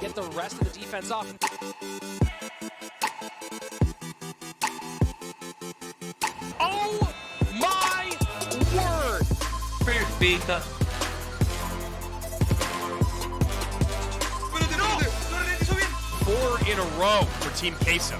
Get the rest of the defense off. Oh my word! Perfeita. Four in a row for Team Queso.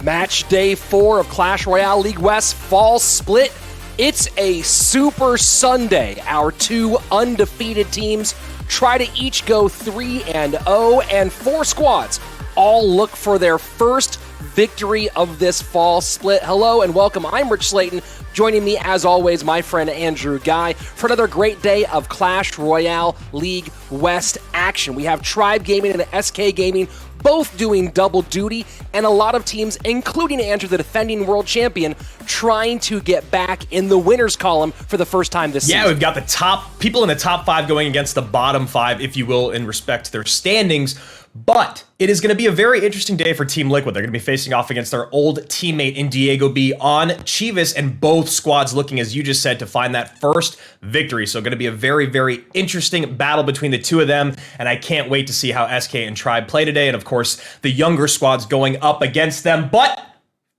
Match day 4 of Clash Royale League West Fall Split. It's a Super Sunday. Our two undefeated teams try to each go 3-0, and 4 squads all look for their first victory of this fall split. Hello and welcome. I'm Rich Slayton. Joining me, as always, my friend Andrew Guy for another great day of Clash Royale League West action. We have Tribe Gaming and SK Gaming both doing double duty, and a lot of teams, including Andrew, the defending world champion, trying to get back in the winners column for the first time this season. Yeah, we've got the top people in the top 5 going against the bottom 5, if you will, in respect to their standings. But it is going to be a very interesting day for Team Liquid. They're going to be facing off against their old teammate in Diego B on Chivas, and both squads looking, as you just said, to find that first victory. So going to be a very, very interesting battle between the two of them, and I can't wait to see how SK and Tribe play today, and of course, the younger squads going up against them. But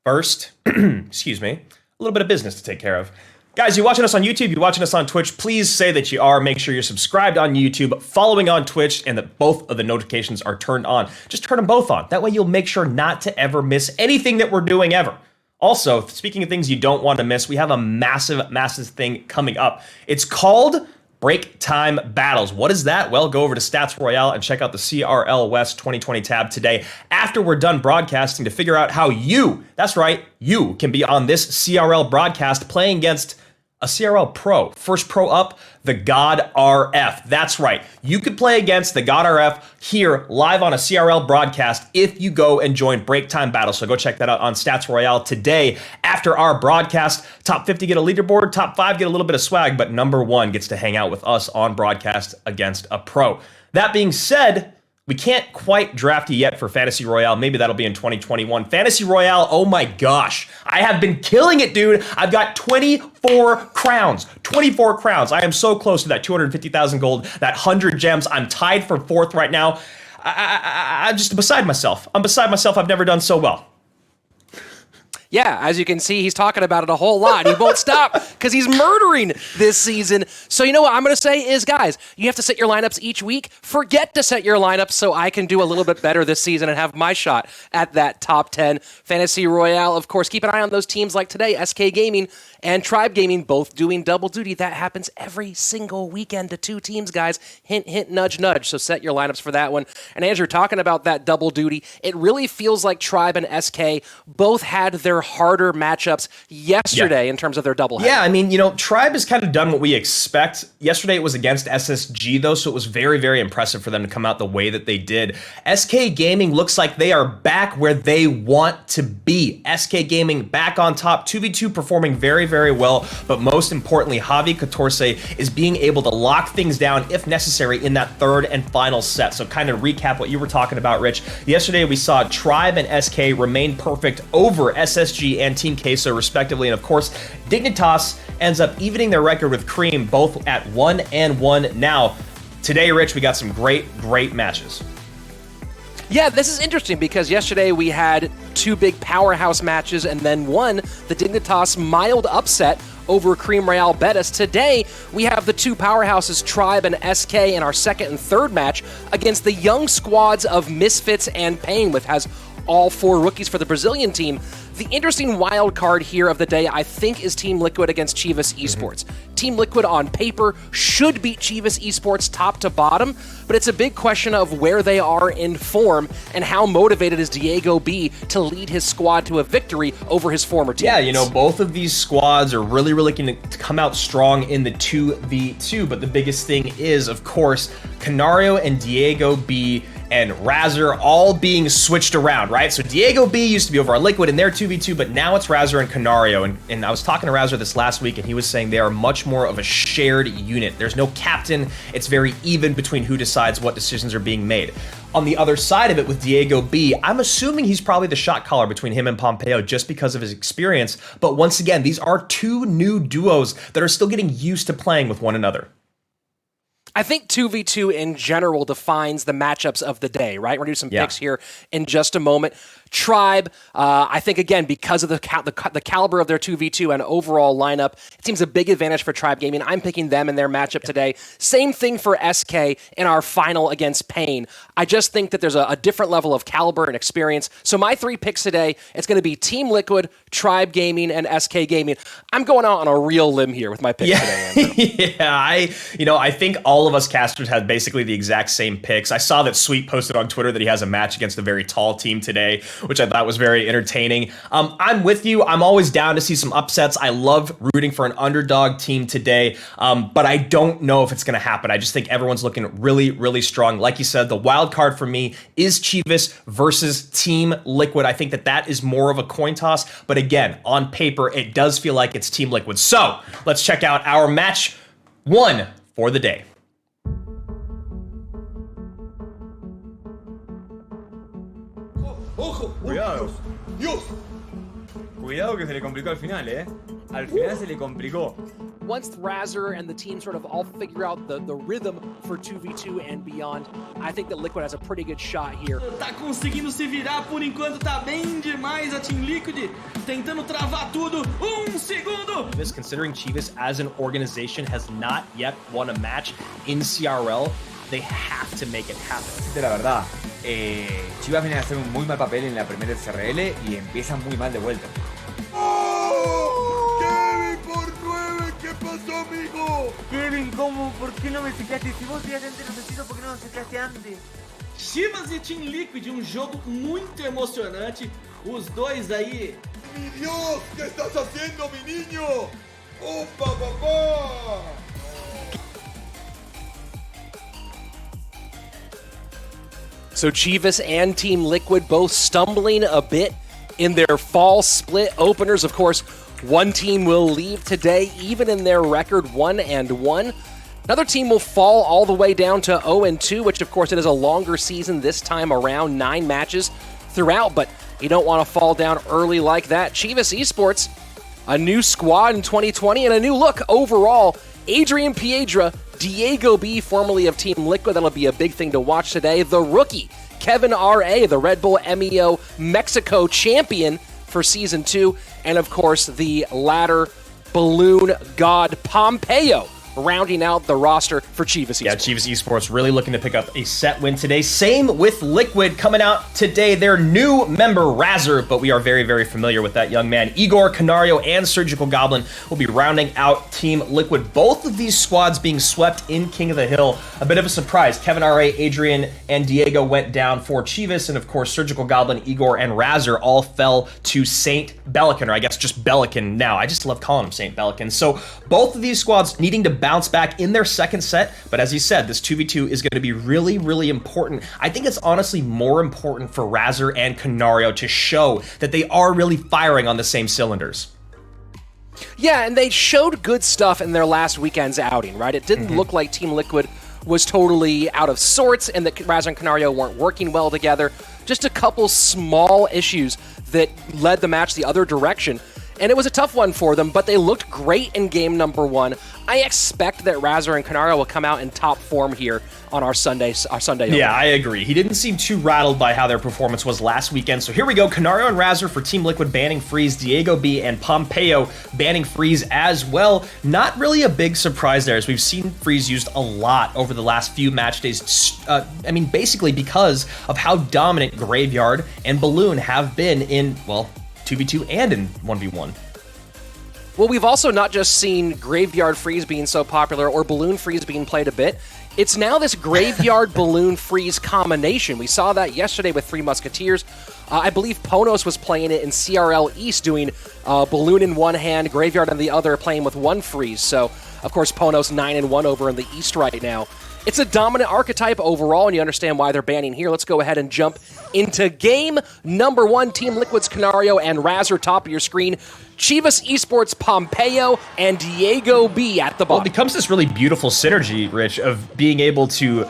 first, excuse me, a little bit of business to take care of. Guys, you're watching us on YouTube, you're watching us on Twitch, please say that you are. Make sure you're subscribed on YouTube, following on Twitch, and that both of the notifications are turned on. Just turn them both on. That way you'll make sure not to ever miss anything that we're doing ever. Also, speaking of things you don't want to miss, we have a massive, massive thing coming up. It's called Break Time Battles. What is that? Well, go over to Stats Royale and check out the CRL West 2020 tab today after we're done broadcasting to figure out how you, that's right, you can be on this CRL broadcast playing against a CRL Pro. First pro up, the God RF. That's right. You could play against the God RF here live on a CRL broadcast if you go and join Break Time Battle. So go check that out on Stats Royale today after our broadcast. Top 50 get a leaderboard, top 5 get a little bit of swag, but number 1 gets to hang out with us on broadcast against a pro. That being said, we can't quite draft you yet for Fantasy Royale. Maybe that'll be in 2021. Fantasy Royale, oh my gosh. I have been killing it, dude. I've got 24 crowns. 24 crowns. I am so close to that 250,000 gold, that 100 gems. I'm tied for 4th right now. I'm just beside myself. I'm beside myself. I've never done so well. Yeah, as you can see, he's talking about it a whole lot. He won't stop because he's murdering this season. So you know what I'm going to say is, guys, you have to set your lineups each week. Forget to set your lineups so I can do a little bit better this season and have my shot at that top 10. Fantasy Royale, of course, keep an eye on those teams like today, SK Gaming and Tribe Gaming, both doing double duty. That happens every single weekend to 2 teams, guys. Hint, hint, nudge, nudge. So set your lineups for that one. And Andrew, talking about that double duty, it really feels like Tribe and SK both had their harder matchups yesterday in terms of their doubleheader. Yeah, I mean, you know, Tribe has kind of done what we expect. Yesterday it was against SSG, though, so it was very, very impressive for them to come out the way that they did. SK Gaming looks like they are back where they want to be. SK Gaming back on top, 2v2 performing very, very well, but most importantly, Javi Catorce is being able to lock things down if necessary in that 3rd and final set. So kind of recap what you were talking about, Rich. Yesterday we saw Tribe and SK remain perfect over SSG and Team Queso respectively, and of course Dignitas ends up evening their record with Cream, both at 1-1 now. Today, Rich, we got some great matches. Yeah, this is interesting because yesterday we had 2 big powerhouse matches and then one, the Dignitas mild upset over Cream Real Betis. Today, we have the 2 powerhouses, Tribe and SK, in our 2nd and 3rd match against the young squads of Misfits and Pain, which has all 4 rookies for the Brazilian team. The interesting wild card here of the day, I think, is Team Liquid against Chivas Esports. Team Liquid on paper should beat Chivas Esports top to bottom, but it's a big question of where they are in form and how motivated is Diego B to lead his squad to a victory over his former team. Yeah, you know, both of these squads are really going to come out strong in the 2v2, but the biggest thing is, of course, Canario and Diego B and Razor all being switched around, right? So Diego B used to be over on Liquid in their 2v2, but now it's Razor and Canario. And I was talking to Razor this last week, and he was saying they are much more of a shared unit. There's no captain. It's very even between who decides what decisions are being made. On the other side of it with Diego B, I'm assuming he's probably the shot caller between him and Pompeo just because of his experience. But once again, these are two new duos that are still getting used to playing with one another. I think 2v2 in general defines the matchups of the day, right? We're going to do some picks here in just a moment. Tribe, I think, again, because of the caliber of their 2v2 and overall lineup, it seems a big advantage for Tribe Gaming. I'm picking them in their matchup today. Same thing for SK in our final against Pain. I just think that there's a different level of caliber and experience. So my 3 picks today, it's going to be Team Liquid, Tribe Gaming, and SK Gaming. I'm going out on a real limb here with my picks today, Andrew. I think all of us casters had basically the exact same picks. I saw that Sweet posted on Twitter that he has a match against a very tall team today, which I thought was very entertaining. I'm with you. I'm always down to see some upsets. I love rooting for an underdog team today, but I don't know if it's going to happen. I just think everyone's looking really, really strong. Like you said, the wild card for me is Chivas versus Team Liquid. I think that is more of a coin toss, but again, on paper, it does feel like it's Team Liquid. So let's check out our match 1 for the day. ¡Ojo! ¡Cuidado! ¡Dios! Cuidado que se le complicó al final, ¿eh? Al final se le complicó. Once Razor and the team sort of all figure out the rhythm for 2v2 and beyond, I think that Liquid has a pretty good shot here. Tá conseguindo se virar por enquanto, tá bem demais a Team Liquid, tentando travar tudo. Segundo! Considering Chivas as an organization has not yet won a match in CRL, they have to make it happen. La verdad, Chivas viene a hacer un muy mal papel en la primera CRL y empieza muy mal de vuelta. ¡Oh! ¡Kevin por 9! ¿Qué pasó, amigo? Kevin, ¿cómo? ¿Por qué no me secaste? Si vos tenías antes necesito, ¿por qué no me secaste antes? Chivas e Team Liquid, jogo muito emocionante. Os dois aí. ¡Mi Dios! ¿Qué estás haciendo, mi niño? ¡Opa, papá! So Chivas and Team Liquid both stumbling a bit in their fall split openers. Of course, one team will leave today, even in their record 1-1. Another team will fall all the way down to 0-2, which of course it is a longer season this time around, 9 matches throughout, but you don't want to fall down early like that. Chivas Esports, a new squad in 2020 and a new look overall. Adrian, Piedra, Diego B, formerly of Team Liquid, that'll be a big thing to watch today. The rookie, Kevin R.A, the Red Bull MEO Mexico champion for Season 2. And of course, the ladder balloon god Pompeo, rounding out the roster for Chivas Esports. Yeah, Chivas Esports really looking to pick up a set win today. Same with Liquid coming out today. Their new member, Razor, but we are very, very familiar with that young man. Igor, Canario, and Surgical Goblin will be rounding out Team Liquid. Both of these squads being swept in King of the Hill. A bit of a surprise. Kevin R.A, Adrian, and Diego went down for Chivas, and of course, Surgical Goblin, Igor, and Razor all fell to Saint Belican, or I guess just Belican now. I just love calling him Saint Belican. So both of these squads needing to bounce back in their second set, but as you said, this 2v2 is going to be really, really important. I think it's honestly more important for Razor and Canario to show that they are really firing on the same cylinders. Yeah, and they showed good stuff in their last weekend's outing, right? It didn't look like Team Liquid was totally out of sorts and that Razor and Canario weren't working well together. Just a couple small issues that led the match the other direction. And it was a tough one for them, but they looked great in game number 1. I expect that Razor and Canario will come out in top form here on our Sunday. Yeah, I agree. He didn't seem too rattled by how their performance was last weekend. So here we go. Canario and Razor for Team Liquid banning Freeze. Diego B and Pompeo banning Freeze as well. Not really a big surprise there, as we've seen Freeze used a lot over the last few match days. Basically because of how dominant Graveyard and Balloon have been in, well, 2v2 and in 1v1. Well, we've also not just seen Graveyard Freeze being so popular or Balloon Freeze being played a bit. It's now this Graveyard Balloon Freeze combination. We saw that yesterday with Three Musketeers. I believe Ponos was playing it in CRL East, doing Balloon in one hand, Graveyard in the other, playing with one Freeze. So, of course, Ponos 9-1 over in the East right now. It's a dominant archetype overall, and you understand why they're banning here. Let's go ahead and jump into game number 1. Team Liquid's Canario and Razor, top of your screen. Chivas Esports, Pompeo, and Diego B at the bottom. Well, it becomes this really beautiful synergy, Rich, of being able to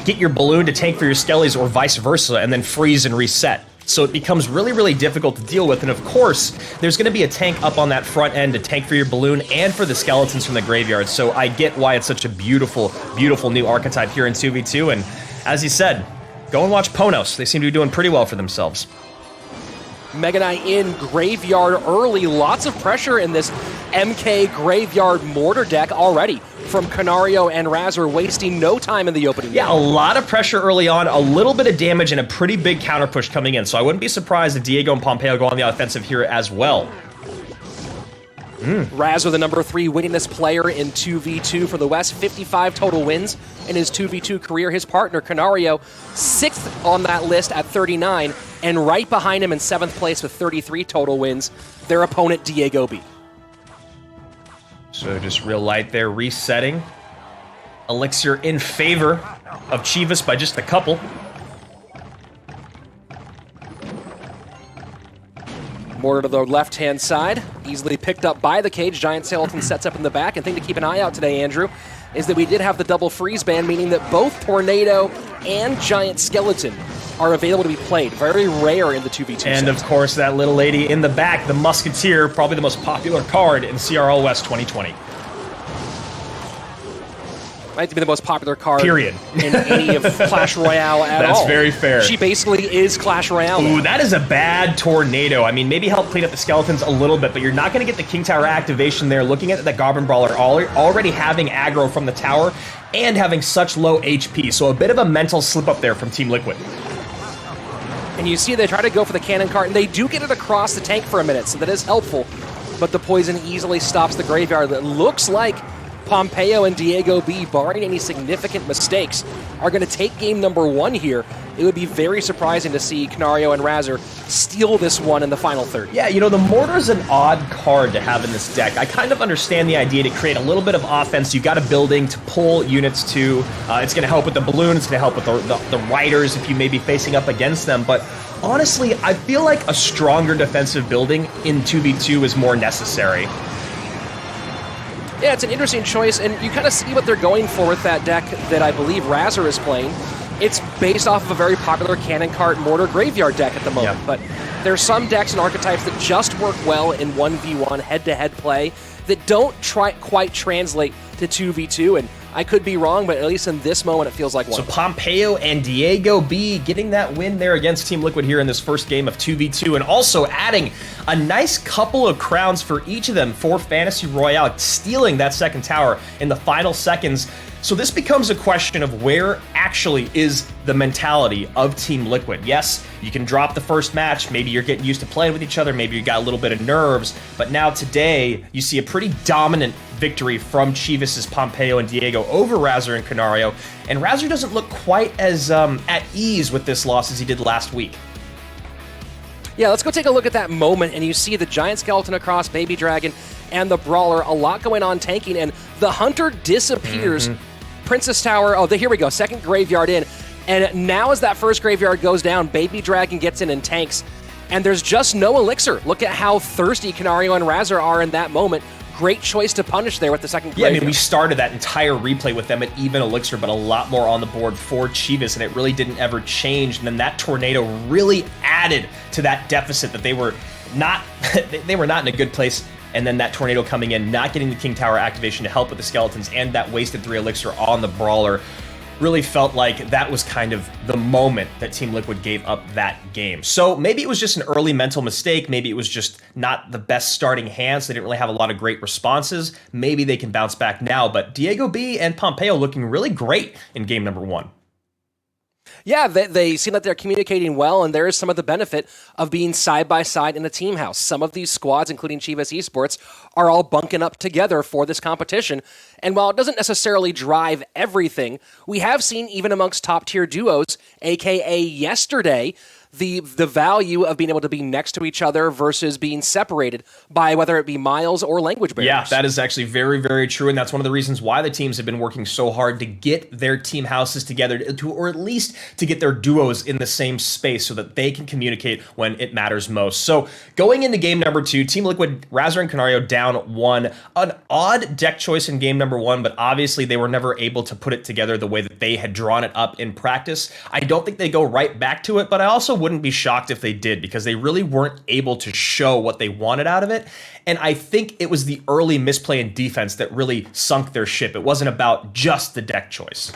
get your balloon to tank for your skellies or vice versa, and then freeze and reset. So it becomes really, really difficult to deal with. And of course, there's going to be a tank up on that front end to tank for your balloon and for the skeletons from the graveyard. So I get why it's such a beautiful, beautiful new archetype here in 2v2. And as he said, go and watch Ponos. They seem to be doing pretty well for themselves. Mega Knight in graveyard early. Lots of pressure in this MK graveyard mortar deck already from Canario and Razor, wasting no time in the opening. Yeah, a lot of pressure early on, a little bit of damage, and a pretty big counter push coming in. So I wouldn't be surprised if Diego and Pompeo go on the offensive here as well. Razor, the number 3 winningest player in 2v2 for the West, 55 total wins in his 2v2 career. His partner, Canario, 6th on that list at 39, and right behind him in 7th place with 33 total wins, their opponent, Diego B. So just real light there, resetting. Elixir in favor of Chivas by just a couple. Mortar to the left-hand side, easily picked up by the cage. Giant Skeleton sets up in the back. And thing to keep an eye out today, Andrew, is that we did have the double freeze ban, meaning that both Tornado and Giant Skeleton are available to be played. Very rare in the 2v2 And set. of course, that little lady in the back, the Musketeer, probably the most popular card in CRL West 2020. Might be the most popular card Period. in any of Clash Royale at all. That's very fair. She basically is Clash Royale. Ooh, that is a bad Tornado. I mean, maybe help clean up the skeletons a little bit, but you're not going to get the King Tower activation there. Looking at the Goblin Brawler already having aggro from the tower and having such low HP. So a bit of a mental slip up there from Team Liquid. And you see they try to go for the cannon cart, and they do get it across the tank for a minute, so that is helpful. But the poison easily stops the graveyard. It looks like Pompeo and Diego B, barring any significant mistakes, are going to take game number 1 here. It would be very surprising to see Canario and Razor steal this one in the final third. Yeah, you know, the Mortar's an odd card to have in this deck. I kind of understand the idea to create a little bit of offense. You got a building to pull units to. It's going to help with the balloon. It's going to help with the riders if you may be facing up against them. But honestly, I feel like a stronger defensive building in 2v2 is more necessary. Yeah, it's an interesting choice, and you kind of see what they're going for with that deck that I believe Razor is playing. It's based off of a very popular Cannon Cart Mortar Graveyard deck at the moment, but there's some decks and archetypes that just work well in 1v1 head-to-head play that don't quite translate to 2v2, and I could be wrong, but at least in this moment, it feels like one. So Pompeo and Diego B getting that win there against Team Liquid here in this first game of 2v2, and also adding a nice couple of crowns for each of them for Fantasy Royale, stealing that second tower in the final seconds. So this becomes a question of where actually is the mentality of Team Liquid. Yes, you can drop the first match, maybe you're getting used to playing with each other, maybe you got a little bit of nerves, but now today you see a pretty dominant victory from Chivas' Pompeo and Diego over Razor and Canario, and Razor doesn't look quite as at ease with this loss as he did last week. Yeah, let's go take a look at that moment, and you see the Giant Skeleton across Baby Dragon and the Brawler, a lot going on tanking, and the Hunter disappears. Princess Tower, here we go, second graveyard in, and now as that first graveyard goes down, Baby Dragon gets in and tanks, and there's just no elixir. Look at how thirsty Canario and Razor are in that moment. Great choice to punish there with the second graveyard. Yeah, I mean, we started that entire replay with them at even elixir, but a lot more on the board for Chivas, and it really didn't ever change. And then that Tornado really added to that deficit that they were not in a good place. And then that Tornado coming in, not getting the King Tower activation to help with the skeletons, and that wasted 3 elixir on the Brawler. Really felt like that was kind of the moment that Team Liquid gave up that game. So maybe it was just an early mental mistake. Maybe it was just not the best starting hand, so they didn't really have a lot of great responses. Maybe they can bounce back now. But Diego B and Pompeo looking really great in game number 1. Yeah, they seem like they're communicating well, and there is some of the benefit of being side-by-side in a team house. Some of these squads, including Chivas Esports, are all bunking up together for this competition. And while it doesn't necessarily drive everything, we have seen, even amongst top-tier duos, a.k.a. yesterday, the value of being able to be next to each other versus being separated by whether it be miles or language barriers. Yeah, that is actually very, very true, and that's one of the reasons why the teams have been working so hard to get their team houses together, or at least to get their duos in the same space so that they can communicate when it matters most. So going into game number 2, Team Liquid, Razor and Canario down 1. An odd deck choice in game number 1, but obviously they were never able to put it together the way that they had drawn it up in practice. I don't think they go right back to it, but I also wouldn't be shocked if they did, because they really weren't able to show what they wanted out of it. And I think it was the early misplay in defense that really sunk their ship. It wasn't about just the deck choice.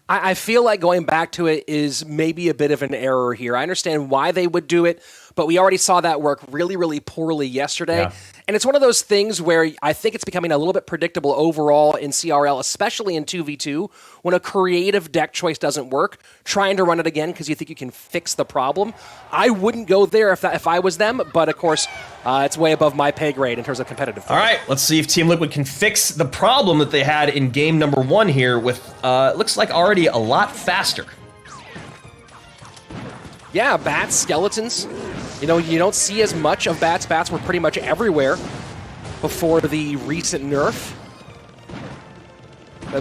I feel like going back to it is maybe a bit of an error here. I understand why they would do it, but we already saw that work really, really poorly yesterday. Yeah. And it's one of those things where I think it's becoming a little bit predictable overall in CRL, especially in 2v2, when a creative deck choice doesn't work, trying to run it again because you think you can fix the problem. I wouldn't go there if I was them, but of course, it's way above my pay grade in terms of competitive play. All right, let's see if Team Liquid can fix the problem that they had in game number 1 here with, looks like already a lot faster. Yeah, bats, skeletons. You know, you don't see as much of bats. Bats were pretty much everywhere before the recent nerf.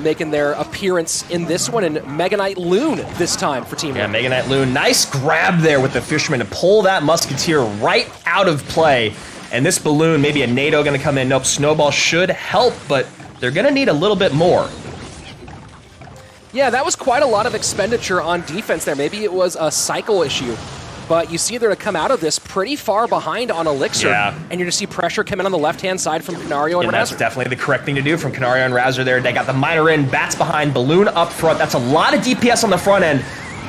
Making their appearance in this one, and Mega Knight Loon this time for Team Yeah, Liquid. Mega Knight Loon, nice grab there with the Fisherman to pull that Musketeer right out of play. And this balloon, maybe a NATO gonna come in. Nope, Snowball should help, but they're gonna need a little bit more. Yeah, that was quite a lot of expenditure on defense there. Maybe it was a cycle issue, but you see they're going to come out of this pretty far behind on Elixir, Yeah. and you're going to see pressure come in on the left-hand side from Canario and And that's Razor. definitely the correct thing to do from Canario and Razor there. They got the Miner in, Bats behind, Balloon up front. That's a lot of DPS on the front end.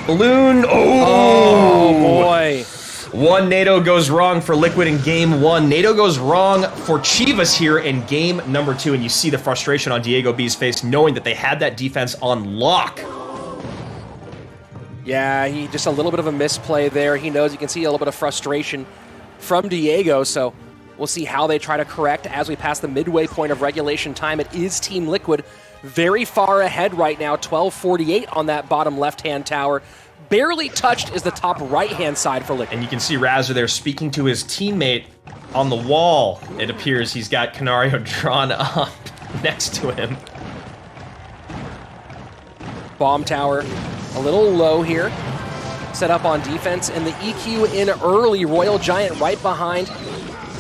Balloon, Oh, boy. One NATO goes wrong for Liquid in game 1. NATO goes wrong for Chivas here in game number 2, and you see the frustration on Diego B's face, knowing that they had that defense on lock. Yeah, he just a little bit of a misplay there. He knows, you can see a little bit of frustration from Diego, so we'll see how they try to correct as we pass the midway point of regulation time. It is Team Liquid very far ahead right now, 12:48 on that bottom left-hand tower. Barely touched is the top right-hand side for Liquid. And you can see Razor there speaking to his teammate on the wall. It appears he's got Canario drawn up next to him. Bomb tower a little low here. Set up on defense, and the EQ in early. Royal Giant right behind.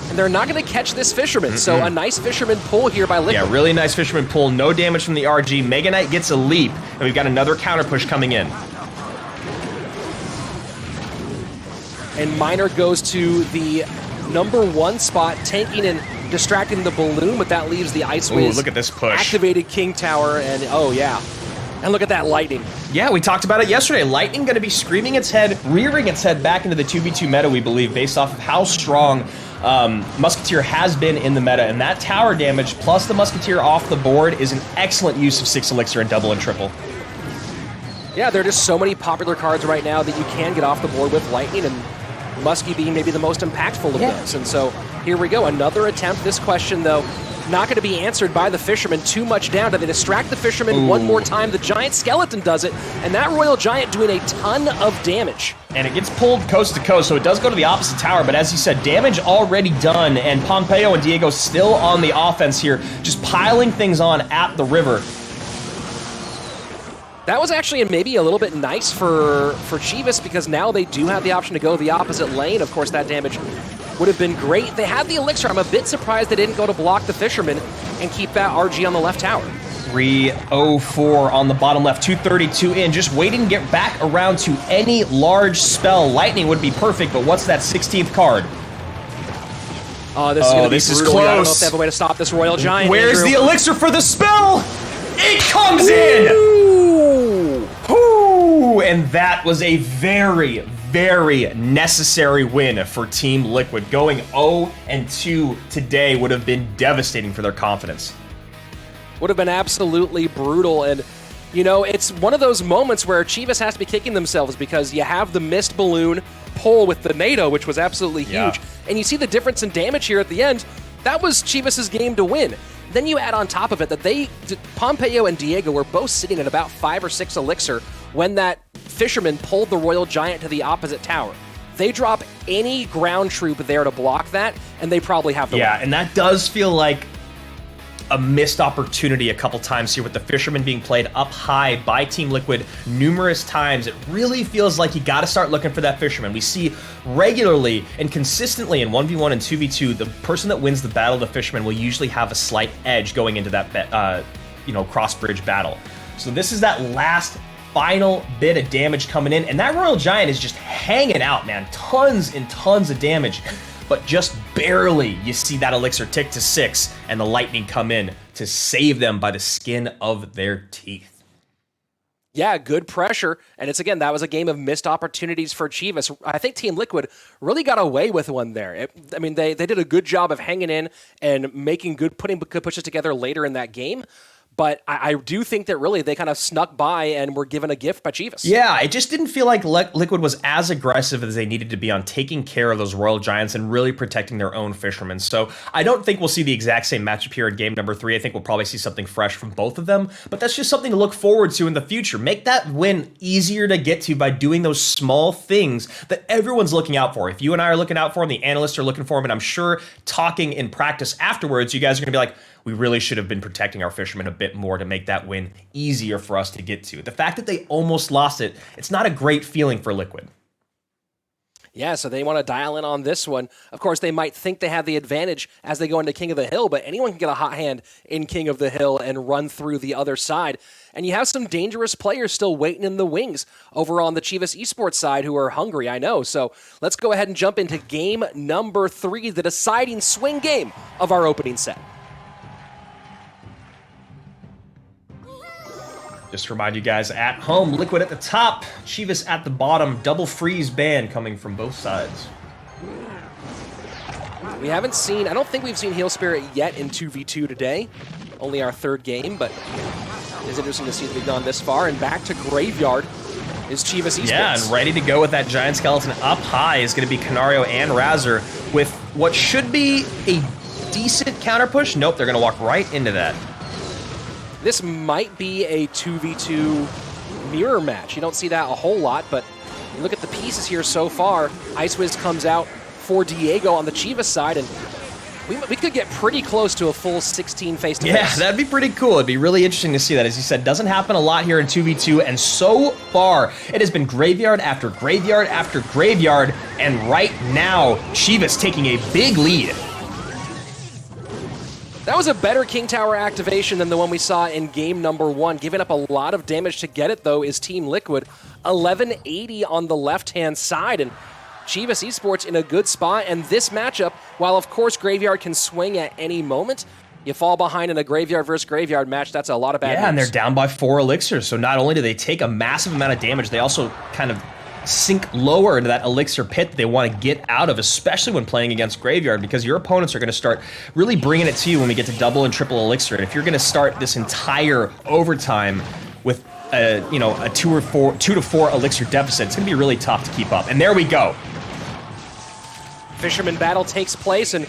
And they're not going to catch this Fisherman, so a nice Fisherman pull here by Liquid. Yeah, really nice Fisherman pull. No damage from the RG. Mega Knight gets a leap, and we've got another counter push coming in. And Miner goes to the number 1 spot, tanking and distracting the balloon, but that leaves the Ice Wiz. Look at this push. Activated King Tower, and oh yeah. And look at that lightning. Yeah, we talked about it yesterday. Lightning going to be screaming its head, rearing its head back into the 2v2 meta, we believe, based off of how strong Musketeer has been in the meta. And that tower damage, plus the Musketeer off the board, is an excellent use of 6 Elixir and double and triple. Yeah, there are just so many popular cards right now that you can get off the board with Lightning, and Muskie being maybe the most impactful of those. And so here we go. Another attempt. This question, though, not going to be answered by the Fisherman. Too much down. Do they distract the Fisherman one more time? The Giant Skeleton does it, and that Royal Giant doing a ton of damage. And it gets pulled coast to coast, so it does go to the opposite tower, but as you said, damage already done, and Pompeo and Diego still on the offense here, just piling things on at the river. That was actually maybe a little bit nice for Chivas, because now they do have the option to go the opposite lane. Of course, that damage would have been great. They had the Elixir. I'm a bit surprised they didn't go to block the Fisherman and keep that RG on the left tower. 304 on the bottom left, 232 in, just waiting to get back around to any large spell. Lightning would be perfect, but what's that 16th card? Oh, this is going to be brutal. close. I don't know if they have a way to stop this Royal Giant. Where's Andrew. the Elixir for the spell? It comes in! Ooh. Ooh, and that was a very, very necessary win for Team Liquid. Going 0-2 today would have been devastating for their confidence. Would have been absolutely brutal. And, you know, it's one of those moments where Chivas has to be kicking themselves, because you have the missed balloon pull with the NATO, which was absolutely huge. Yeah. And you see the difference in damage here at the end. That was Chivas' game to win. Then you add on top of it that Pompeo and Diego were both sitting at about 5 or 6 Elixir when that Fishermen pulled the Royal Giant to the opposite tower. They drop any ground troop there to block that, and they probably have the win. And that does feel like a missed opportunity a couple times here with the Fishermen being played up high by Team Liquid numerous times. It really feels like you got to start looking for that Fisherman. We see regularly and consistently in 1v1 and 2v2, the person that wins the battle of the Fisherman will usually have a slight edge going into that cross-bridge battle. So this is that last final bit of damage coming in, and that Royal Giant is just hanging out, man. Tons and tons of damage. But just barely you see that elixir tick to 6 and the lightning come in to save them by the skin of their teeth. Yeah, good pressure. And it's, again, that was a game of missed opportunities for Chivas. I think Team Liquid really got away with one there. They did a good job of hanging in and putting good pushes together later in that game. But I do think that really they kind of snuck by and were given a gift by Chivas. Yeah, it just didn't feel like Liquid was as aggressive as they needed to be on taking care of those Royal Giants and really protecting their own Fishermen. So I don't think we'll see the exact same matchup here in game number 3. I think we'll probably see something fresh from both of them. But that's just something to look forward to in the future. Make that win easier to get to by doing those small things that everyone's looking out for. If you and I are looking out for them, the analysts are looking for them, and I'm sure talking in practice afterwards, you guys are going to be like, we really should have been protecting our Fishermen a bit more to make that win easier for us to get to. The fact that they almost lost it, it's not a great feeling for Liquid. Yeah, so they want to dial in on this one. Of course, they might think they have the advantage as they go into King of the Hill, but anyone can get a hot hand in King of the Hill and run through the other side. And you have some dangerous players still waiting in the wings over on the Chivas Esports side who are hungry, I know. So let's go ahead and jump into game number 3, the deciding swing game of our opening set. Just to remind you guys at home, Liquid at the top, Chivas at the bottom, double freeze ban coming from both sides. We haven't seen, I don't think we've seen Heal Spirit yet in 2v2 today. Only our 3rd game, but it's interesting to see that we've gone this far. And back to Graveyard is Chivas Esports. Yeah, and ready to go with that Giant Skeleton up high is going to be Canario and Razor with what should be a decent counter push. Nope, they're going to walk right into that. This might be a 2v2 mirror match. You don't see that a whole lot, but you look at the pieces here so far. Icewiz comes out for Diego on the Chivas side, and we could get pretty close to a full 16 face-to-face. Yeah, that'd be pretty cool. It'd be really interesting to see that. As you said, doesn't happen a lot here in 2v2, and so far, it has been graveyard after graveyard after graveyard, and right now, Chivas taking a big lead. That was a better King Tower activation than the one we saw in game number 1. Giving up a lot of damage to get it, though, is Team Liquid. 1180 on the left-hand side, and Chivas Esports in a good spot. And this matchup, while of course Graveyard can swing at any moment, you fall behind in a Graveyard versus Graveyard match, that's a lot of bad news. And they're down by 4 elixirs, so not only do they take a massive amount of damage, they also kind of sink lower into that elixir pit that they want to get out of, especially when playing against Graveyard, because your opponents are going to start really bringing it to you when we get to double and triple elixir. And if you're going to start this entire overtime with a 2 to 4 elixir deficit, it's going to be really tough to keep up. And there we go. Fisherman battle takes place, and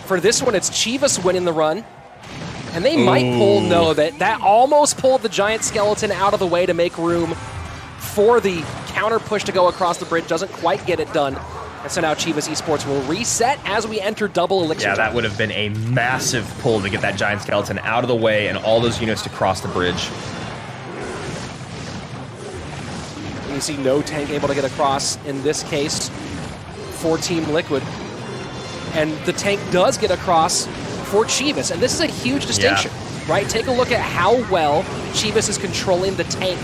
for this one, it's Chivas winning the run. And they might pull, no, that almost pulled the Giant Skeleton out of the way to make room for the counter push to go across the bridge. Doesn't quite get it done. And so now Chivas Esports will reset as we enter double elixir. Yeah, that would have been a massive pull to get that Giant Skeleton out of the way and all those units to cross the bridge. And you see no tank able to get across in this case for Team Liquid. And the tank does get across for Chivas. And this is a huge distinction, right? Take a look at how well Chivas is controlling the tank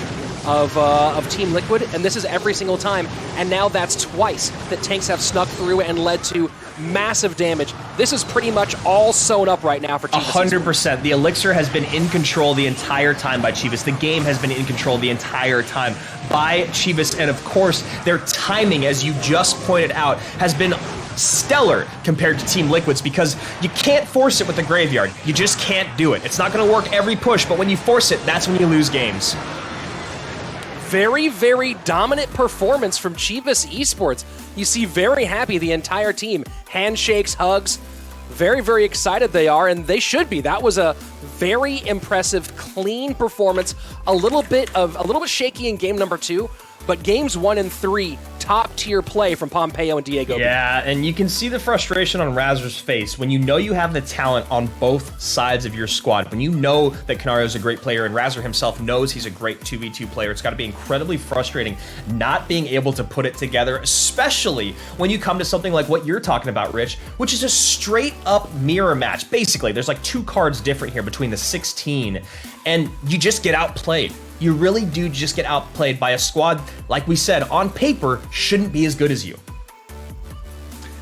of Team Liquid, and this is every single time, and now that's twice that tanks have snuck through and led to massive damage. This is pretty much all sewn up right now for Chivas. 100%. The elixir has been in control the entire time by Chivas. The game has been in control the entire time by Chivas, and of course, their timing, as you just pointed out, has been stellar compared to Team Liquid's, because you can't force it with the Graveyard. You just can't do it. It's not going to work every push, but when you force it, that's when you lose games. Very, very dominant performance from Chivas Esports. You see very happy the entire team. Handshakes, hugs. Very, very excited they are, and they should be. That was a very impressive, clean performance. A little bit shaky in game number 2, But games 1 and 3, top tier play from Pompeo and Diego. Yeah, and you can see the frustration on Razor's face when you know you have the talent on both sides of your squad. When you know that Canario is a great player and Razor himself knows he's a great 2v2 player, it's got to be incredibly frustrating not being able to put it together, especially when you come to something like what you're talking about, Rich, which is a straight up mirror match. Basically, there's like 2 cards different here between the 16, and you just get outplayed. You really do just get outplayed by a squad, like we said, on paper, shouldn't be as good as you.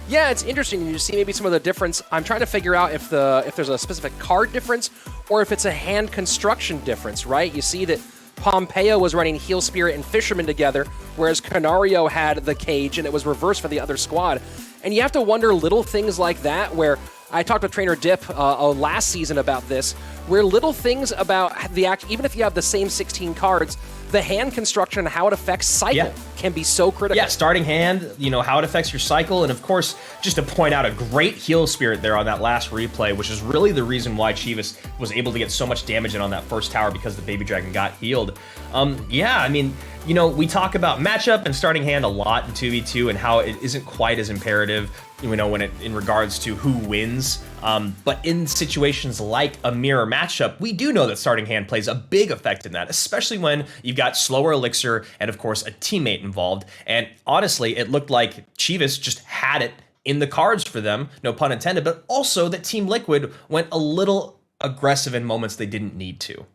Yeah, it's interesting. You see maybe some of the difference. I'm trying to figure out if there's a specific card difference or if it's a hand construction difference, right? You see that Pompeo was running Heal Spirit and Fisherman together, whereas Canario had the Cage, and it was reversed for the other squad. And you have to wonder little things like that, where I talked with Trainer Dip last season about this, where little things about the act, even if you have the same 16 cards, the hand construction and how it affects cycle can be so critical. Yeah, starting hand, you know, how it affects your cycle, and of course, just to point out a great Heal Spirit there on that last replay, which is really the reason why Chivas was able to get so much damage in on that first tower, because the Baby Dragon got healed. Yeah, I mean, you know, we talk about matchup and starting hand a lot in 2v2 and how it isn't quite as imperative, you know, when in regards to who wins. But in situations like a mirror matchup, we do know that starting hand plays a big effect in that, especially when you've got slower elixir and of course a teammate involved. And honestly, it looked like Chivas just had it in the cards for them, no pun intended, but also that Team Liquid went a little aggressive in moments they didn't need to.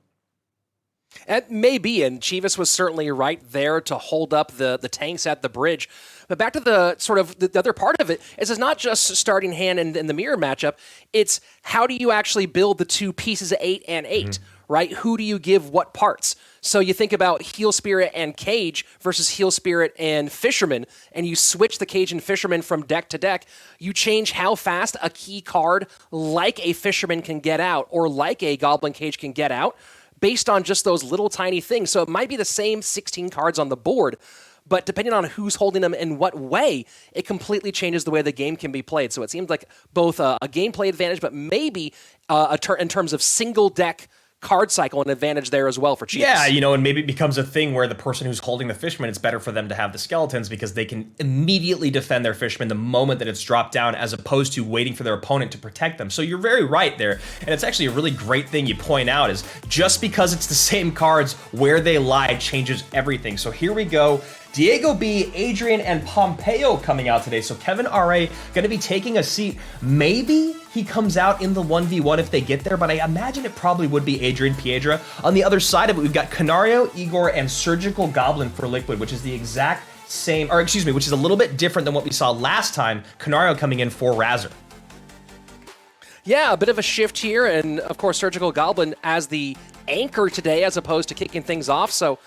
It may be, and Chivas was certainly right there to hold up the tanks at the bridge. But back to the sort of the other part of it is it's not just starting hand and the mirror matchup. It's how do you actually build the 2 pieces of 8 and 8, right? Who do you give what parts? So you think about Heal Spirit and Cage versus Heal Spirit and Fisherman, and you switch the Cage and Fisherman from deck to deck. You change how fast a key card like a Fisherman can get out or like a Goblin Cage can get out, based on just those little tiny things. So it might be the same 16 cards on the board, but depending on who's holding them in what way, it completely changes the way the game can be played. So it seems like both a gameplay advantage, but maybe in terms of single deck card cycle, an advantage there as well for Chivas. Yeah, you know, and maybe it becomes a thing where the person who's holding the Fisherman, it's better for them to have the Skeletons because they can immediately defend their Fisherman the moment that it's dropped down, as opposed to waiting for their opponent to protect them. So you're very right there, and it's actually a really great thing you point out, is just because it's the same cards, where they lie changes everything. So here we go. Diego B, Adrian, and Pompeo coming out today. So Kevin R.A. going to be taking a seat. Maybe he comes out in the 1v1 if they get there, but I imagine it probably would be Adrian Piedra. On the other side of it, we've got Canario, Igor, and Surgical Goblin for Liquid, which is the exact same, or excuse me, which is a little bit different than what we saw last time. Canario coming in for Razor. Yeah, a bit of a shift here, and of course Surgical Goblin as the anchor today as opposed to kicking things off. So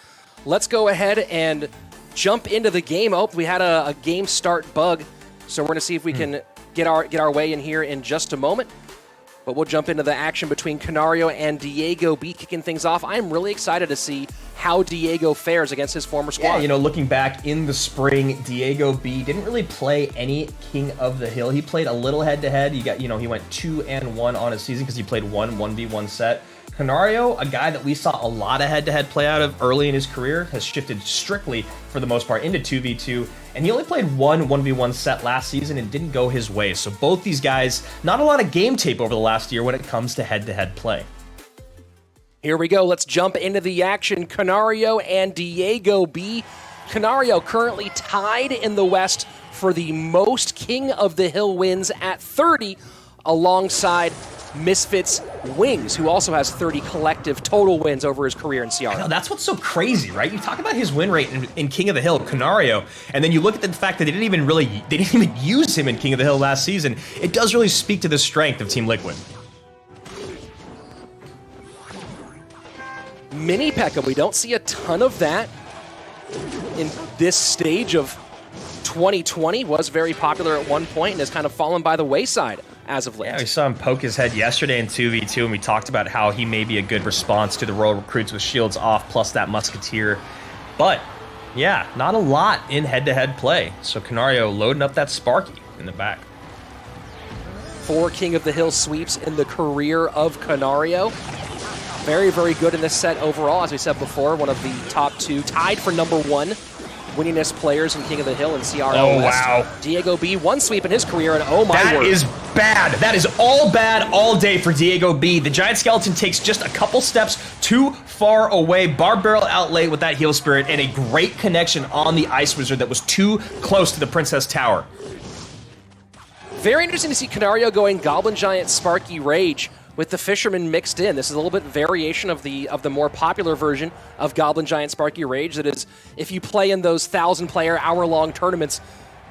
let's go ahead and jump into the game. Oh, we had a game start bug, so we're going to see if we can get our way in here in just a moment. But we'll jump into the action between Canario and Diego B kicking things off. I'm really excited to see how Diego fares against his former squad. Yeah, you know, looking back in the spring, Diego B didn't really play any King of the Hill. He played a little head-to-head. He went 2-1 on his season because he played one 1v1 set. Canario, a guy that we saw a lot of head-to-head play out of early in his career, has shifted strictly, for the most part, into 2v2, and he only played one 1v1 set last season and didn't go his way. So both these guys, not a lot of game tape over the last year when it comes to head-to-head play. Here we go. Let's jump into the action. Canario and Diego B. Canario currently tied in the West for the most King of the Hill wins at 30, alongside Misfits Wings, who also has 30 collective total wins over his career in CRL. I know, that's what's so crazy, right? You talk about his win rate in King of the Hill, Canario, and then you look at the fact that they didn't even use him in King of the Hill last season. It does really speak to the strength of Team Liquid. Mini P.E.K.K.A. We don't see a ton of that in this stage of 2020. Was very popular at one point and has kind of fallen by the wayside as of late. Yeah, we saw him poke his head yesterday in 2v2, and we talked about how he may be a good response to the Royal Recruits with shields off, plus that Musketeer. But, yeah, not a lot in head-to-head play. So Canario loading up that Sparky in the back. 4 King of the Hill sweeps in the career of Canario. Very, very good in this set overall. As we said before, one of the top 2, tied for number 1 winningest players in King of the Hill and CRL Oh, West. wow. Diego B, one sweep in his career, and oh my That word. is bad. That is all bad all day for Diego B. The Giant Skeleton takes just a couple steps too far away. Barb Barrel out late with that Heal Spirit, and a great connection on the Ice Wizard that was too close to the Princess Tower. Very interesting to see Canario going Goblin Giant Sparky Rage with the Fisherman mixed in. This is a little bit variation of the more popular version of Goblin Giant Sparky Rage. That is, if you play in those 1,000-player, hour-long tournaments,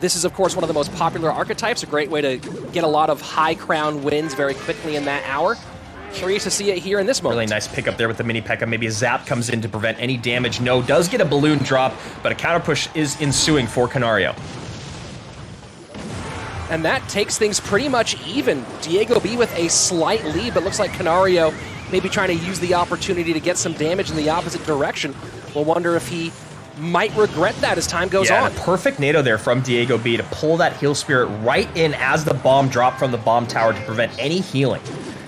this is, of course, one of the most popular archetypes, a great way to get a lot of high crown wins very quickly in that hour. Curious to see it here in this moment. Really nice pickup there with the mini P.E.K.K.A. Maybe a zap comes in to prevent any damage. No, does get a balloon drop, but a counter push is ensuing for Canario. And that takes things pretty much even. Diego B with a slight lead, but looks like Canario maybe trying to use the opportunity to get some damage in the opposite direction. We'll wonder if he might regret that as time goes on. A perfect NATO there from Diego B to pull that Heal Spirit right in as the bomb dropped from the bomb tower to prevent any healing.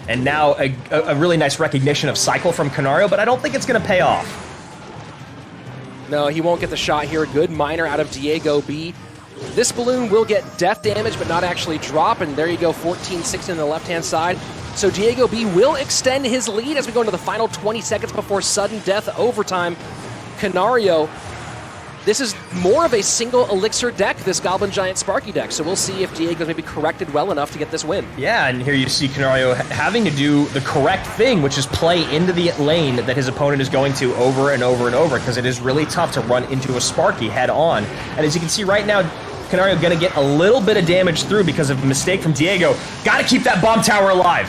And now a really nice recognition of Cycle from Canario, but I don't think it's going to pay off. No, he won't get the shot here. Good minor out of Diego B. This balloon will get death damage, but not actually drop, and there you go, 14-16 on the left-hand side. So Diego B will extend his lead as we go into the final 20 seconds before sudden death overtime. Canario, this is more of a single elixir deck, this Goblin Giant Sparky deck, so we'll see if Diego's maybe corrected well enough to get this win. Yeah, and here you see Canario having to do the correct thing, which is play into the lane that his opponent is going to over and over and over, because it is really tough to run into a Sparky head on. And as you can see right now, Canario going to get a little bit of damage through because of a mistake from Diego. Got to keep that bomb tower alive.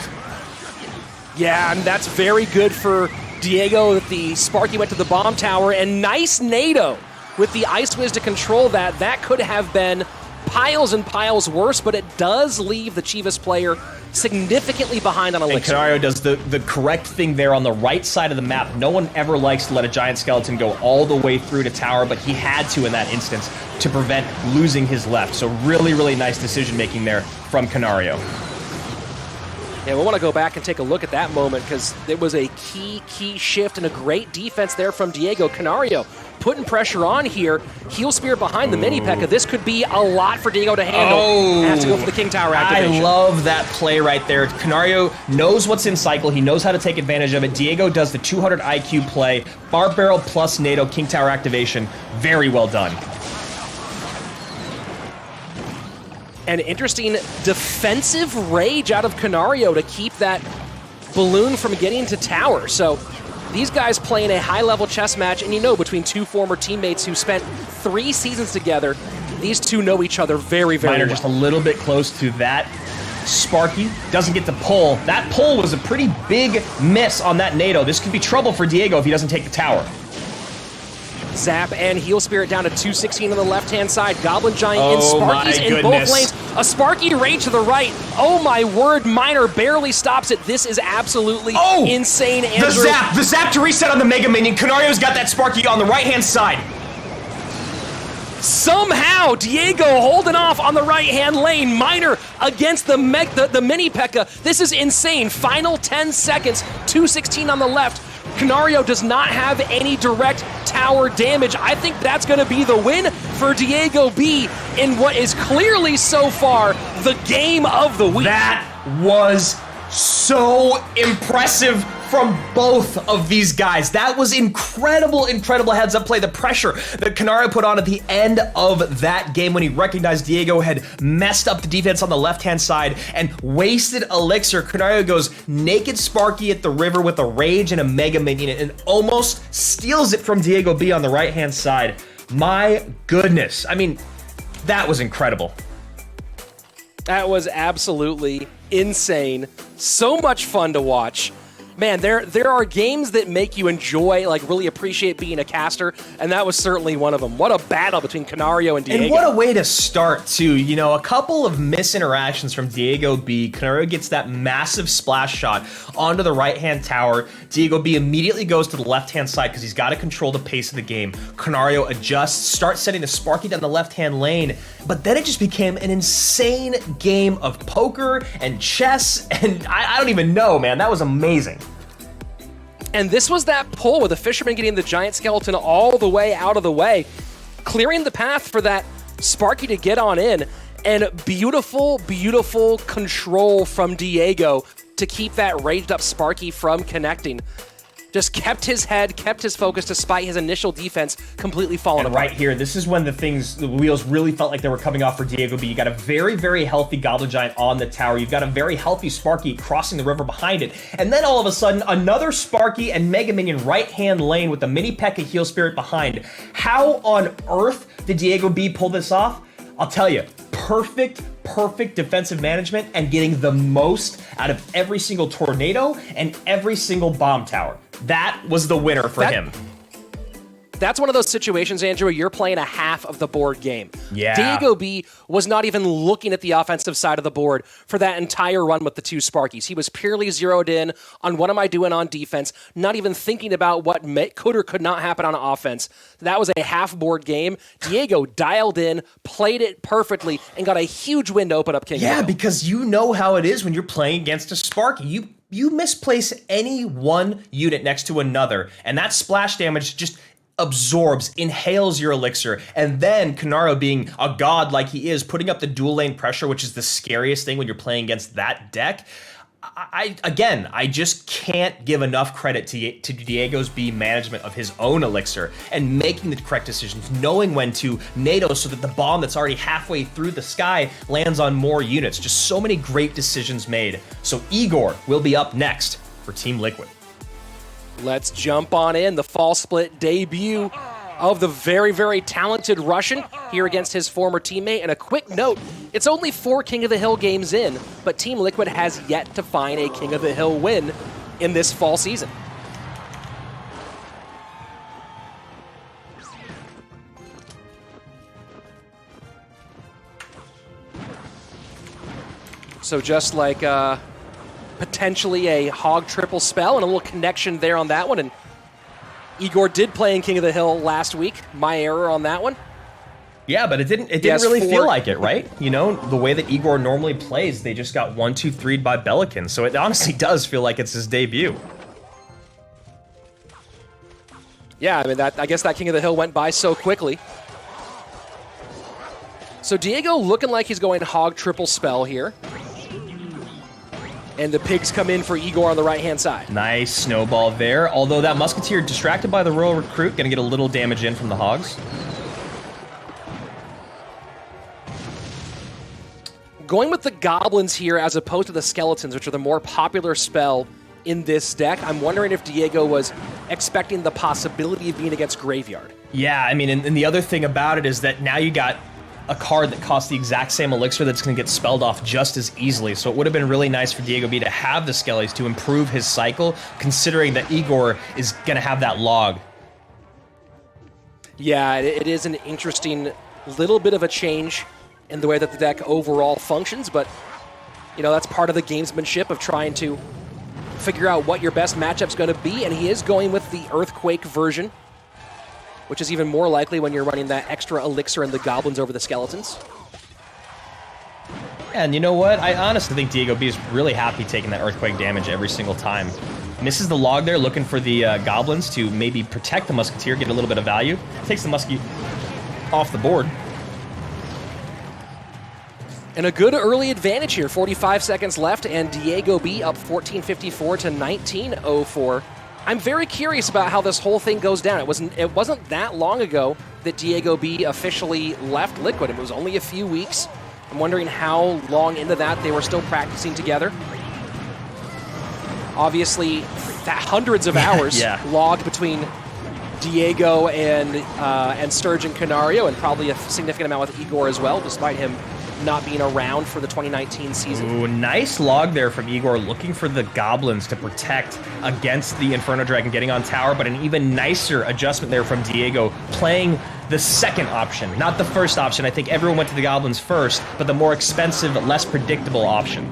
Yeah, and that's very good for Diego that the Sparky went to the bomb tower, and nice NATO with the Ice Wiz to control that. That could have been piles and piles worse, but it does leave the Chivas player significantly behind on Elixir. And Canario does the correct thing there on the right side of the map. No one ever likes to let a Giant Skeleton go all the way through to tower, but he had to in that instance to prevent losing his left. So really, really nice decision-making there from Canario. Yeah, we want to go back and take a look at that moment because it was a key shift and a great defense there from Diego. Canario putting pressure on here. Heal Spear behind the mini P.E.K.K.A. This could be a lot for Diego to handle. Oh, has to go for the King Tower activation. I love that play right there. Canario knows what's in cycle. He knows how to take advantage of it. Diego does the 200 IQ play. Barb Barrel plus NATO King Tower activation. Very well done. An interesting defensive rage out of Canario to keep that balloon from getting to tower. So these guys playing a high-level chess match, and you know, between two former teammates who spent 3 seasons together, these two know each other very, very Minor well. just a little bit close to that. Sparky doesn't get the pull. That pull was a pretty big miss on that NATO. This could be trouble for Diego if he doesn't take the tower. Zap and Heal Spirit down to 216 on the left-hand side. Goblin Giant in Oh Sparky's my in both goodness. lanes. A Sparky Rage to the right. Oh my word, Minor barely stops it. This is absolutely insane, Andrew. The zap to reset on the Mega Minion. Canario's got that Sparky on the right-hand side. Somehow, Diego holding off on the right-hand lane. Minor against the mini P.E.K.K.A. This is insane. Final 10 seconds, 216 on the left. Canario does not have any direct tower damage. I think that's going to be the win for Diego B in what is clearly so far the game of the week. That was so impressive from both of these guys. That was incredible heads-up play. The pressure that Canario put on at the end of that game when he recognized Diego had messed up the defense on the left-hand side and wasted Elixir. Canario goes naked Sparky at the river with a Rage and a Mega Minion and almost steals it from Diego B on the right-hand side. My goodness. I mean, that was incredible. That was absolutely insane. So much fun to watch. Man, there are games that make you enjoy, like really appreciate being a caster, and that was certainly one of them. What a battle between Canario and Diego. And what a way to start, too. You know, a couple of misinteractions from Diego B. Canario gets that massive splash shot onto the right-hand tower. Diego B immediately goes to the left-hand side because he's got to control the pace of the game. Canario adjusts, starts setting the Sparky down the left-hand lane, but then it just became an insane game of poker and chess, and I don't even know, man. That was amazing. And this was that pull with the Fisherman getting the Giant Skeleton all the way out of the way. clearing the path for that Sparky to get on in. And beautiful, beautiful control from Diego to keep that raged up Sparky from connecting. Just kept his head, kept his focus despite his initial defense completely falling apart. Right here, this is when the wheels really felt like they were coming off for Diego B. You got a very, very healthy Goblin Giant on the tower. You've got a very healthy Sparky crossing the river behind it. And then all of a sudden, another Sparky and Mega Minion right-hand lane with the Mini P.E.K.K.A Heal Spirit behind. How on earth did Diego B pull this off? I'll tell you, perfect defensive management and getting the most out of every single tornado and every single bomb tower. That was the winner for him. That's one of those situations, Andrew, where you're playing a half of the board game. Yeah. Diego B was not even looking at the offensive side of the board for that entire run with the two Sparkies. He was purely zeroed in on what am I doing on defense, not even thinking about what could or could not happen on offense. That was a half board game. Diego dialed in, played it perfectly, and got a huge win to open up King. Yeah, because you know how it is when you're playing against a Sparky. You misplace any one unit next to another, and that splash damage just absorbs, inhales your elixir, and then Canario, being a god like he is, putting up the dual lane pressure, which is the scariest thing when you're playing against that deck. I just can't give enough credit to Diego's B management of his own elixir and making the correct decisions, knowing when to NATO so that the bomb that's already halfway through the sky lands on more units. Just so many great decisions made. So Igor will be up next for Team Liquid. Let's jump on in. The fall split debut of the very, very talented Russian here against his former teammate. And a quick note, it's only 4 King of the Hill games in, but Team Liquid has yet to find a King of the Hill win in this fall season. So just like potentially a hog triple spell and a little connection there on that one. And Igor did play in King of the Hill last week. My error on that one. Yeah, but it didn't really feel like it, right? You know, the way that Igor normally plays, they just got 1-2-3'd by Belican. So it honestly does feel like it's his debut. Yeah, I mean, I guess that King of the Hill went by so quickly. So Diego looking like he's going hog triple spell here. And the pigs come in for Igor on the right-hand side. Nice snowball there. Although that Musketeer, distracted by the Royal Recruit, going to get a little damage in from the Hogs. Going with the Goblins here as opposed to the Skeletons, which are the more popular spell in this deck. I'm wondering if Diego was expecting the possibility of being against Graveyard. Yeah, I mean, and the other thing about it is that now you got a card that costs the exact same elixir that's going to get spelled off just as easily. So it would have been really nice for Diego B to have the Skellies to improve his cycle, considering that Igor is going to have that log. Yeah, it is an interesting little bit of a change in the way that the deck overall functions, but you know, that's part of the gamesmanship of trying to figure out what your best matchup's going to be, and he is going with the Earthquake version, which is even more likely when you're running that extra elixir and the Goblins over the Skeletons. And you know what? I honestly think Diego B is really happy taking that Earthquake damage every single time. Misses the log there, looking for the Goblins to maybe protect the Musketeer, get a little bit of value. Takes the Muskie off the board. And a good early advantage here, 45 seconds left, and Diego B up 1454 to 1904. I'm very curious about how this whole thing goes down. It wasn't that long ago that Diego B officially left Liquid. It was only a few weeks. I'm wondering how long into that they were still practicing together. Obviously, hundreds of hours logged between Diego and Sturgeon Canario, and probably a significant amount with Igor as well, despite him not being around for the 2019 season. Ooh, nice log there from Igor, looking for the Goblins to protect against the Inferno Dragon getting on tower, but an even nicer adjustment there from Diego, playing the second option, not the first option. I think everyone went to the Goblins first, but the more expensive, less predictable option.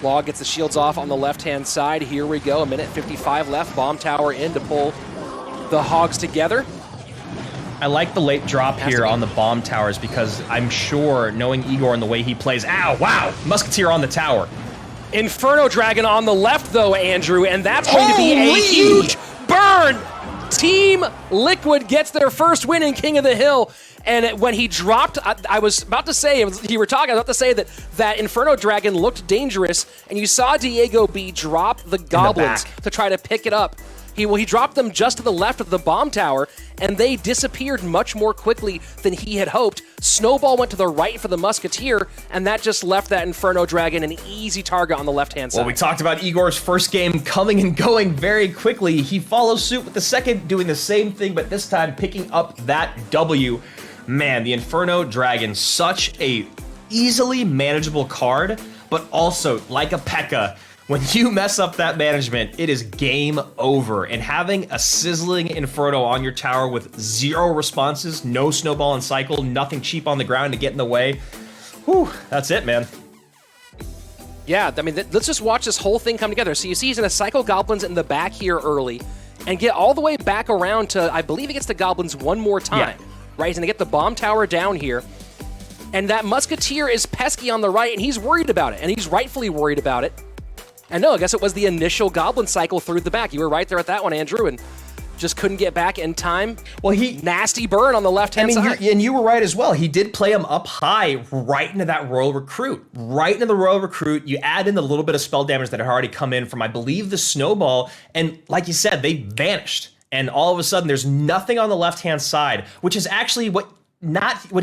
Log gets the shields off on the left-hand side. Here we go, 1:55 left. Bomb tower in to pull the Hogs together. I like the late drop here on the bomb towers because I'm sure, knowing Igor and the way he plays, ow, wow, Musketeer on the tower. Inferno Dragon on the left, though, Andrew, and that's going to be a huge burn Team Liquid gets their first win in King of the Hill. And when he dropped, I was about to say, that Inferno Dragon looked dangerous, and you saw Diego B drop the Goblins to try to pick it up. He dropped them just to the left of the bomb tower, and they disappeared much more quickly than he had hoped. Snowball went to the right for the Musketeer, and that just left that Inferno Dragon an easy target on the left-hand side. Well, we talked about Igor's first game coming and going very quickly. He follows suit with the second, doing the same thing, but this time picking up that W. Man, the Inferno Dragon, such a easily manageable card, but also, like a P.E.K.K.A., when you mess up that management, it is game over. And having a sizzling Inferno on your tower with 0 responses, no snowball and cycle, nothing cheap on the ground to get in the way, whew, that's it, man. Yeah, I mean, let's just watch this whole thing come together. So you see he's going to cycle Goblins in the back here early and get all the way back around to, I believe he gets the Goblins one more time. Yeah. Right, he's going to get the bomb tower down here. And that Musketeer is pesky on the right, and he's worried about it. And he's rightfully worried about it. And no, I guess it was the initial Goblin cycle through the back. You were right there at that one, Andrew, and just couldn't get back in time. Well, nasty burn on the left-hand side. And you were right as well. He did play him up high right into that Royal Recruit. Right into the Royal Recruit. You add in the little bit of spell damage that had already come in from, I believe, the Snowball. And like you said, they vanished. And all of a sudden, there's nothing on the left-hand side, which is actually what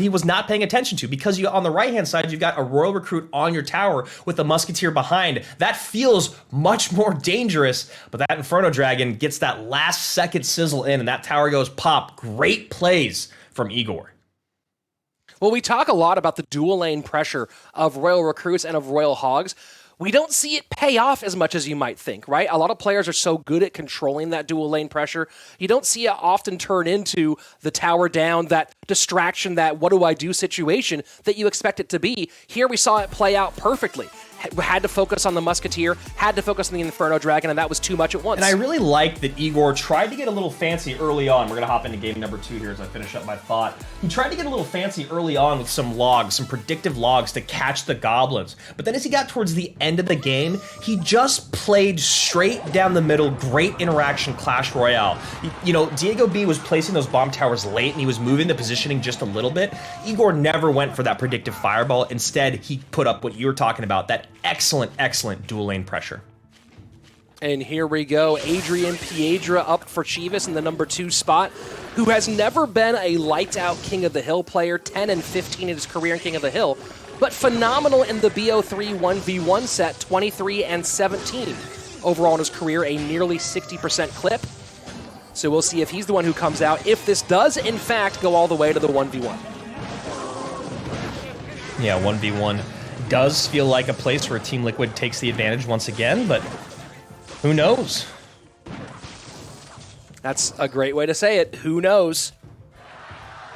he was not paying attention to, because on the right-hand side, you've got a Royal Recruit on your tower with the Musketeer behind. That feels much more dangerous, but that Inferno Dragon gets that last-second sizzle in, and that tower goes pop. Great plays from Igor. Well, we talk a lot about the dual lane pressure of Royal Recruits and of Royal Hogs. We don't see it pay off as much as you might think, right? A lot of players are so good at controlling that dual lane pressure. You don't see it often turn into the tower down, that distraction, that what do I do situation that you expect it to be. Here we saw it play out perfectly. Had to focus on the Musketeer, had to focus on the Inferno Dragon, and that was too much at once. And I really like that Igor tried to get a little fancy early on. We're going to hop into game number 2 here as I finish up my thought. He tried to get a little fancy early on with some logs, some predictive logs to catch the Goblins. But then as he got towards the end of the game, he just played straight down the middle, great interaction Clash Royale. You know, Diego B was placing those bomb towers late, and he was moving the positioning just a little bit. Igor never went for that predictive fireball. Instead, he put up what you were talking about, that excellent dual lane pressure. And here we go, Adrian Piedra up for Chivas in the number 2 spot, who has never been a lights-out King of the Hill player, 10 and 15 in his career in King of the Hill, but phenomenal in the BO3 1v1 set, 23 and 17. Overall in his career, a nearly 60% clip. So we'll see if he's the one who comes out, if this does, in fact, go all the way to the 1v1. Yeah, 1v1 does feel like a place where Team Liquid takes the advantage once again, but who knows? That's a great way to say it. Who knows?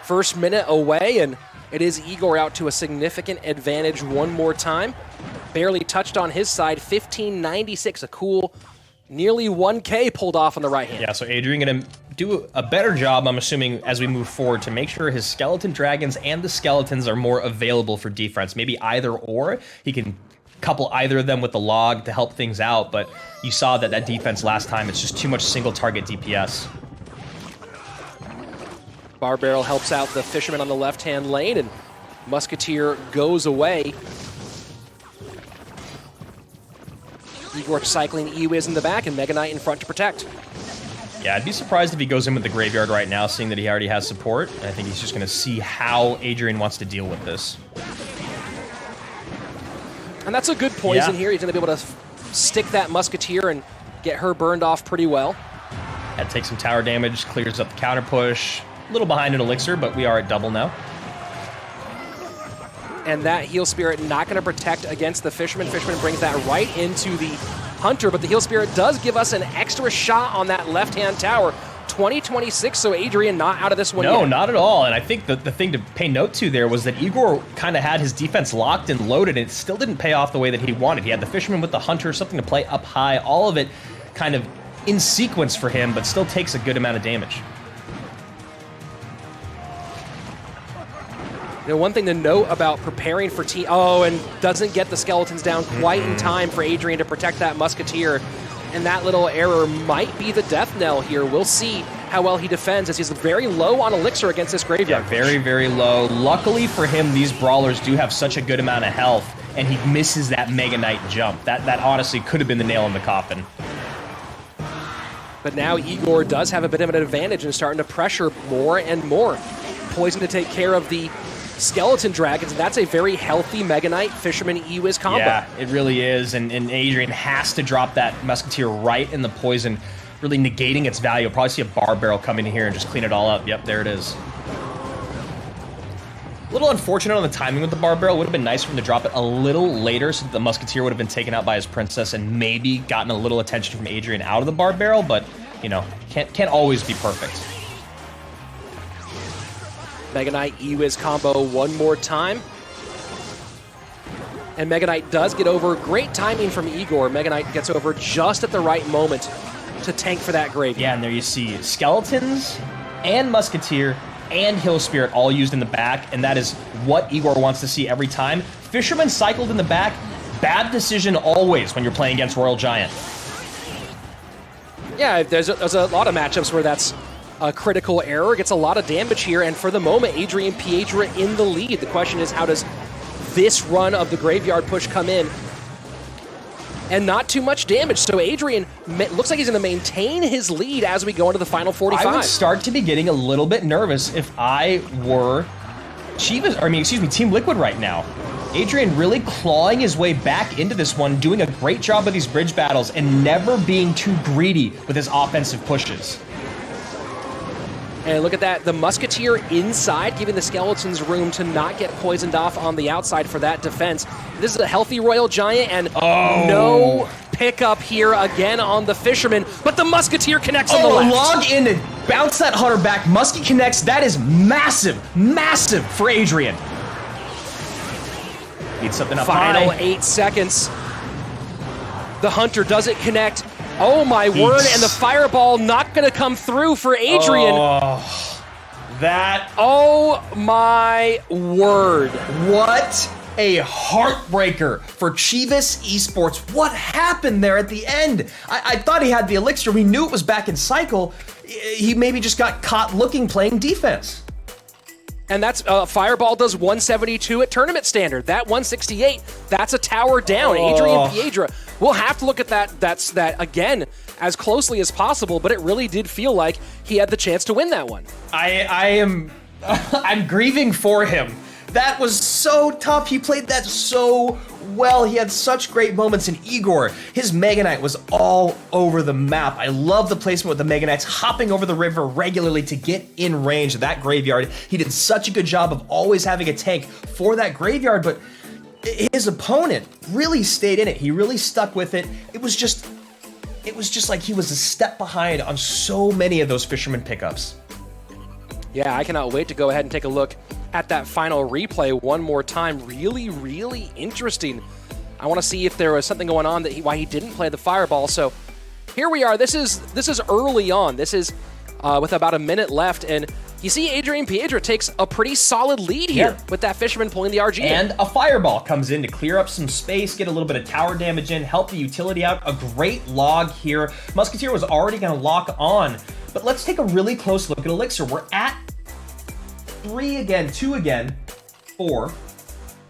First minute away, and it is Igor out to a significant advantage one more time. Barely touched on his side, 1596, a cool nearly 1K pulled off on the right hand. Yeah, so Adrian gonna do a better job, I'm assuming, as we move forward to make sure his skeleton dragons and the skeletons are more available for defense. Maybe either or. He can couple either of them with the log to help things out, but you saw that defense last time, it's just too much single target DPS. Bar Barrel helps out the Fisherman on the left-hand lane, and Musketeer goes away. Igor cycling E-Wiz in the back and Mega Knight in front to protect. Yeah, I'd be surprised if he goes in with the Graveyard right now, seeing that he already has support. I think he's just going to see how Adrian wants to deal with this. And that's a good poison here. He's going to be able to stick that Musketeer and get her burned off pretty well. Had to take some tower damage, clears up the counter push. A little behind in Elixir, but we are at double now. And that Heal Spirit not going to protect against the Fisherman. Fisherman brings that right into the Hunter, but the Heal Spirit does give us an extra shot on that left-hand tower. 2026, so Adrian not out of this one yet. No, not at all. And I think the thing to pay note to there was that Igor kind of had his defense locked and loaded, and it still didn't pay off the way that he wanted. He had the Fisherman with the Hunter, something to play up high, all of it kind of in sequence for him, but still takes a good amount of damage. You know, one thing to note about preparing for and doesn't get the skeletons down quite in time for Adrian to protect that Musketeer. And that little error might be the death knell here. We'll see how well he defends, as he's very low on elixir against this graveyard. Yeah, very, very low. Luckily for him, these brawlers do have such a good amount of health, and he misses that Mega Knight jump. That honestly could have been the nail in the coffin. But now Igor does have a bit of an advantage and starting to pressure more and more. Poison to take care of the Skeleton Dragons, and that's a very healthy Mega Knight Fisherman E-Wiz combo. Yeah, it really is, and Adrian has to drop that Musketeer right in the poison, really negating its value. You'll probably see a bar barrel come in here and just clean it all up. Yep, there it is. A little unfortunate on the timing with the bar barrel. Would have been nice for him to drop it a little later so that the Musketeer would have been taken out by his Princess and maybe gotten a little attention from Adrian out of the bar barrel, but, you know, can't always be perfect. Mega Knight E-Wiz combo one more time. And Mega Knight does get over. Great timing from Igor. Mega Knight gets over just at the right moment to tank for that graveyard. Yeah, and there you see Skeletons and Musketeer and Hill Spirit all used in the back, and that is what Igor wants to see every time. Fisherman cycled in the back. Bad decision always when you're playing against Royal Giant. Yeah, there's a lot of matchups where that's a critical error. Gets a lot of damage here, and for the moment, Adrian Piedra in the lead. The question is, how does this run of the graveyard push come in? And not too much damage, so Adrian looks like he's going to maintain his lead as we go into the final 45. I would start to be getting a little bit nervous if I were Team Liquid right now. Adrian really clawing his way back into this one, doing a great job of these bridge battles and never being too greedy with his offensive pushes. And look at that, the Musketeer inside, giving the Skeletons room to not get poisoned off on the outside for that defense. This is a healthy Royal Giant, and no pickup here again on the Fisherman, but the Musketeer connects on the left. Log in and bounce that Hunter back. Muskie connects. That is massive, massive for Adrian. Need something up Final high. 8 seconds. The Hunter doesn't connect. Oh my word, and the Fireball not gonna come through for Adrian. Oh my word. What a heartbreaker for Chivas Esports. What happened there at the end? I thought he had the elixir. We knew it was back in cycle. He maybe just got caught playing defense. And that's Fireball does 172 at tournament standard. That 168, that's a tower down. Adrian Piedra. We'll have to look at that again as closely as possible, but it really did feel like he had the chance to win that one. I'm grieving for him. That was so tough. He played that so well. He had such great moments in Igor. His Mega Knight was all over the map. I love the placement with the Mega Knights hopping over the river regularly to get in range of that graveyard. He did such a good job of always having a tank for that graveyard, but his opponent really stayed in it. He really stuck with it. It was just like he was a step behind on so many of those Fisherman pickups. Yeah, I cannot wait to go ahead and take a look at that final replay one more time. Really, really interesting. I want to see if there was something going on why he didn't play the Fireball. So here we are. This is early on. This is with about a minute left, and you see Adrian Piedra takes a pretty solid lead here with that Fisherman pulling the RG. And a Fireball comes in to clear up some space, get a little bit of tower damage in, help the utility out. A great log here. Musketeer was already going to lock on, but let's take a really close look at Elixir. We're at 3 again, 2 again, 4.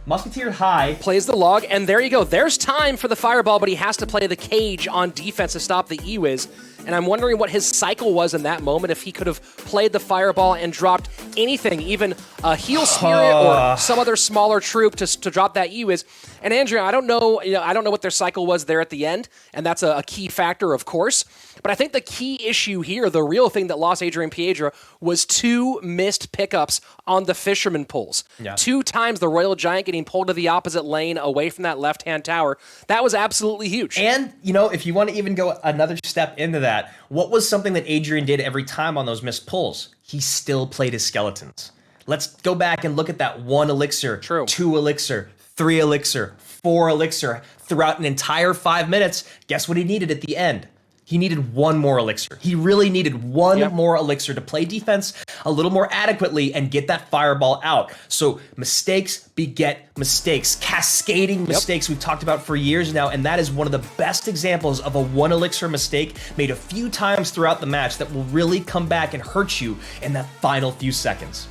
Musketeer high. Plays the log, and there you go. There's time for the Fireball, but he has to play the cage on defense to stop the E-Wiz. And I'm wondering what his cycle was in that moment, if he could have played the Fireball and dropped anything, even a Heal Spirit or some other smaller troop to drop that E-Wiz. And Andrea, I don't know what their cycle was there at the end, and that's a key factor, of course. But I think the key issue here, the real thing that lost Adrian Piedra, was 2 missed pickups on the Fisherman pulls. Yeah. 2 times the Royal Giant getting pulled to the opposite lane away from that left-hand tower. That was absolutely huge. And, if you want to even go another step into that, what was something that Adrian did every time on those missed pulls? He still played his Skeletons. Let's go back and look at that 1 elixir, 2 elixir, 3 elixir, 4 elixir throughout an entire 5 minutes. Guess what he needed at the end? He needed one more elixir. He really needed one more elixir to play defense a little more adequately and get that fireball out. So mistakes beget mistakes, cascading mistakes we've talked about for years now, and that is one of the best examples of a one elixir mistake made a few times throughout the match that will really come back and hurt you in that final few seconds.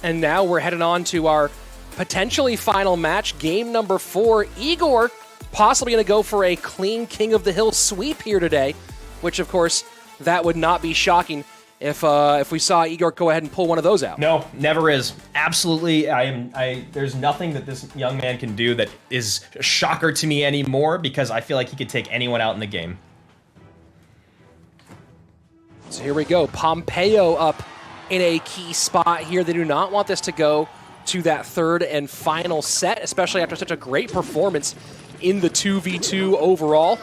And now we're headed on to our potentially final match, game number 4. Igor possibly going to go for a clean King of the Hill sweep here today, which of course, that would not be shocking if we saw Igor go ahead and pull one of those out. No, never is. Absolutely, there's nothing that this young man can do that is a shocker to me anymore, because I feel like he could take anyone out in the game. So here we go, Pompeo up in a key spot here. They do not want this to go to that third and final set, especially after such a great performance in the 2v2 overall.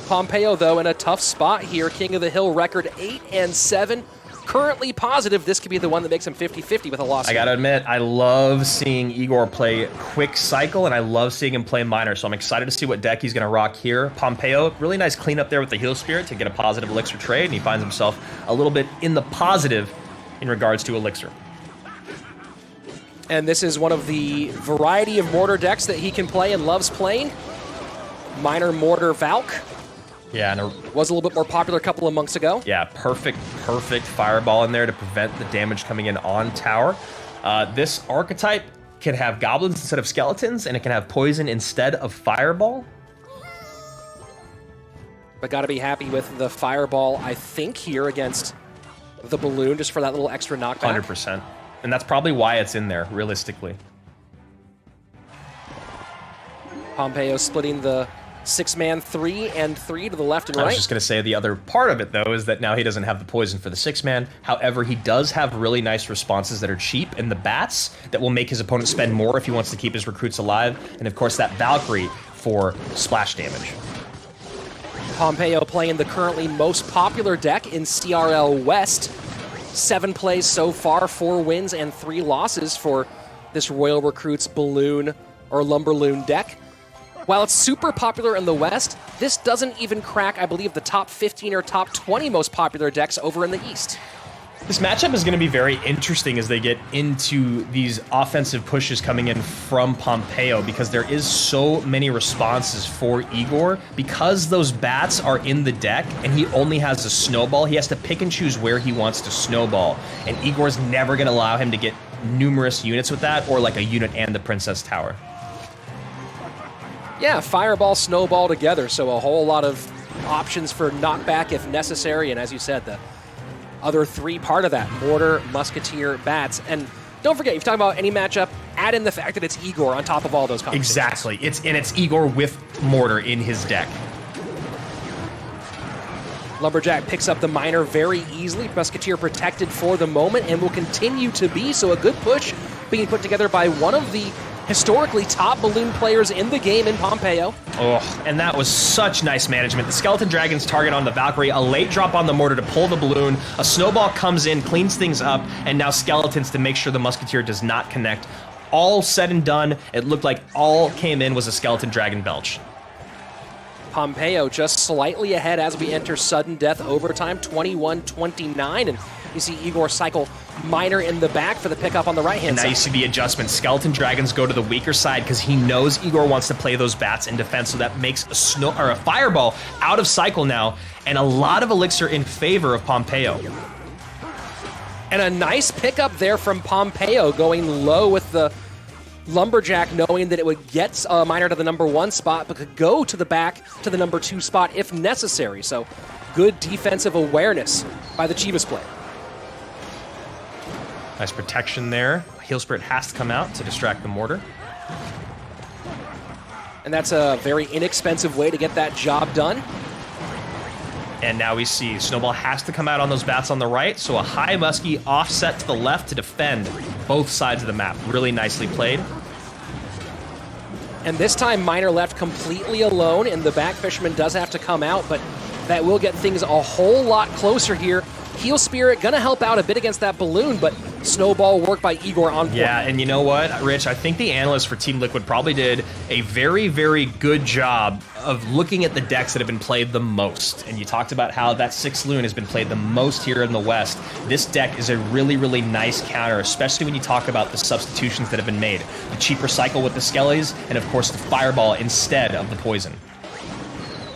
Pompeo, though, in a tough spot here. King of the Hill record 8-7. Currently positive this could be the one that makes him 50-50 with a loss. I gotta admit, I love seeing Igor play quick cycle, and I love seeing him play minor, so I'm excited to see what deck he's gonna rock here. Pompeo, really nice cleanup there with the Heal Spirit to get a positive elixir trade, and he finds himself a little bit in the positive in regards to elixir. And this is one of the variety of mortar decks that he can play and loves playing. Minor Mortar Valk. Yeah, and was a little bit more popular a couple of months ago. Yeah, perfect fireball in there to prevent the damage coming in on tower. This archetype can have goblins instead of skeletons, and it can have poison instead of fireball. But gotta be happy with the fireball, I think, here against the balloon, just for that little extra knockback. 100%. And that's probably why it's in there, realistically. Pompeo splitting the 6-man 3 and 3 to the left and right. I was just going to say the other part of it, though, is that now he doesn't have the poison for the 6-man. However, he does have really nice responses that are cheap in the bats that will make his opponent spend more if he wants to keep his recruits alive. And, of course, that Valkyrie for splash damage. Pompeo playing the currently most popular deck in CRL West. 7 plays so far, 4 wins and 3 losses for this Royal Recruits Balloon or Lumberloon deck. While it's super popular in the West, this doesn't even crack, I believe, the top 15 or top 20 most popular decks over in the East. This matchup is going to be very interesting as they get into these offensive pushes coming in from Pompeo, because there is so many responses for Igor. Because those bats are in the deck and he only has a snowball, he has to pick and choose where he wants to snowball. And Igor's never going to allow him to get numerous units with that, or like a unit and the Princess Tower. Yeah, fireball, snowball together, so a whole lot of options for knockback if necessary, and as you said, the other 3 part of that, mortar, musketeer, bats. And don't forget, if you're talking about any matchup, add in the fact that it's Igor on top of all those conversations. Exactly. It's Igor with mortar in his deck. Lumberjack picks up the miner very easily. Musketeer protected for the moment and will continue to be, so a good push being put together by one of the historically top balloon players in the game in Pompeo. Oh, and that was such nice management. The Skeleton Dragon's target on the Valkyrie, a late drop on the mortar to pull the balloon, a snowball comes in, cleans things up, and now Skeletons to make sure the Musketeer does not connect. All said and done, it looked like all came in was a Skeleton Dragon Belch. Pompeo just slightly ahead as we enter sudden death overtime, 21-29, and you see Igor cycle Miner in the back for the pickup on the right-hand side. And now you see the adjustment. Skeleton Dragons go to the weaker side because he knows Igor wants to play those bats in defense, so that makes a fireball out of cycle now, and a lot of elixir in favor of Pompeo. And a nice pickup there from Pompeo, going low with the Lumberjack, knowing that it would get Miner to the number 1 spot, but could go to the back to the number 2 spot if necessary. So good defensive awareness by the Chivas player. Nice protection there. Heal Spirit has to come out to distract the mortar. And that's a very inexpensive way to get that job done. And now we see Snowball has to come out on those bats on the right, so a high muskie offset to the left to defend both sides of the map. Really nicely played. And this time Miner left completely alone, and the back fisherman does have to come out, but that will get things a whole lot closer here. Heal Spirit gonna help out a bit against that balloon, but snowball work by Igor on point. Yeah, and you know what, Rich? I think the analysts for Team Liquid probably did a very, very good job of looking at the decks that have been played the most. And you talked about how that 6 Loon has been played the most here in the West. This deck is a really, really nice counter, especially when you talk about the substitutions that have been made. The cheaper cycle with the Skellies, and of course the Fireball instead of the Poison.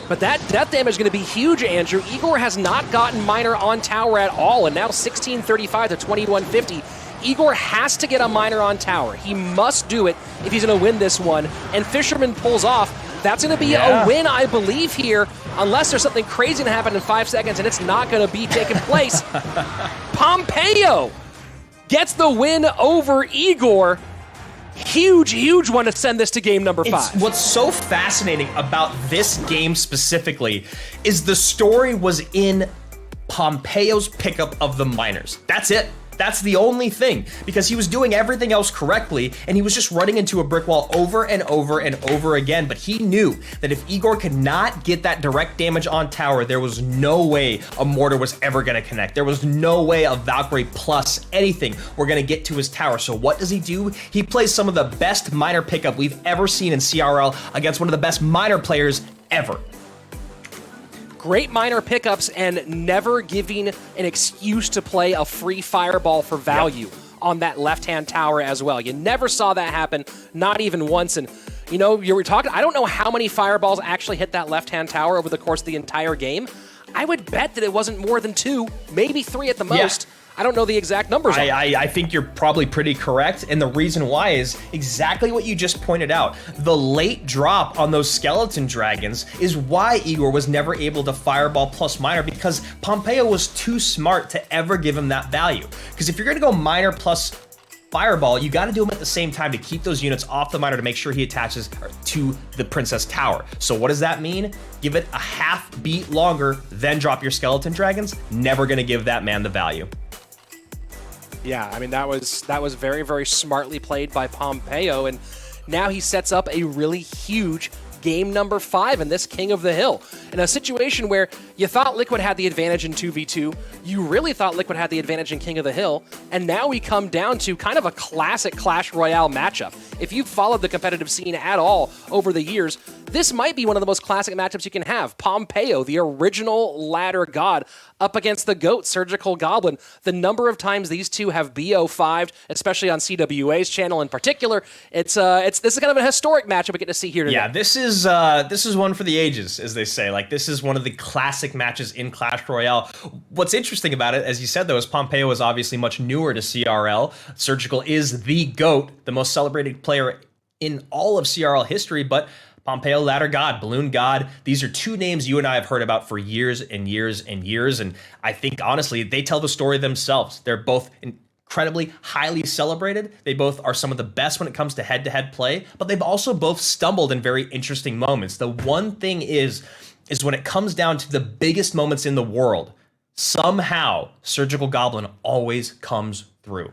But that death damage is going to be huge, Andrew. Igor has not gotten Miner on tower at all, and now 1635 to 2150. Igor has to get a Miner on tower. He must do it if he's going to win this one. And Fisherman pulls off. That's going to be a win, I believe, here, unless there's something crazy to happen in 5 seconds, and it's not going to be taking place. Pompeo gets the win over Igor. Huge, huge one to send this to game number 5. What's so fascinating about this game specifically is the story was in Pompeo's pickup of the miners. That's it. That's the only thing, because he was doing everything else correctly, and he was just running into a brick wall over and over and over again. But he knew that if Igor could not get that direct damage on tower, there was no way a Mortar was ever going to connect. There was no way a Valkyrie plus anything were going to get to his tower. So what does he do? He plays some of the best miner pickup we've ever seen in CRL against one of the best miner players ever. Great Miner pickups and never giving an excuse to play a free Fireball for value on that left-hand tower as well. You never saw that happen, not even once. And, you know, you were talking, I don't know how many Fireballs actually hit that left-hand tower over the course of the entire game. I would bet that it wasn't more than 2, maybe 3 at the most. I don't know the exact numbers. I think you're probably pretty correct, and the reason why is exactly what you just pointed out. The late drop on those skeleton dragons is why Igor was never able to Fireball plus Miner, because Pompeo was too smart to ever give him that value. Because if you're going to go Miner plus Fireball, you got to do them at the same time to keep those units off the Miner to make sure he attaches to the Princess Tower. So what does that mean? Give it a half beat longer, then drop your skeleton dragons. Never going to give that man the value. Yeah, I mean, that was very, very smartly played by Pompeo, and now he sets up a really huge game number 5 in this King of the Hill. In a situation where you thought Liquid had the advantage in 2v2, you really thought Liquid had the advantage in King of the Hill, and now we come down to kind of a classic Clash Royale matchup. If you've followed the competitive scene at all over the years, this might be one of the most classic matchups you can have. Pompeo, the original ladder god, up against the GOAT, Surgical Goblin. The number of times these two have BO5'd, especially on CWA's channel in particular, this is kind of a historic matchup we get to see here today. Yeah, this is one for the ages, as they say. Like, this is one of the classic matches in Clash Royale. What's interesting about it, as you said, though, is Pompeo is obviously much newer to CRL. Surgical is the GOAT, the most celebrated player in all of CRL history, but Pompeo, Ladder God, Balloon God, these are two names you and I have heard about for years and years and years, and I think, honestly, they tell the story themselves. They're both incredibly highly celebrated. They both are some of the best when it comes to head-to-head play, but they've also both stumbled in very interesting moments. The one thing is when it comes down to the biggest moments in the world, somehow Surgical Goblin always comes through.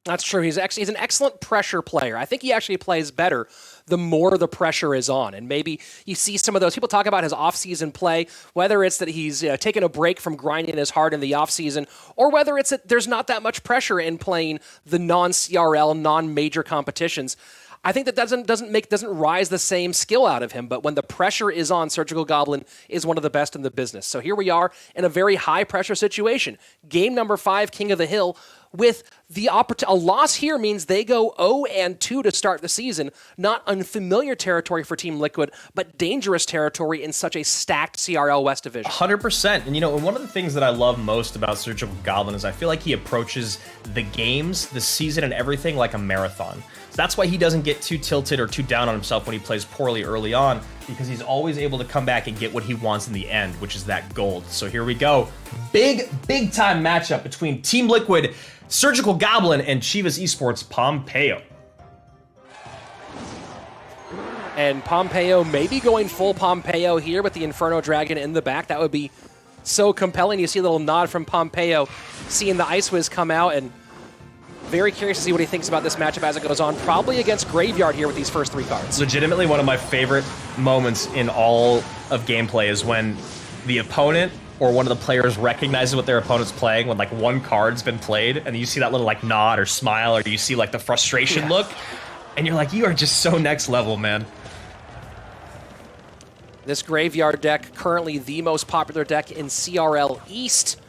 That's true. He's an excellent pressure player. I think he actually plays better the more the pressure is on. And maybe you see some of those. People talk about his off-season play, whether it's that he's taken a break from grinding as hard in the off-season, or whether it's that there's not that much pressure in playing the non-CRL, non-major competitions. I think that doesn't rise the same skill out of him, but when the pressure is on, Surgical Goblin is one of the best in the business. So here we are in a very high-pressure situation. Game number 5, King of the Hill, with the a loss here means they go 0-2 to start the season. Not unfamiliar territory for Team Liquid, but dangerous territory in such a stacked CRL West division. 100%. And, and one of the things that I love most about Surgical Goblin is I feel like he approaches the games, the season, and everything like a marathon. So that's why he doesn't get too tilted or too down on himself when he plays poorly early on, because he's always able to come back and get what he wants in the end, which is that gold. So here we go. Big time matchup between Team Liquid, Surgical Goblin, and Chivas Esports, Pompeo. And Pompeo maybe going full Pompeo here with the Inferno Dragon in the back. That would be so compelling. You see a little nod from Pompeo, seeing the Ice Wiz come out, and very curious to see what he thinks about this matchup as it goes on. Probably against Graveyard here with these first 3 cards. Legitimately one of my favorite moments in all of gameplay is when the opponent or one of the players recognizes what their opponent's playing when like one card's been played, and you see that little like nod or smile, or you see like the frustration look, and you're like, you are just so next level, man. This Graveyard deck, currently the most popular deck in CRL East,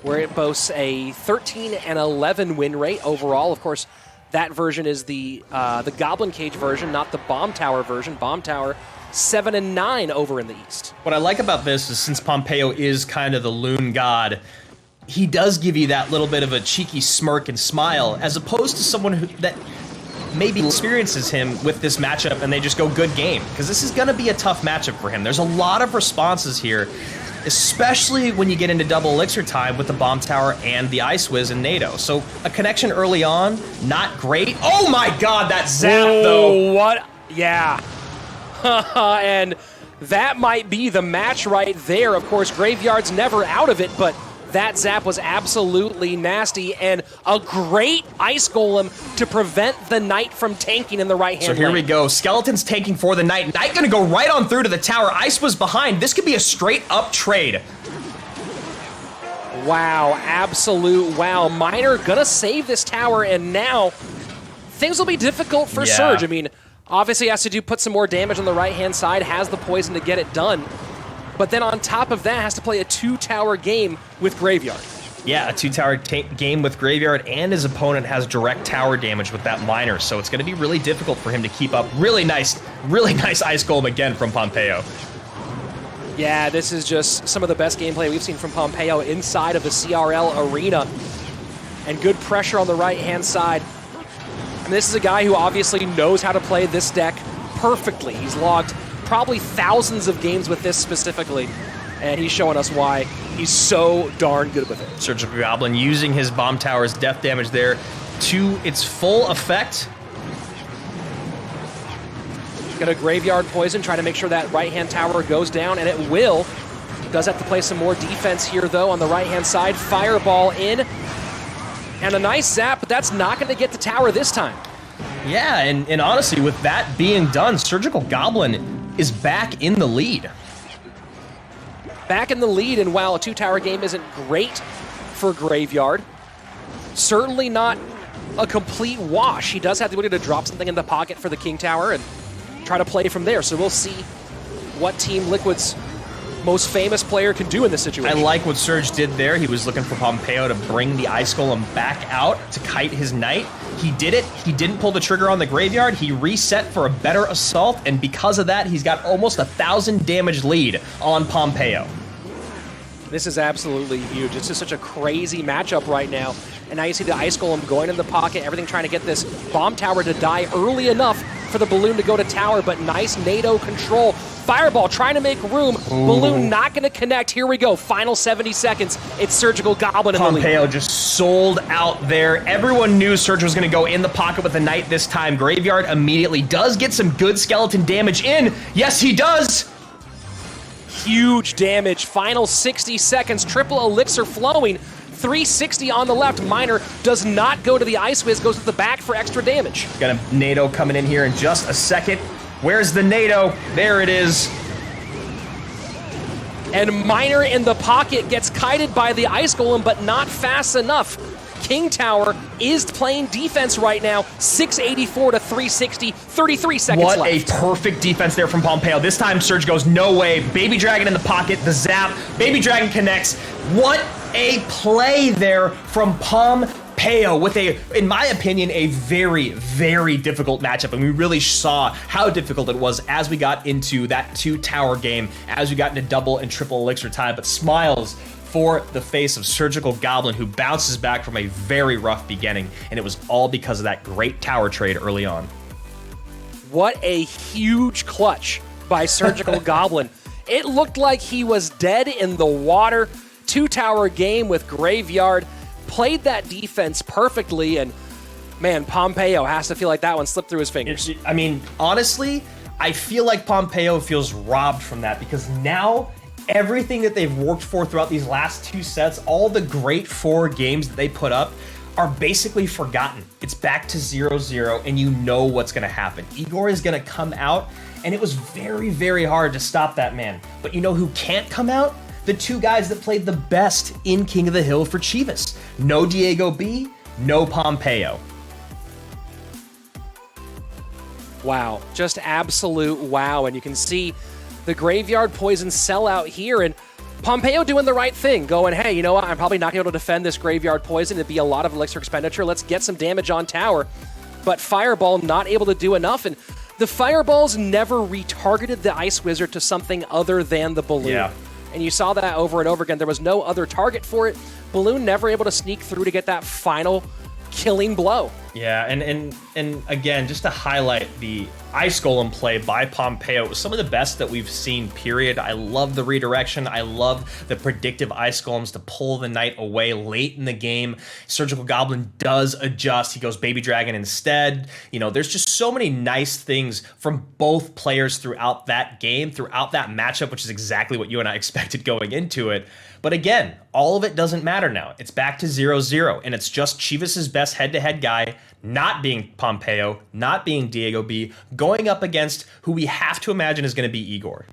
where it boasts a 13 and 11 win rate overall. Of course, that version is the Goblin Cage version, not the Bomb Tower version. Bomb Tower 7 and 9 over in the East. What I like about this is since Pompeo is kind of the loon god, he does give you that little bit of a cheeky smirk and smile, as opposed to someone that maybe experiences him with this matchup and they just go good game, because this is going to be a tough matchup for him. There's a lot of responses here, especially when you get into double elixir time with the Bomb Tower and the Ice Wiz and NATO. So a connection early on, not great. Oh my god, that zap though. What? Yeah. And that might be the match right there. Of course, Graveyard's never out of it, but that zap was absolutely nasty, and a great Ice Golem to prevent the Knight from tanking in the right-hand lane. So here we go. Skeleton's tanking for the Knight. Knight gonna go right on through to the tower. Ice was behind. This could be a straight-up trade. Wow, absolute wow. Miner gonna save this tower, and now things will be difficult for Surge. I mean, obviously has to put some more damage on the right-hand side, has the poison to get it done. But then on top of that, has to play a 2-tower game with Graveyard. Yeah, a 2-tower game with Graveyard, and his opponent has direct tower damage with that Miner, so it's going to be really difficult for him to keep up. Really nice Ice Golem again from Pompeo. Yeah, this is just some of the best gameplay we've seen from Pompeo inside of the CRL arena. And good pressure on the right-hand side. And this is a guy who obviously knows how to play this deck perfectly. He's logged probably thousands of games with this specifically, and he's showing us why he's so darn good with it. Surgical Goblin using his Bomb Tower's death damage there to its full effect. Got a Graveyard Poison, trying to make sure that right-hand tower goes down, and it will. Does have to play some more defense here, though, on the right-hand side. Fireball in, and a nice zap, but that's not going to get the tower this time. Yeah, and honestly, with that being done, Surgical Goblin is back in the lead. Back in the lead, and while a 2-tower game isn't great for Graveyard, certainly not a complete wash. He does have the ability to drop something in the pocket for the King Tower and try to play from there. So we'll see what Team Liquid's most famous player can do in this situation. I like what Surge did there. He was looking for Pompeo to bring the Ice Golem back out to kite his Knight. He did it. He didn't pull the trigger on the Graveyard. He reset for a better assault, and because of that, he's got almost 1,000 damage lead on Pompeo. This is absolutely huge. It's just such a crazy matchup right now. And now you see the Ice Golem going in the pocket, everything trying to get this Bomb Tower to die early enough for the Balloon to go to tower, but nice NATO control. Fireball trying to make room. Ooh. Balloon not going to connect. Here we go. Final 70 seconds. It's Surgical Goblin in the lead. Pompeo just sold out there. Everyone knew Surge was going to go in the pocket with the Knight this time. Graveyard immediately does get some good skeleton damage in. Yes, he does. Huge damage. Final 60 seconds. Triple elixir flowing. 360 on the left. Miner does not go to the Ice Wiz, goes to the back for extra damage. Got a NATO coming in here in just a second. Where's the NATO? There it is. And Miner in the pocket gets kited by the Ice Golem, but not fast enough. King Tower is playing defense right now. 684 to 360, 33 seconds left. What a perfect defense there from Pompeo. This time Surge goes, no way. Baby Dragon in the pocket, the zap. Baby Dragon connects. What a play there from Pompeo with a, in my opinion, a very, very difficult matchup. And we really saw how difficult it was as we got into that 2-tower game, as we got into double and triple elixir time. But smiles for the face of Surgical Goblin, who bounces back from a very rough beginning, and it was all because of that great tower trade early on. What a huge clutch by Surgical Goblin. It looked like he was dead in the water. 2-tower game with Graveyard, played that defense perfectly, and man, Pompeo has to feel like that one slipped through his fingers. I mean, honestly, I feel like Pompeo feels robbed from that, because now everything that they've worked for throughout these last 2 sets, all the great 4 games that they put up, are basically forgotten. It's back to 0-0, and you know what's going to happen. Igor is going to come out, and it was very, very hard to stop that man. But you know who can't come out? the two guys that played the best in King of the Hill for Chivas. No Diego B, no Pompeo. Wow, just absolute wow. And you can see the Graveyard Poison sellout here, and Pompeo doing the right thing, going, hey, you know what, I'm probably not going to be able to defend this Graveyard Poison. It'd be a lot of elixir expenditure. Let's get some damage on tower. But Fireball not able to do enough, and the Fireballs never retargeted the Ice Wizard to something other than the Balloon. Yeah. And you saw that over and over again. There was no other target for it. Balloon never able to sneak through to get that final killing blow. Yeah, and again, just to highlight the Ice Golem play by Pompeo, it was some of the best that we've seen, period. I love the redirection. I love the predictive Ice Golems to pull the Knight away late in the game. Surgical Goblin does adjust. He goes Baby Dragon instead. You know, there's just so many nice things from both players throughout that game, throughout that matchup, which is exactly what you and I expected going into it. But again, all of it doesn't matter now. It's back to 0-0, and it's just Chivas' best head-to-head guy, not being Pompeo, not being Diego B, going up against who we have to imagine is going to be Igor.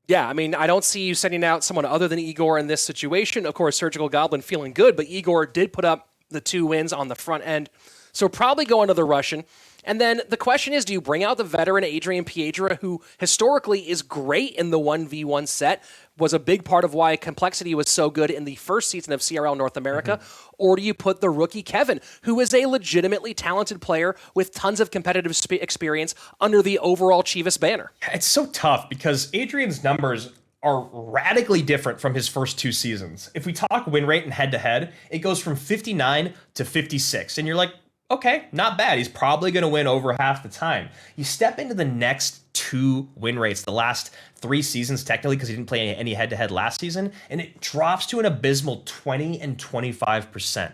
Yeah, I mean, I don't see you sending out someone other than Igor in this situation. Of course, Surgical Goblin feeling good, but Igor did put up the 2 wins on the front end. So probably going to the Russian. And then the question is, do you bring out the veteran Adrian Piedra, who historically is great in the 1v1 set, was a big part of why Complexity was so good in the first season of CRL North America, or do you put the rookie Kevin, who is a legitimately talented player with tons of competitive experience under the overall Chivas banner? It's so tough because Adrian's numbers are radically different from his first 2 seasons. If we talk win rate and head-to-head, it goes from 59 to 56, and you're like, okay, not bad. He's probably going to win over half the time. You step into the next 2 win rates, the last 3 seasons technically, because he didn't play any head-to-head last season, and it drops to an abysmal 20 and 25%.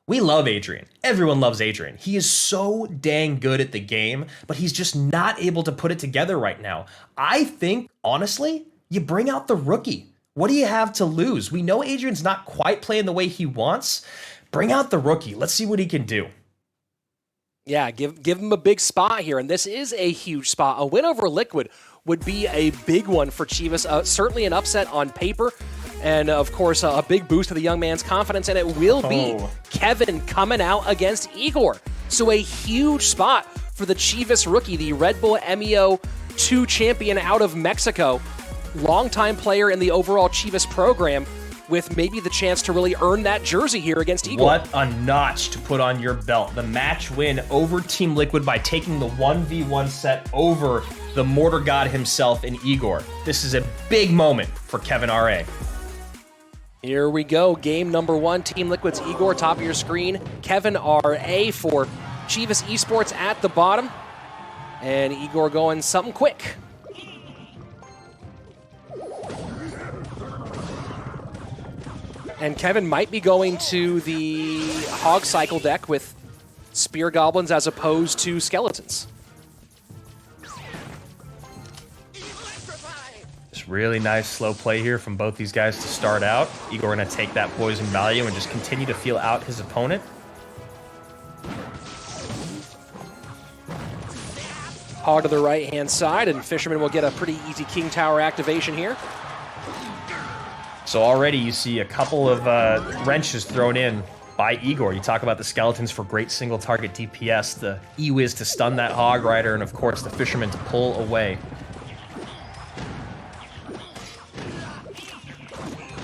We love Adrian. Everyone loves Adrian. He is so dang good at the game, but he's just not able to put it together right now. I think, honestly, you bring out the rookie. What do you have to lose? We know Adrian's not quite playing the way he wants. Bring out the rookie. Let's see what he can do. Yeah, give him a big spot here, and this is a huge spot. A win over Liquid would be a big one for Chivas, certainly an upset on paper, and of course a big boost to the young man's confidence, and it will be Kevin coming out against Igor. So a huge spot for the Chivas rookie, the Red Bull MEO 2 champion out of Mexico, longtime player in the overall Chivas program, with maybe the chance to really earn that jersey here against Igor. What a notch to put on your belt. The match win over Team Liquid by taking the 1v1 set over the Mortar God himself in Igor. This is a big moment for Kevin R.A. Here we go. Game number 1. Team Liquid's Igor, top of your screen. Kevin R.A. for Chivas Esports at the bottom. And Igor going something quick. And Kevin might be going to the Hog Cycle deck with Spear Goblins as opposed to Skeletons. Just really nice slow play here from both these guys to start out. Igor going to take that poison value and just continue to feel out his opponent. Hog to the right-hand side, and Fisherman will get a pretty easy King Tower activation here. So already you see a couple of wrenches thrown in by Igor. You talk about the Skeletons for great single target DPS, the E-Wiz to stun that Hog Rider, and of course the Fisherman to pull away.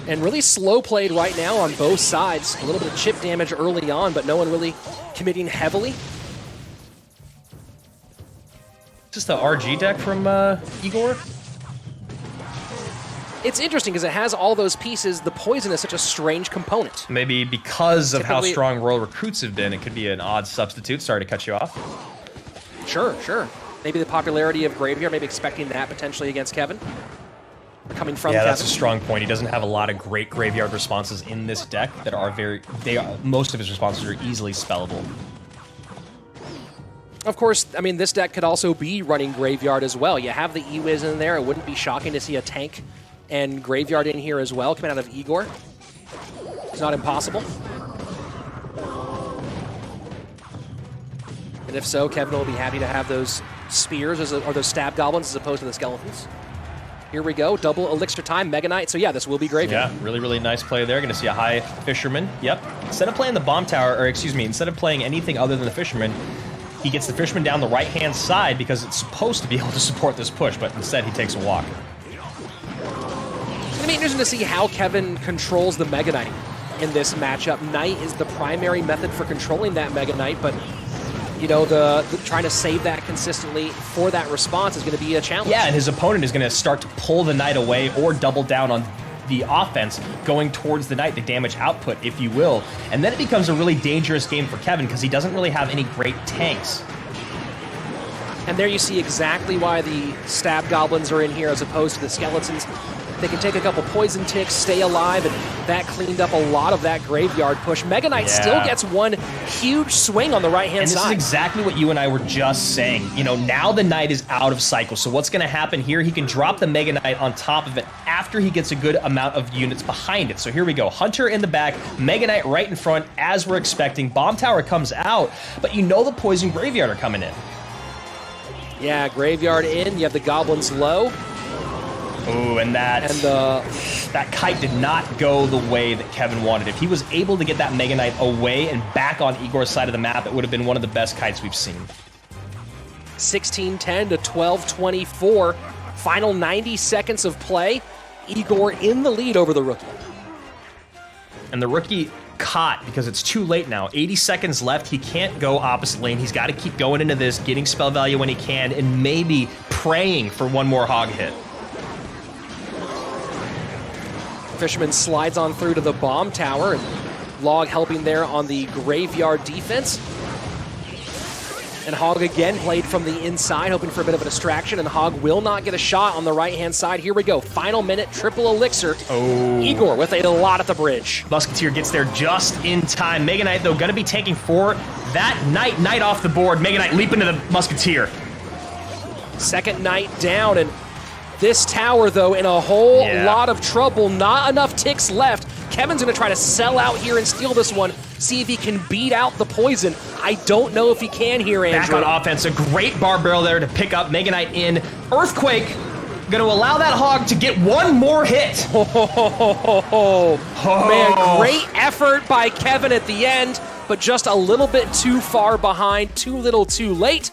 And really slow played right now on both sides. A little bit of chip damage early on, but no one really committing heavily. Is this the RG deck from Igor? It's interesting because it has all those pieces. The poison is such a strange component. Maybe because of how strong Royal Recruits have been, it could be an odd substitute. Sorry to cut you off. Sure, sure. Maybe the popularity of Graveyard, maybe expecting that potentially against Kevin. Or coming from Kevin. That's a strong point. He doesn't have a lot of great Graveyard responses in this deck that are most of his responses are easily spellable. Of course, I mean, this deck could also be running Graveyard as well. You have the E-Wiz in there. It wouldn't be shocking to see a tank and Graveyard in here as well, coming out of Igor. It's not impossible. And if so, Kevin will be happy to have those spears or those stab goblins as opposed to the skeletons. Here we go, double elixir time, Mega Knight. So yeah, this will be Graveyard. Yeah, really, really nice play there. Going to see a high Fisherman. Yep. Instead of playing the Bomb Tower, or excuse me, instead of playing anything other than the Fisherman, he gets the Fisherman down the right-hand side because it's supposed to be able to support this push, but instead he takes a walk. It's going to be interesting to see how Kevin controls the Mega Knight in this matchup. Knight is the primary method for controlling that Mega Knight, but you know, the trying to save that consistently for that response is going to be a challenge. Yeah, and his opponent is going to start to pull the Knight away or double down on the offense going towards the Knight, the damage output, if you will. And then it becomes a really dangerous game for Kevin because he doesn't really have any great tanks. And there you see exactly why the Stab Goblins are in here as opposed to the Skeletons. They can take a couple poison ticks, stay alive, and that cleaned up a lot of that graveyard push. Mega Knight still gets one huge swing on the right-hand side. And this is exactly what you and I were just saying. You know, now the Knight is out of cycle, so what's going to happen here? He can drop the Mega Knight on top of it after he gets a good amount of units behind it. So here we go. Hunter in the back, Mega Knight right in front, as we're expecting. Bomb Tower comes out, but you know the Poison Graveyard are coming in. Yeah, Graveyard in. You have the Goblins low. Ooh, and that kite did not go the way that Kevin wanted. If he was able to get that Mega Knight away and back on Igor's side of the map, it would have been one of the best kites we've seen. 16-10 to 12-24. Final 90 seconds of play. Igor in the lead over the rookie. And the rookie caught because it's too late now. 80 seconds left. He can't go opposite lane. He's got to keep going into this, getting spell value when he can, and maybe praying for one more hog hit. Fisherman slides on through to the Bomb Tower, and Log helping there on the Graveyard defense. And Hog again played from the inside, hoping for a bit of a distraction, and Hog will not get a shot on the right-hand side. Here we go, final minute, triple elixir. Oh. Igor with a lot at the bridge. Musketeer gets there just in time. Mega Knight, though, going to be taking four. That Knight off the board. Mega Knight leaping to the Musketeer. Second Knight down, and this tower, though, in a whole lot of trouble. Not enough ticks left. Kevin's going to try to sell out here and steal this one, see if he can beat out the poison. I don't know if he can here, Andrew. Back on offense, a great bar barrel there to pick up Mega Knight in. Earthquake, going to allow that hog to get one more hit. Man, great effort by Kevin at the end, but just a little bit too far behind, too little too late.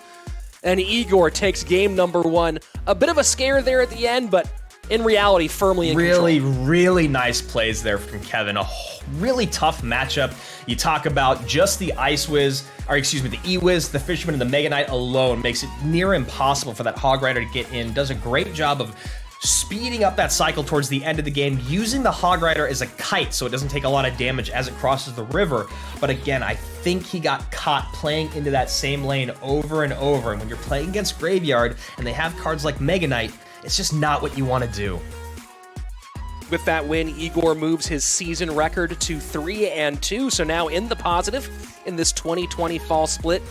And Igor takes game number one. A bit of a scare there at the end, but in reality, firmly in control. Really nice plays there from Kevin. A really tough matchup. You talk about just the Ice Wiz, or excuse me, the E-Wiz, the Fisherman, and the Mega Knight alone makes it near impossible for that Hog Rider to get in. Does a great job of speeding up that cycle towards the end of the game, using the Hog Rider as a kite so it doesn't take a lot of damage as it crosses the river. But again, I think he got caught playing into that same lane over and over. And when you're playing against Graveyard and they have cards like Mega Knight, it's just not what you want to do. With that win, Igor moves his season record to 3-2, so now in the positive in this 2020 fall split.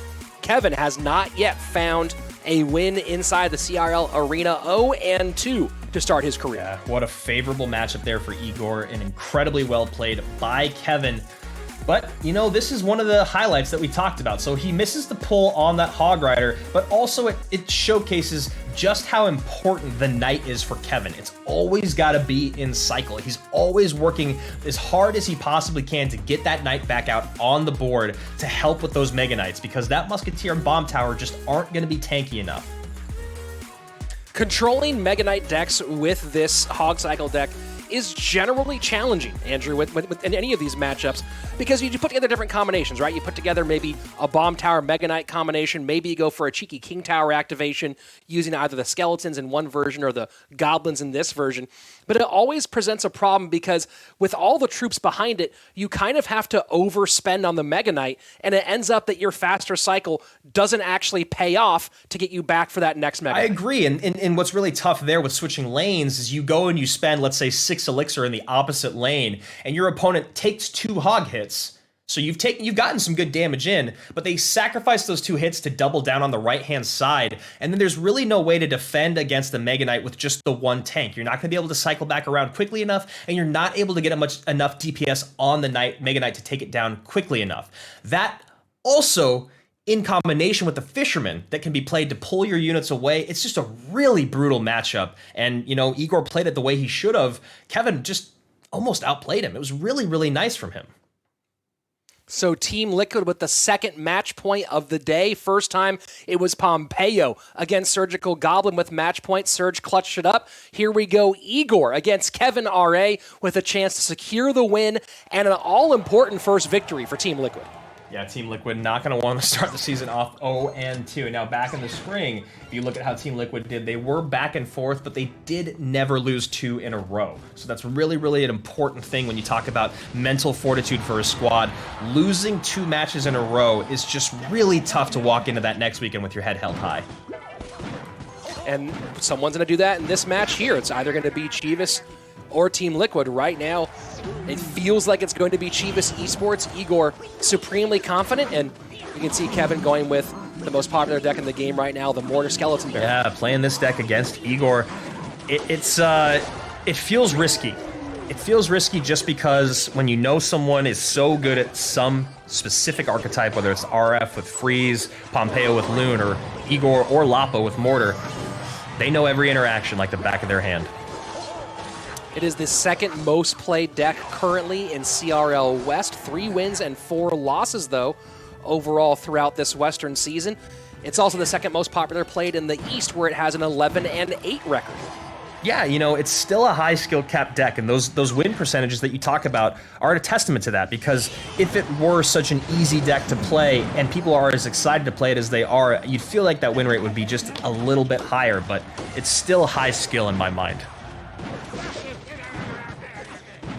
Kevin has not yet found a win inside the CRL arena, 0-2 to start his career. Yeah, what a favorable matchup there for Igor, and incredibly well played by Kevin. But, you know, this is one of the highlights that we talked about. So he misses the pull on that Hog Rider, but also it showcases just how important the Knight is for Kevin. It's always got to be in cycle. He's always working as hard as he possibly can to get that Knight back out on the board to help with those Mega Knights, because that Musketeer and Bomb Tower just aren't going to be tanky enough. Controlling Mega Knight decks with this Hog Cycle deck is generally challenging, Andrew, with in any of these matchups, because you put together different combinations, right? You put together maybe a Bomb Tower Mega Knight combination, maybe you go for a cheeky King Tower activation using either the Skeletons in one version or the Goblins in this version. But it always presents a problem because with all the troops behind it, you kind of have to overspend on the Mega Knight, and it ends up that your faster cycle doesn't actually pay off to get you back for that next Mega Knight. I agree, and what's really tough there with switching lanes is you go and you spend, let's say, 6 elixir in the opposite lane, and your opponent takes 2 hog hits. So you've gotten some good damage in, but they sacrifice those 2 hits to double down on the right-hand side, and then there's really no way to defend against the Mega Knight with just the 1 tank. You're not going to be able to cycle back around quickly enough, and you're not able to get enough DPS on the Mega Knight to take it down quickly enough. That also in combination with the Fisherman that can be played to pull your units away. It's just a really brutal matchup. And, you know, Igor played it the way he should have. Kevin just almost outplayed him. It was really, really nice from him. So Team Liquid with the second match point of the day. First time it was Pompeo against Surgical Goblin with match point. Surge clutched it up. Here we go, Igor against Kevin R.A. with a chance to secure the win and an all-important first victory for Team Liquid. Yeah, Team Liquid not going to want to start the season off 0-2. Now, back in the spring, if you look at how Team Liquid did, they were back and forth, but they did never lose 2 in a row. So that's really, really an important thing when you talk about mental fortitude for a squad. Losing 2 matches in a row is just really tough to walk into that next weekend with your head held high. And someone's going to do that in this match here. It's either going to be Chivas or Team Liquid. Right now, it feels like it's going to be Chivas Esports. Igor supremely confident, and you can see Kevin going with the most popular deck in the game right now, the Mortar Skeleton Barrel. Yeah, playing this deck against Igor, it feels risky. It feels risky just because when you know someone is so good at some specific archetype, whether it's RF with Freeze, Pompeo with Loon, or Igor or Lapo with Mortar, they know every interaction like the back of their hand. It is the second most played deck currently in CRL West. 3 wins and 4 losses, though, overall throughout this Western season. It's also the second most popular played in the East, where it has an 11-8 record. Yeah, you know, it's still a high skill cap deck, and those win percentages that you talk about are a testament to that, because if it were such an easy deck to play and people are as excited to play it as they are, you'd feel like that win rate would be just a little bit higher, but it's still high skill in my mind.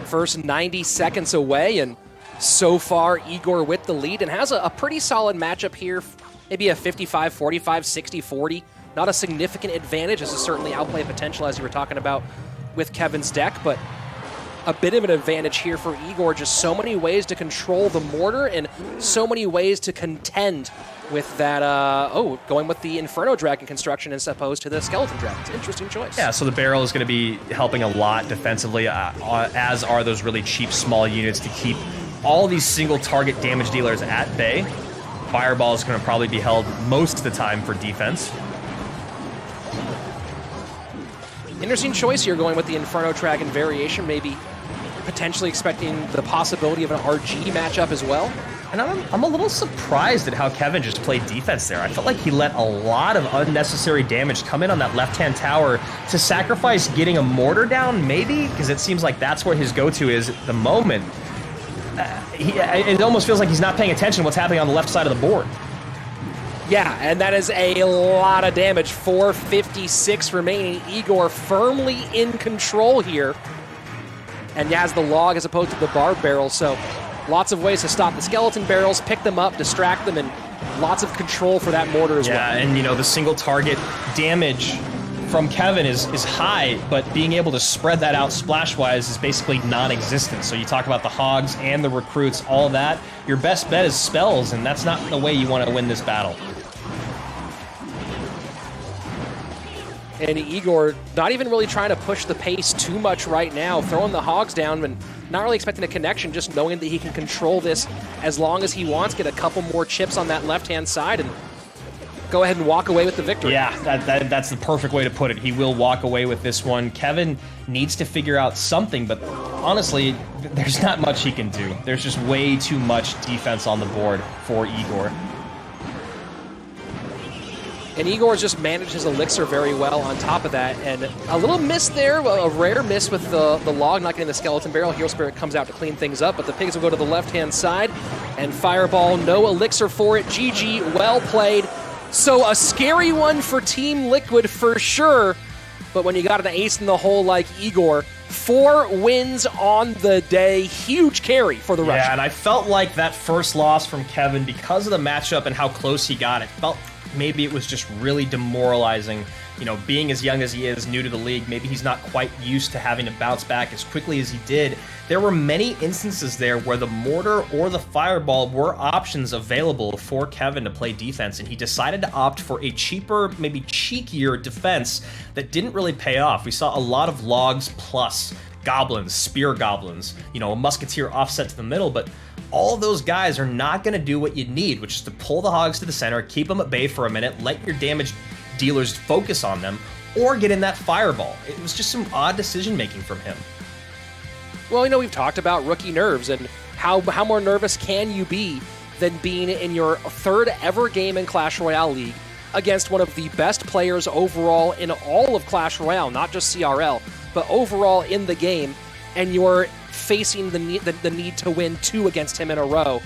First 90 seconds away, and so far Igor with the lead and has a pretty solid matchup here. Maybe a 55-45, 60-40. Not a significant advantage. This is certainly outplay potential, as you were talking about with Kevin's deck, but a bit of an advantage here for Igor. Just so many ways to control the Mortar and so many ways to contend with that, going with the Inferno Dragon construction as opposed to the Skeleton Dragon. It's an interesting choice. Yeah, so the barrel is going to be helping a lot defensively, as are those really cheap small units to keep all these single target damage dealers at bay. Fireball is going to probably be held most of the time for defense. Interesting choice here going with the Inferno Dragon variation, maybe potentially expecting the possibility of an RG matchup as well. And I'm a little surprised at how Kevin just played defense there. I felt like he let a lot of unnecessary damage come in on that left-hand tower to sacrifice getting a Mortar down, maybe? Because it seems like that's what his go-to is at the moment. It almost feels like he's not paying attention to what's happening on the left side of the board. Yeah, and that is a lot of damage. 456 remaining. Igor firmly in control here. And has the log as opposed to the barb barrel, so lots of ways to stop the skeleton barrels, pick them up, distract them, and lots of control for that Mortar as well. Yeah, and you know, the single target damage from Kevin is high, but being able to spread that out splash-wise is basically non-existent. So you talk about the Hogs and the Recruits, all that. Your best bet is spells, and that's not the way you want to win this battle. And Igor not even really trying to push the pace too much right now, throwing the Hogs down and not really expecting a connection, just knowing that he can control this as long as he wants, get a couple more chips on that left-hand side, and go ahead and walk away with the victory. Yeah, that's the perfect way to put it. He will walk away with this one. Kevin needs to figure out something, but honestly, there's not much he can do. There's just way too much defense on the board for Igor. And Igor's just managed his elixir very well on top of that. And a little miss there, a rare miss with the log not getting the skeleton barrel. Hero Spirit comes out to clean things up, but the pigs will go to the left-hand side. And Fireball, no elixir for it. GG, well played. So a scary one for Team Liquid for sure. But when you got an ace in the hole like Igor, 4 wins on the day. Huge carry for the Russian. Yeah, and I felt like that first loss from Kevin, because of the matchup and how close he got, it felt maybe it was just really demoralizing. You know, being as young as he is, new to the league, maybe he's not quite used to having to bounce back as quickly as he did. There were many instances there where the Mortar or the Fireball were options available for Kevin to play defense, and he decided to opt for a cheaper, maybe cheekier defense that didn't really pay off. We saw a lot of logs plus goblins, spear goblins, you know, a musketeer offset to the middle, but all those guys are not going to do what you need, which is to pull the Hogs to the center, keep them at bay for a minute, let your damage dealers focus on them, or get in that fireball. It was just some odd decision-making from him. Well, we've talked about rookie nerves, and how more nervous can you be than being in your third ever game in Clash Royale League against one of the best players overall in all of Clash Royale, not just CRL, but overall in the game, and you're facing the need to win 2 against him in a row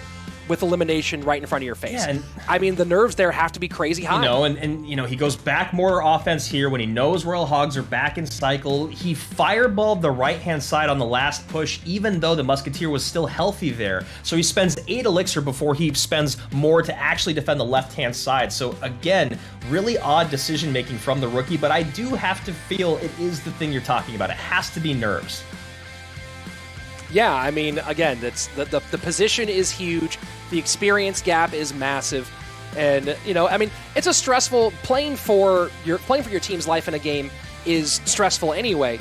with elimination right in front of your face. Yeah, and I mean, the nerves there have to be crazy high. And he goes back more offense here when he knows Royal Hogs are back in cycle. He fireballed the right-hand side on the last push, even though the Musketeer was still healthy there. So he spends 8 elixir before he spends more to actually defend the left-hand side. So again, really odd decision-making from the rookie, but I do have to feel it is the thing you're talking about. It has to be nerves. Yeah, I mean, again, that's the position is huge. The experience gap is massive. And, I mean, it's a stressful playing for your team's life in a game is stressful anyway.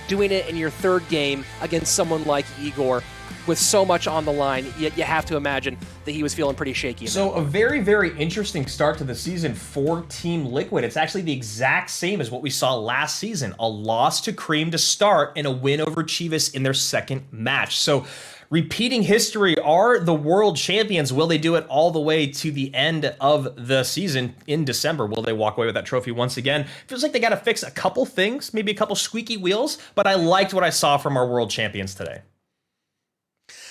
Doing it in your third game against someone like Igor with so much on the line, you have to imagine that he was feeling pretty shaky. So a very, very interesting start to the season for Team Liquid. It's actually the exact same as what we saw last season. A loss to Cream to start and a win over Chivas in their second match. So repeating history, are the world champions. Will they do it all the way to the end of the season in December? Will they walk away with that trophy once again? Feels like they got to fix a couple things, maybe a couple squeaky wheels, but I liked what I saw from our world champions today.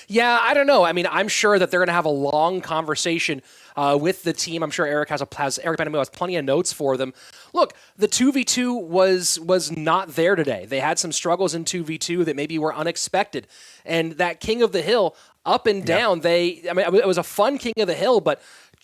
Yeah, I don't know. I mean, I'm sure that they're going to have a long conversation with the team. I'm sure Eric Benamou has plenty of notes for them. Look, the 2v2 was not there today. They had some struggles in 2v2 that maybe were unexpected. And that King of the Hill, up and down, it was a fun King of the Hill, but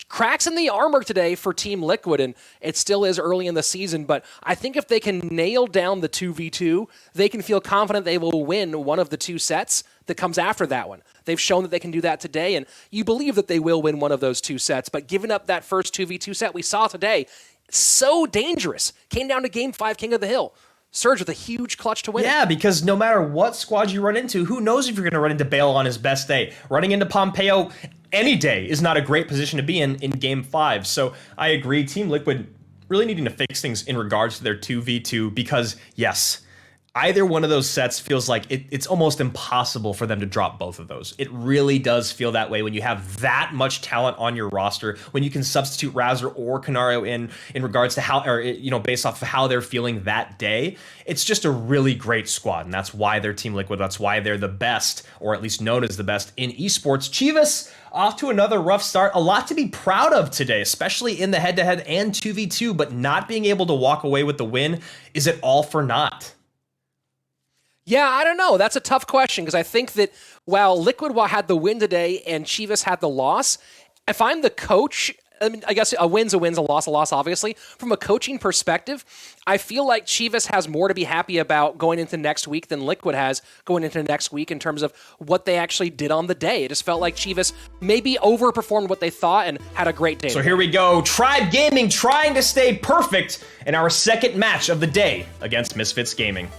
cracks in the armor today for Team Liquid, and it still is early in the season, but I think if they can nail down the 2v2, they can feel confident they will win one of the 2 sets that comes after that one. They've shown that they can do that today, and you believe that they will win one of those 2 sets, but giving up that first 2v2 set we saw today, so dangerous. Came down to Game 5 King of the Hill. Serge with a huge clutch to win. Yeah, because no matter what squad you run into, who knows if you're going to run into Bale on his best day. Running into Pompeo any day is not a great position to be in Game 5. So I agree, Team Liquid really needing to fix things in regards to their 2v2 because, yes, either one of those sets feels like it's almost impossible for them to drop both of those. It really does feel that way when you have that much talent on your roster, when you can substitute Razor or Canario in regards to how, or based off of how they're feeling that day. It's just a really great squad, and that's why they're Team Liquid. That's why they're the best, or at least known as the best in esports. Chivas off to another rough start. A lot to be proud of today, especially in the head-to-head and 2v2, but not being able to walk away with the win. Is it all for naught? Yeah, I don't know. That's a tough question because I think that while Liquid had the win today and Chivas had the loss, if I'm the coach, I mean, I guess a win's a loss obviously. From a coaching perspective, I feel like Chivas has more to be happy about going into next week than Liquid has going into next week in terms of what they actually did on the day. It just felt like Chivas maybe overperformed what they thought and had a great day. So here we go. Tribe Gaming trying to stay perfect in our second match of the day against Misfits Gaming.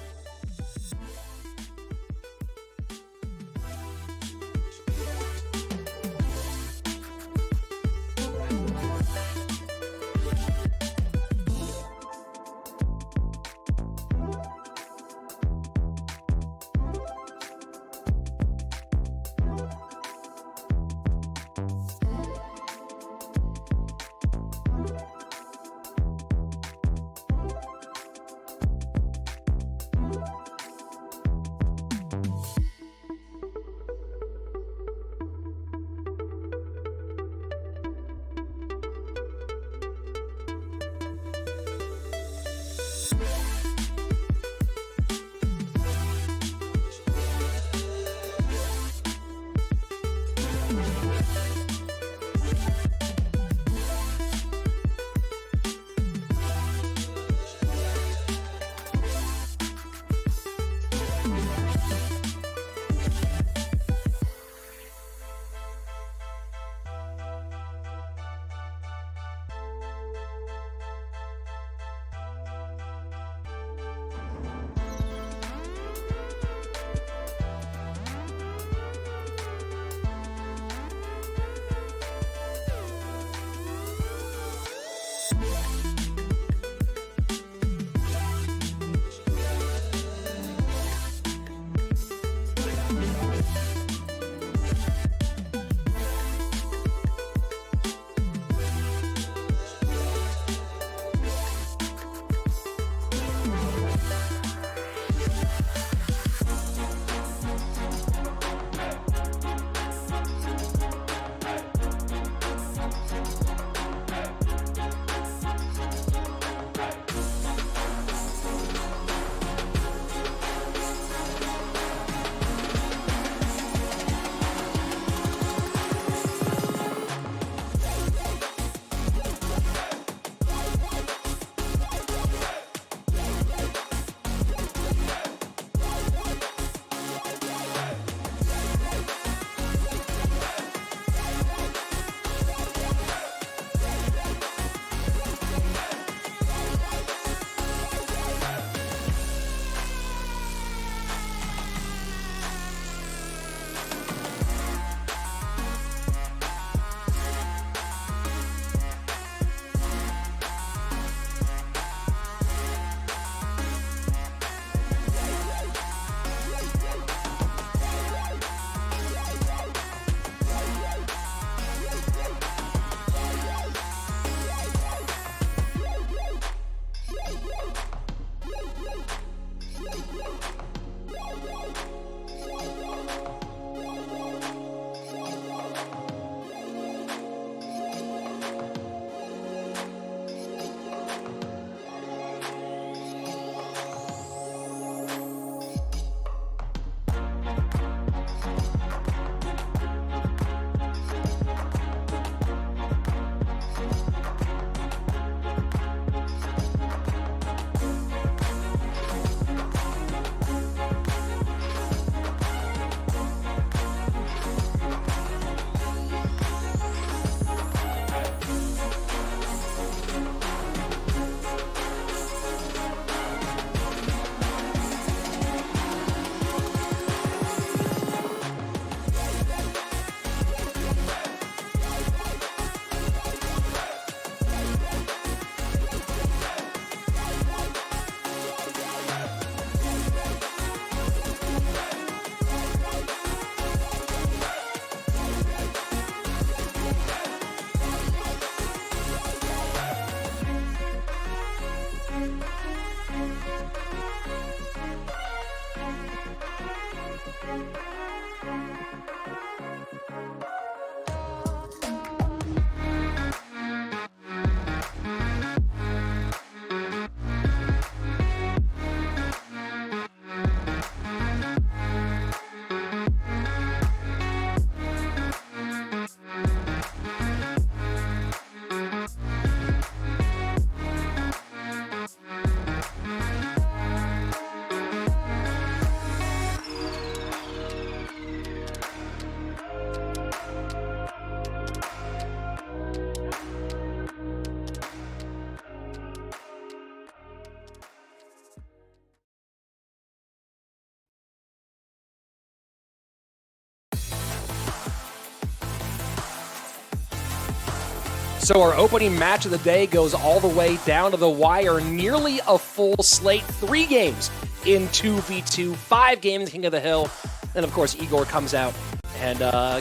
So our opening match of the day goes all the way down to the wire, nearly a full slate, 3 games in 2v2, 5 games King of the Hill. Then, of course, Igor comes out and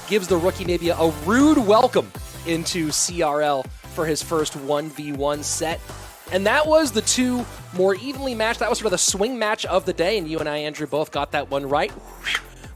gives the rookie maybe a rude welcome into CRL for his first 1v1 set. And that was the 2 more evenly matched. That was sort of the swing match of the day, and you and I, Andrew, both got that one right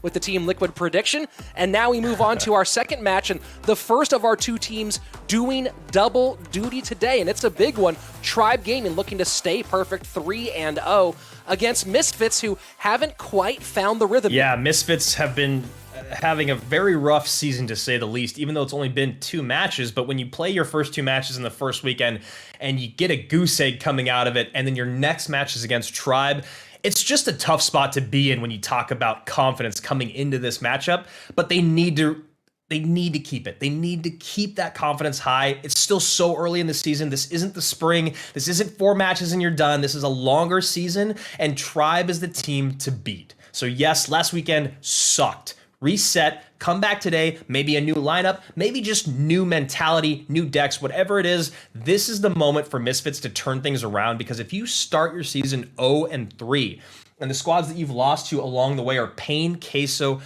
with the Team Liquid prediction. And now we move on to our second match, and the first of our 2 teams doing double duty today, and it's a big one. Tribe Gaming looking to stay perfect 3-0 against Misfits, who haven't quite found the rhythm. Yeah, Misfits have been having a very rough season, to say the least, even though it's only been 2 matches. But when you play your first 2 matches in the first weekend and you get a goose egg coming out of it, and then your next match is against Tribe, it's just a tough spot to be in when you talk about confidence coming into this matchup. But they need to keep it. They need to keep that confidence high. It's still so early in the season. This isn't the spring. This isn't 4 matches and you're done. This is a longer season, and Tribe is the team to beat. So yes, last weekend sucked. Reset, come back today, maybe a new lineup, maybe just new mentality, new decks, whatever it is. This is the moment for Misfits to turn things around, because if you start your season 0-3, and the squads that you've lost to along the way are Pain, Queso,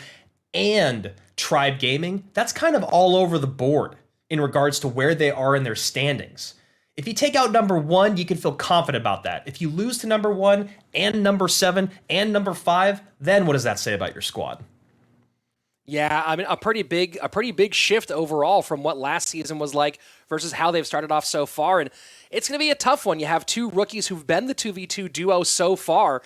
and Tribe Gaming, that's kind of all over the board in regards to where they are in their standings. If you take out number 1, you can feel confident about that. If you lose to number 1 and number 7 and number 5, then what does that say about your squad? Yeah, I mean, a pretty big shift overall from what last season was like versus how they've started off so far, and it's going to be a tough one. You have 2 rookies who've been the 2v2 duo so far.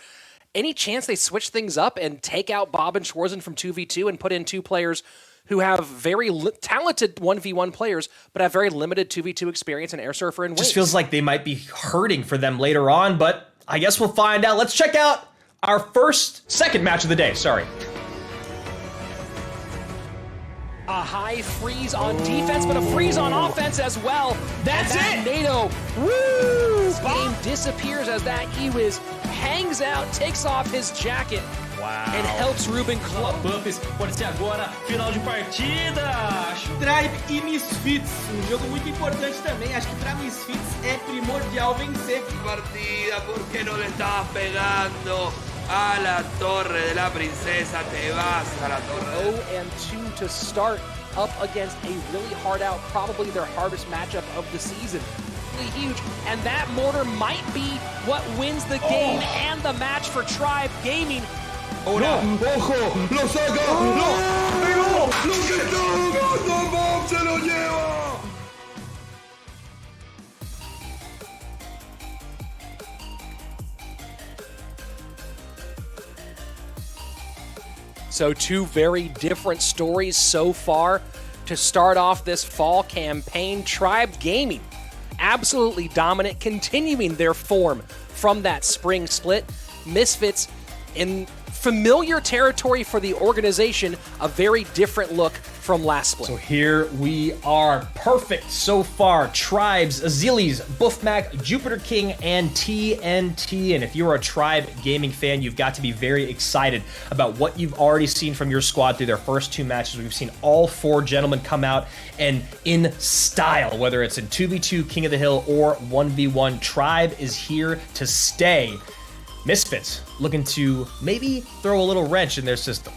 Any chance they switch things up and take out Bob and Schwarzen from 2v2 and put in 2 players who have very talented 1v1 players, but have very limited 2v2 experience in Air Surfer and Wings? Just feels like they might be hurting for them later on, but I guess we'll find out. Let's check out our second match of the day, sorry. A high freeze on defense, but a freeze on offense as well. That's it! NATO, woo! Game disappears as that Ewiz hangs out, takes off his jacket, and helps Ruben close. Buffs, pode ser agora, final de partida! Tribe e Misfits, jogo muito importante também. Acho que para Misfits é primordial vencer. Partida, ¿por qué no le estabas pegando a la torre de la princesa? Te vas a la torre. 0-2 to start up against a really hard out, probably their hardest matchup of the season. Really huge, and that mortar might be what wins the game and the match for Tribe Gaming. Ahora, ojo, lo saca, lo pegó, lo que está jugando, Bob se lo lleva. So 2 very different stories so far to start off this fall campaign. Tribe Gaming, absolutely dominant, continuing their form from that spring split. Misfits in familiar territory for the organization, a very different look from last split. So here we are, perfect so far. Tribes, Azilis, Buffmak, Jupiter King, and TNT. And if you're a Tribe Gaming fan, you've got to be very excited about what you've already seen from your squad through their first 2 matches. We've seen all 4 gentlemen come out and in style, whether it's in 2v2 King of the Hill or 1v1, Tribe is here to stay. Misfits looking to maybe throw a little wrench in their system.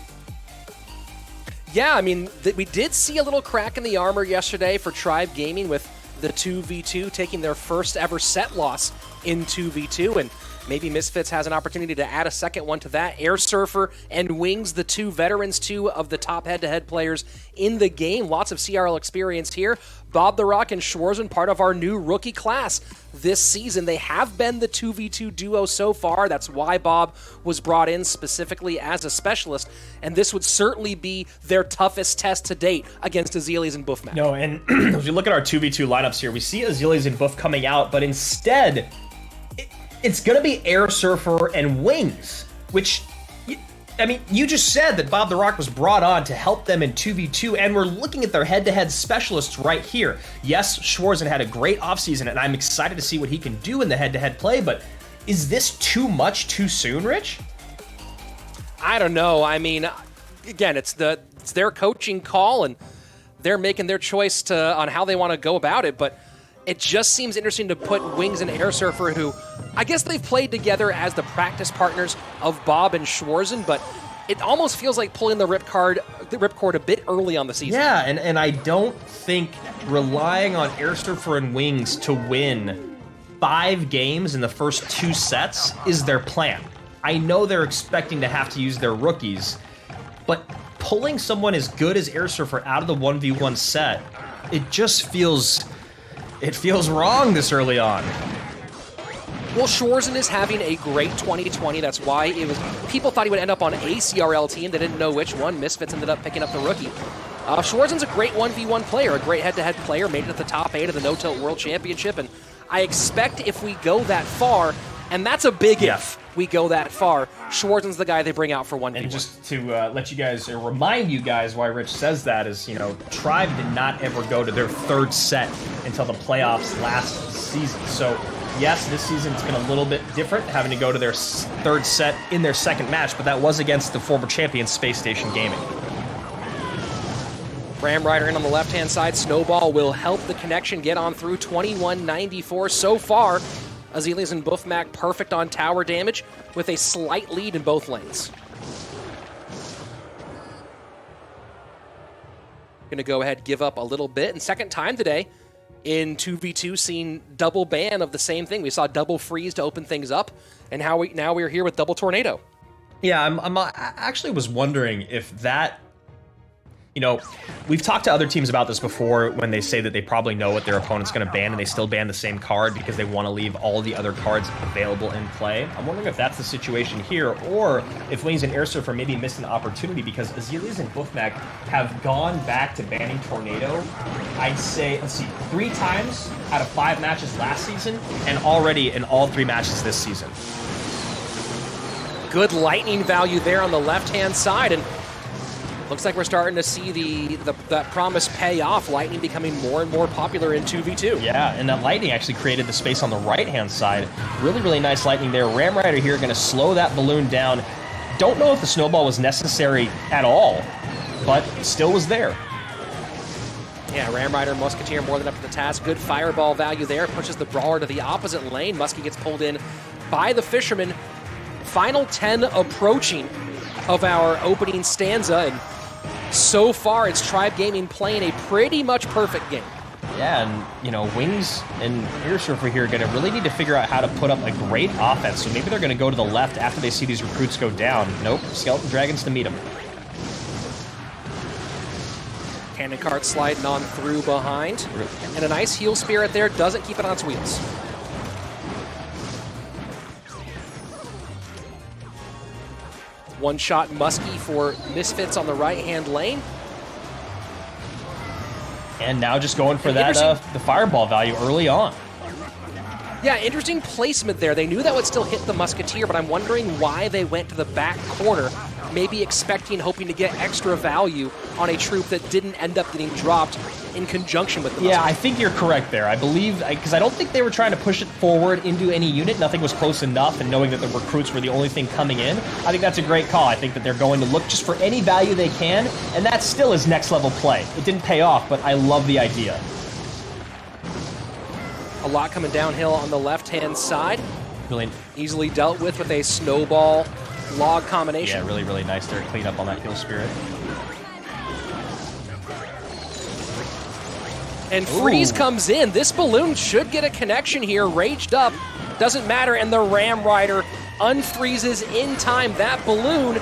Yeah, I mean, we did see a little crack in the armor yesterday for Tribe Gaming with the 2v2 taking their first ever set loss in 2v2, and Maybe Misfits has an opportunity to add a second one to that. Air Surfer and Wings, the two veterans, two of the top head-to-head players in the game. Lots of CRL experience here. Bob the Rock and Schwarzen, part of our new rookie class this season. They have been the 2v2 duo so far. That's why Bob was brought in specifically as a specialist. And this would certainly be their toughest test to date against Azilius and Buffmak. No, and as we look at our 2v2 lineups here, we see Azilius and Buff coming out, but instead, it's going to be Air Surfer and Wings, which, I mean, you just said that Bob the Rock was brought on to help them in 2v2, and we're looking at their head-to-head specialists right here. Yes, Schwarzen had a great offseason, and I'm excited to see what he can do in the head-to-head play, but is this too much too soon, Rich? I don't know. I mean, again, it's their coaching call, and they're making their choice on how they want to go about it, but it just seems interesting to put Wings and Air Surfer, who I guess they've played together as the practice partners of Bob and Schwarzen, but it almost feels like pulling the ripcord a bit early on the season. Yeah, and I don't think relying on Air Surfer and Wings to win 5 games in the first 2 sets is their plan. I know they're expecting to have to use their rookies, but pulling someone as good as Air Surfer out of the 1v1 set, it just feels wrong this early on. Well, Schwarzen is having a great 2020. That's why people thought he would end up on a CRL team. They didn't know which one. Misfits ended up picking up the rookie. Schwarzen's a great 1v1 player, a great head-to-head player, made it at the top 8 of the No Tilt World Championship, and I expect if we go that far, and that's a big if we go that far, Schwarzen's the guy they bring out for 1v1. And just to let you guys, or remind you guys why Rich says that is, you know, Tribe did not ever go to their 3rd set until the playoffs last season. So, yes, this season's been a little bit different, having to go to their 3rd set in their 2nd match, but that was against the former champion Space Station Gaming. Ram Rider in on the left-hand side. Snowball will help the connection get on through. 21-94 so far. Azilius and Buffmak perfect on tower damage with a slight lead in both lanes. Going to go ahead, give up a little bit. And second time today in 2v2 seeing double ban of the same thing. We saw double freeze to open things up, and now we're here with double tornado. Yeah, I actually was wondering if that, you know, we've talked to other teams about this before when they say that they probably know what their opponent's going to ban and they still ban the same card because they want to leave all the other cards available in play. I'm wondering if that's the situation here, or if Wings and Air Surfer maybe missed an opportunity because Azilius and Buffmak have gone back to banning Tornado, I'd say, let's see, 3 times out of 5 matches last season, and already in all 3 matches this season. Good lightning value there on the left-hand side, and looks like we're starting to see that promise pay off. Lightning becoming more and more popular in 2v2. Yeah, and that lightning actually created the space on the right-hand side. Really, really nice lightning there. Ram Rider here going to slow that balloon down. Don't know if the snowball was necessary at all, but still was there. Yeah, Ram Rider, Musketeer more than up to the task. Good fireball value there. Pushes the Brawler to the opposite lane. Muskie gets pulled in by the Fisherman. Final 10 approaching of our opening stanza, and so far it's Tribe Gaming playing a pretty much perfect game. Yeah, and, you know, Wings and Air Surfer here are going to really need to figure out how to put up a great offense, so maybe they're going to go to the left after they see these recruits go down. Nope, Skeleton Dragons to meet them. Cannon cart sliding on through behind, and a nice heal spirit there, doesn't keep it on its wheels. One-shot Muskie for Misfits on the right-hand lane. And now just going for that the fireball value early on. Yeah, interesting placement there. They knew that would still hit the Musketeer, but I'm wondering why they went to the back corner, maybe expecting, hoping to get extra value on a troop that didn't end up getting dropped in conjunction with the Musketeer. Yeah, I think you're correct there. I believe, because I don't think they were trying to push it forward into any unit. Nothing was close enough, and knowing that the recruits were the only thing coming in, I think that's a great call. I think that they're going to look just for any value they can, and that still is next level play. It didn't pay off, but I love the idea. A lot coming downhill on the left-hand side. Really easily dealt with a snowball log combination. Yeah, really, really nice there to clean up on that heal spirit. And Freeze comes in. This balloon should get a connection here. Raged up doesn't matter, and the Ram Rider unfreezes in time. That balloon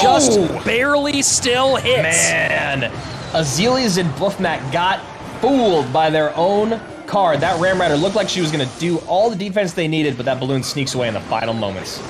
just barely still hits. Man, Azilius and Buffmak got fooled by their own card. That Ram Rider looked like she was going to do all the defense they needed, but that balloon sneaks away in the final moments.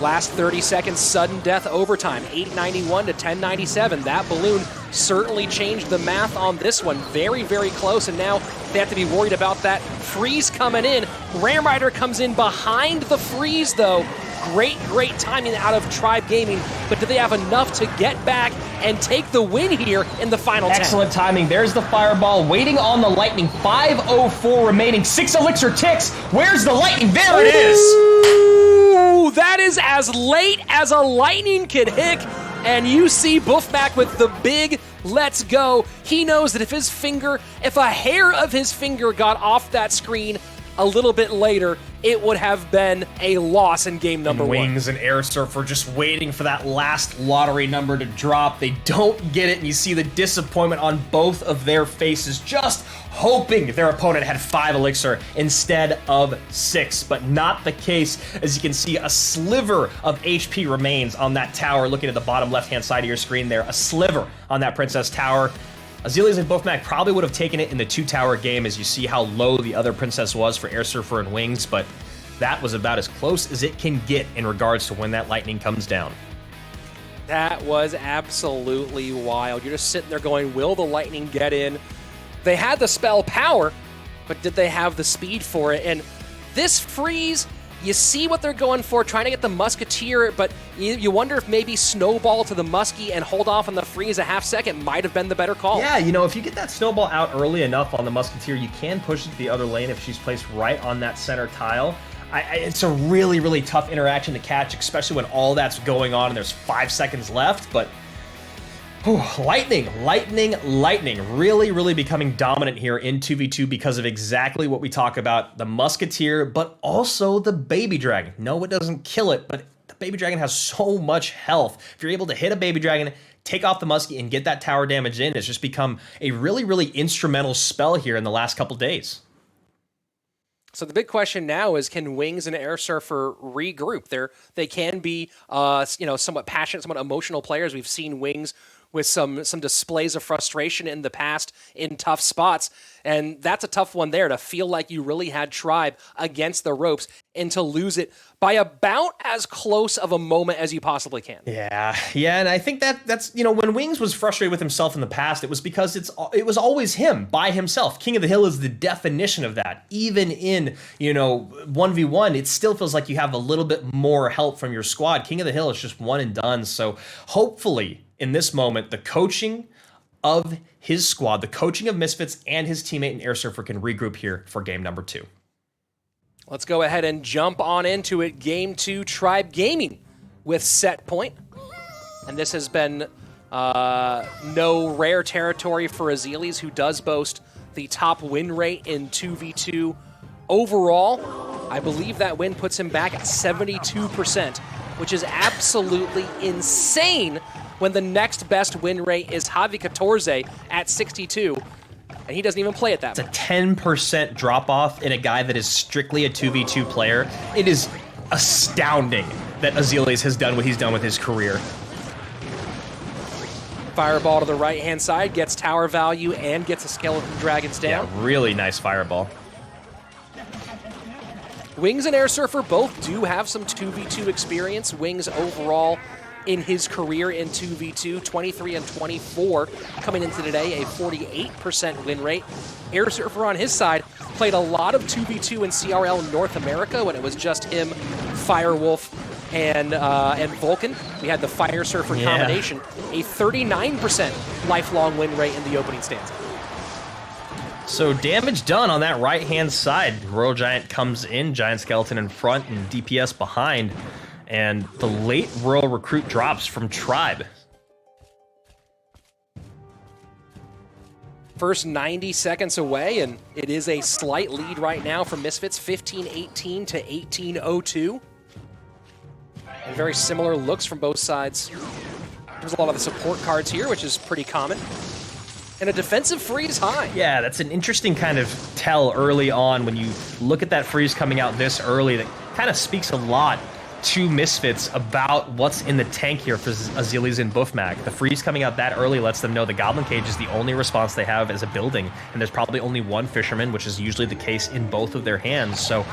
Last 30 seconds, sudden death overtime, 891 to 1097. That balloon certainly changed the math on this one. Very, very close, and now they have to be worried about that freeze coming in. Ram Rider comes in behind the freeze, though. Great timing out of Tribe Gaming, but do they have enough to get back and take the win here in the final 10? Excellent timing. There's the fireball waiting on the lightning. 5:04 remaining. 6 elixir ticks. Where's the lightning? There it is. Ooh, that is as late as a lightning could hit. And you see Buffmak with the big let's go. He knows that if a hair of his finger got off that screen a little bit later, it would have been a loss in game number 1. Wings and Air Surfer just waiting for that last lottery number to drop. They don't get it, and you see the disappointment on both of their faces, just hoping their opponent had 5 elixir instead of 6, but not the case. As you can see, a sliver of HP remains on that tower. Looking at the bottom left-hand side of your screen there, a sliver on that Princess Tower. Azilius and Buffmak probably would have taken it in the 2-tower game, as you see how low the other Princess was for Air Surfer and Wings, but that was about as close as it can get in regards to when that lightning comes down. That was absolutely wild. You're just sitting there going, will the lightning get in? They had the spell power, but did they have the speed for it? And this freeze, you see what they're going for, trying to get the Musketeer, but you wonder if maybe snowball to the Muskie and hold off on the freeze a half second might have been the better call. Yeah, you know, if you get that snowball out early enough on the Musketeer, you can push it to the other lane if she's placed right on that center tile. It's a really tough interaction to catch, especially when all that's going on and there's 5 seconds left, but lightning, really becoming dominant here in 2v2 because of exactly what we talk about, the Musketeer, but also the Baby Dragon. No, it doesn't kill it, but the Baby Dragon has so much health. If you're able to hit a Baby Dragon, take off the Muskie, and get that tower damage in, it's just become a really instrumental spell here in the last couple days. So the big question now is, can Wings and Air Surfer regroup? They can be somewhat passionate, somewhat emotional players. We've seen Wings with some displays of frustration in the past in tough spots. And that's a tough one there, to feel like you really had Tribe against the ropes and to lose it by about as close of a moment as you possibly can. Yeah, and I think that's when Wings was frustrated with himself in the past, it was because it was always him by himself. King of the Hill is the definition of that. Even in 1v1, it still feels like you have a little bit more help from your squad. King of the Hill is just one and done. So hopefully in this moment, the coaching of his squad, the coaching of Misfits and his teammate in Air Surfer can regroup here for game number 2. Let's go ahead and jump on into it. Game 2, Tribe Gaming with set point. And this has been no rare territory for Azilius, who does boast the top win rate in 2v2 overall. I believe that win puts him back at 72%, which is absolutely insane when the next best win rate is Javi Catorze at 62, and he doesn't even play at that. It's a 10% drop-off in a guy that is strictly a 2v2 player. It is astounding that Azilius has done what he's done with his career. Fireball to the right-hand side, gets tower value and gets a Skeleton Dragons down. Yeah, really nice fireball. Wings and Air Surfer both do have some 2v2 experience. Wings overall in his career in 2v2, 23 and 24 coming into today, a 48% win rate. Air Surfer on his side played a lot of 2v2 in CRL North America when it was just him, Firewolf, and Vulcan. We had the Fire Surfer combination, a 39% lifelong win rate in the opening stanza. So damage done on that right-hand side. Royal Giant comes in, Giant Skeleton in front, and DPS behind. And the late Royal Recruit drops from Tribe. First 90 seconds away, and it is a slight lead right now for Misfits, 15-18 to 18-02. And very similar looks from both sides. There's a lot of the support cards here, which is pretty common. and a defensive freeze high. Yeah, that's an interesting kind of tell early on when you look at that freeze coming out this early. That kind of speaks a lot to Misfits about what's in the tank here for Azelis and Buffmak. The freeze coming out that early lets them know the Goblin Cage is the only response they have as a building, and there's probably only one Fisherman, which is usually the case in both of their hands. So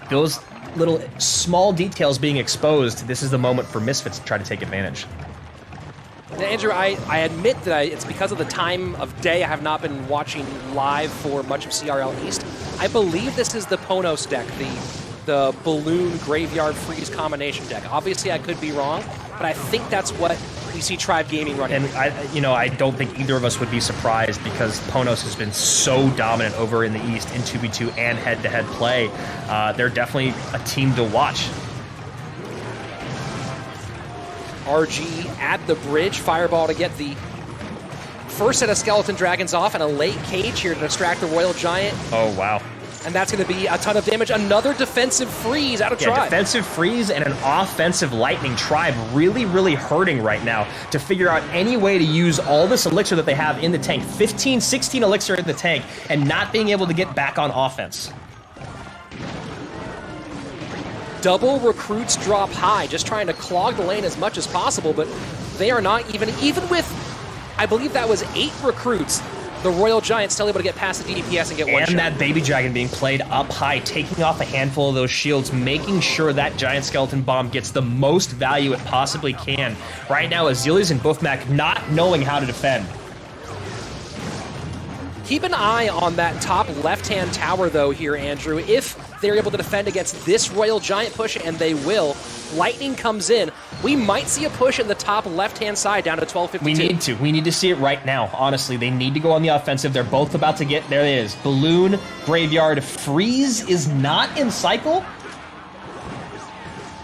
those little small details being exposed, this is the moment for Misfits to try to take advantage. Now, Andrew, I admit that it's because of the time of day. I have not been watching live for much of CRL East. I believe this is the Ponos deck, the Balloon Graveyard Freeze combination deck. Obviously, I could be wrong, but I think that's what we see Tribe Gaming running. And I don't think either of us would be surprised because Ponos has been so dominant over in the East in 2v2 and head-to-head play. They're definitely a team to watch. RG at the bridge, Fireball to get the first set of Skeleton Dragons off, and a late cage here to distract the Royal Giant. Oh, wow. And that's going to be a ton of damage. Another defensive freeze out of Tribe. Defensive freeze and an offensive lightning. Tribe really, really hurting right now to figure out any way to use all this elixir that they have in the tank. 15, 16 elixir in the tank, and not being able to get back on offense. Double recruits drop high, just trying to clog the lane as much as possible, but they are not even with, I believe that was 8 recruits, the Royal Giant still able to get past the DPS and get one shot. And that Baby Dragon being played up high, taking off a handful of those shields, making sure that Giant Skeleton Bomb gets the most value it possibly can. Right now, Azelis and Buffmak not knowing how to defend. Keep an eye on that top left-hand tower, though, here, Andrew. If they're able to defend against this Royal Giant push, and they will, Lightning comes in, we might see a push in the top left-hand side down to 1252. We need to see it right now, honestly. They need to go on the offensive. They're both about to get, there it is, Balloon, Graveyard, Freeze is not in cycle.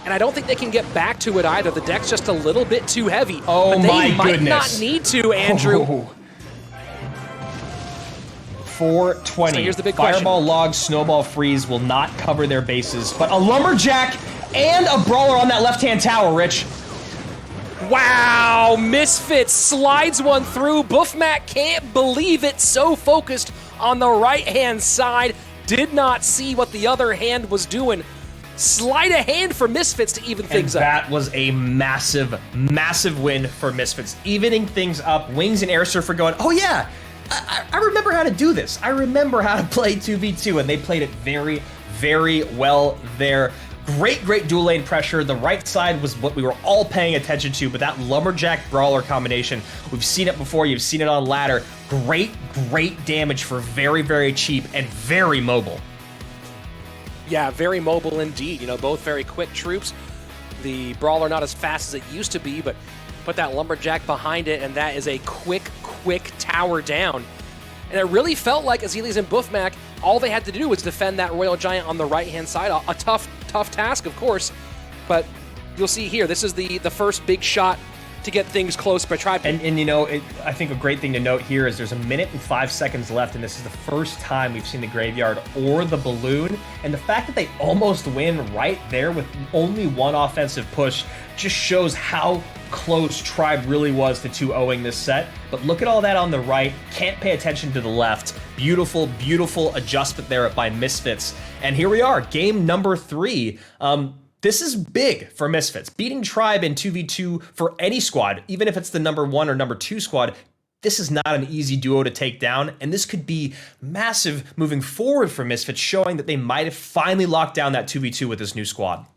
And I don't think they can get back to it either. The deck's just a little bit too heavy. Oh, but they my might goodness. not need to, Andrew. Oh. 420. So here's the big question. Fireball, Log, Snowball, Freeze will not cover their bases, but a Lumberjack and a Brawler on that left-hand tower, Rich. Wow, Misfits slides one through. Buffmak can't believe it, so focused on the right-hand side. Did not see what the other hand was doing. Sleight of hand for Misfits to even things up. That was a massive, massive win for Misfits. Evening things up. Wings and Air Surfer going, oh yeah, I remember how to do this. I remember how to play 2v2, and they played it very, very well there. Great dual lane pressure. The right side was what we were all paying attention to, but that Lumberjack Brawler combination, we've seen it before, you've seen it on ladder. Great damage for very, very cheap and very mobile. Yeah, very mobile indeed. You know, both very quick troops. The Brawler not as fast as it used to be, but put that Lumberjack behind it, and that is a quick tower down. And it really felt like Azelis and Buffmak, all they had to do was defend that Royal Giant on the right-hand side. A tough task, of course, but you'll see here, this is the first big shot to get things close by Tribe. And you know, I think a great thing to note here is there's a minute and 5 seconds left, and this is the first time we've seen the Graveyard or the Balloon, and the fact that they almost win right there with only one offensive push just shows how close Tribe really was to 2-0ing this set. But look at all that on the right, can't pay attention to the left. Beautiful adjustment there by Misfits. And here we are, game number 3. This is big for Misfits. Beating Tribe in 2v2 for any squad, even if it's the number 1 or number 2 squad, this is not an easy duo to take down, and this could be massive moving forward for Misfits, showing that they might have finally locked down that 2v2 with this new squad.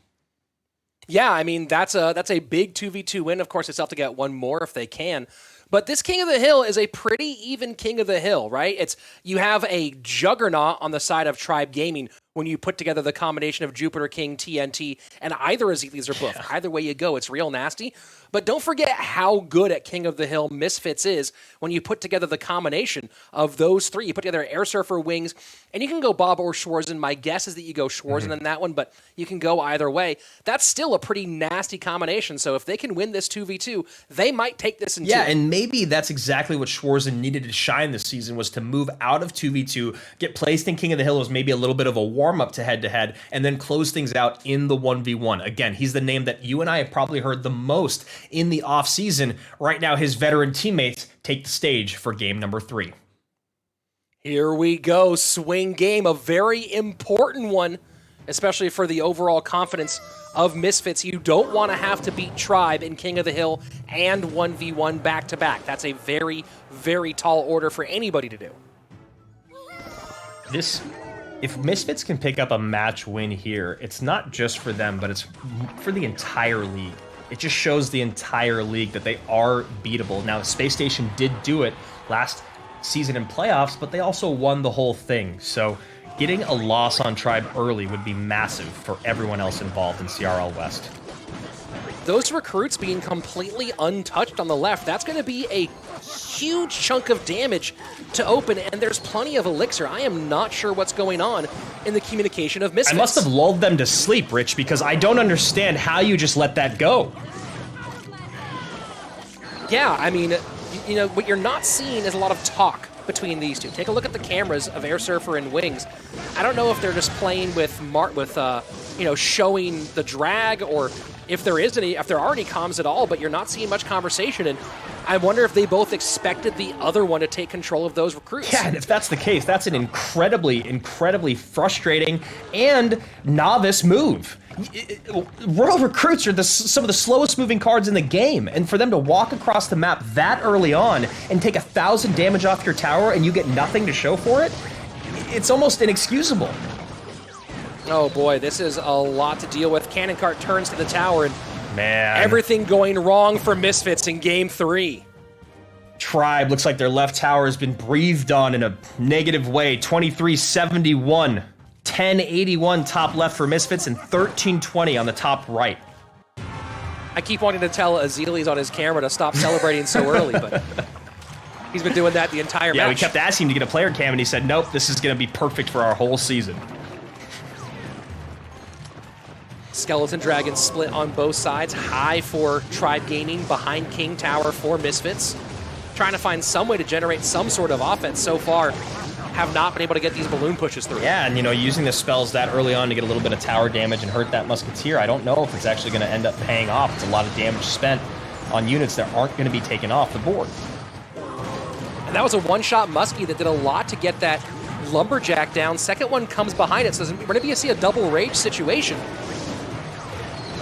Yeah, I mean, that's a big 2v2 win. Of course, they still have to get one more if they can. But this King of the Hill is a pretty even King of the Hill, right? You have a juggernaut on the side of Tribe Gaming when you put together the combination of Jupiter King, TNT, and either Azelis or Buff. Yeah. Either way you go, it's real nasty. But don't forget how good at King of the Hill Misfits is when you put together the combination of those three. You put together Air Surfer, Wings, and you can go Bob or Schwarzen. My guess is that you go Schwarzen in that one, but you can go either way. That's still a pretty nasty combination. So if they can win this 2v2, they might take this in 2. Yeah, and maybe that's exactly what Schwarzen needed to shine this season, was to move out of 2v2, get placed in King of the Hill as maybe a little bit of a warm warm-up to head-to-head, and then close things out in the 1v1. Again, he's the name that you and I have probably heard the most in the offseason. Right now, his veteran teammates take the stage for game number 3. Here we go, swing game, a very important one, especially for the overall confidence of Misfits. You don't want to have to beat Tribe in King of the Hill and 1v1 back-to-back. That's a very, very tall order for anybody to do. If Misfits can pick up a match win here, it's not just for them, but it's for the entire league. It just shows the entire league that they are beatable. Now, Space Station did do it last season in playoffs, but they also won the whole thing. So getting a loss on Tribe early would be massive for everyone else involved in CRL West. Those recruits being completely untouched on the left, that's going to be a huge chunk of damage to open, and there's plenty of elixir. I am not sure what's going on in the communication of Misfits. I must have lulled them to sleep, Rich, because I don't understand how you just let that go. Yeah, I mean, you know, what you're not seeing is a lot of talk between these two. Take a look at the cameras of Air Surfer and Wings. I don't know if they're just playing with you know, showing the drag, or if there are any comms at all, but you're not seeing much conversation, and I wonder if they both expected the other one to take control of those recruits. Yeah, and if that's the case, that's an incredibly frustrating and novice move. Royal Recruits are some of the slowest moving cards in the game, and for them to walk across the map that early on and take 1,000 damage off your tower and you get nothing to show for it, it's almost inexcusable. Oh boy, this is a lot to deal with. Cannon Cart turns to the tower, and man, everything going wrong for Misfits in game 3. Tribe looks like their left tower has been breathed on in a negative way. 2371, 1081 top left for Misfits, and 1320 on the top right. I keep wanting to tell Azealis on his camera to stop celebrating so early, but he's been doing that the entire match. Yeah, we kept asking him to get a player cam, and he said, nope, this is going to be perfect for our whole season. Skeleton Dragon split on both sides. High for Tribe Gaming, behind King Tower for Misfits. Trying to find some way to generate some sort of offense so far. Have not been able to get these balloon pushes through. Yeah, and you know, using the spells that early on to get a little bit of tower damage and hurt that Musketeer, I don't know if it's actually going to end up paying off. It's a lot of damage spent on units that aren't going to be taken off the board. And that was a one-shot Muskie that did a lot to get that Lumberjack down. Second one comes behind it, so we're going to see a double rage situation.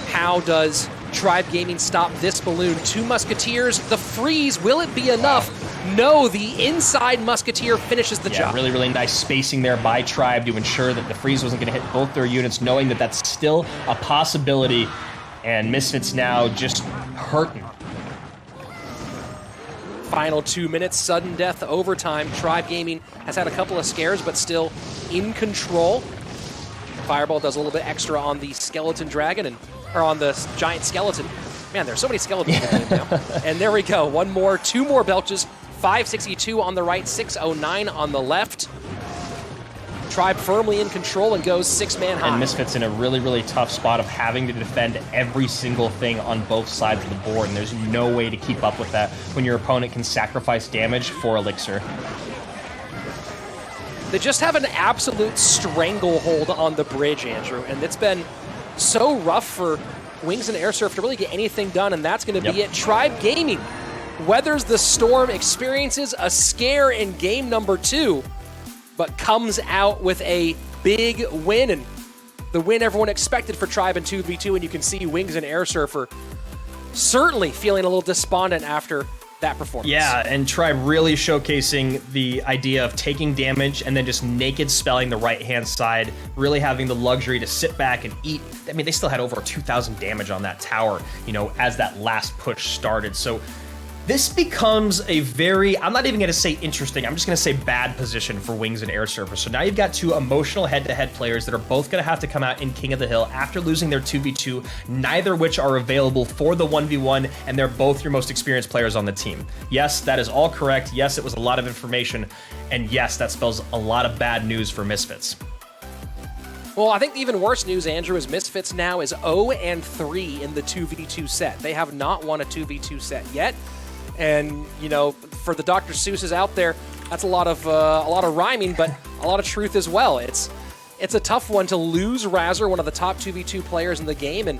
How does Tribe Gaming stop this balloon? 2 Musketeers, the freeze, will it be enough? No, the inside Musketeer finishes the job. Really, really nice spacing there by Tribe to ensure that the freeze wasn't going to hit both their units, knowing that that's still a possibility, and Misfits now just hurting. Final 2 minutes, sudden death, overtime. Tribe Gaming has had a couple of scares, but still in control. Fireball does a little bit extra on the Skeleton Dragon, or on the Giant Skeleton. Man, there's so many skeletons in the game now. And there we go, 2 more belches. 562 on the right, 609 on the left. Tribe firmly in control and goes 6-man high. And Misfits in a really, really tough spot of having to defend every single thing on both sides of the board, and there's no way to keep up with that when your opponent can sacrifice damage for Elixir. They just have an absolute stranglehold on the bridge, Andrew, and it's been so rough for Wings and Airsurf to really get anything done, and that's going to be it. Tribe Gaming weathers the storm, experiences a scare in game number 2, but comes out with a big win, and the win everyone expected for Tribe in 2v2, and you can see Wings and Airsurfer certainly feeling a little despondent after that performance. Yeah, and Tribe really showcasing the idea of taking damage and then just naked spelling the right-hand side, really having the luxury to sit back and eat. I mean, they still had over 2,000 damage on that tower, you know, as that last push started. So this becomes a very, I'm not even going to say interesting, I'm just going to say bad position for Wings and Airsurfer. So now you've got 2 emotional head-to-head players that are both going to have to come out in King of the Hill after losing their 2v2, neither of which are available for the 1v1, and they're both your most experienced players on the team. Yes, that is all correct. Yes, it was a lot of information, and yes, that spells a lot of bad news for Misfits. Well, I think the even worse news, Andrew, is Misfits now is 0-3 in the 2v2 set. They have not won a 2v2 set yet. And, you know, for the Dr. Seuss's out there, that's a lot of rhyming, but a lot of truth as well. It's it's a tough one to lose Razor, one of the top 2v2 players in the game, and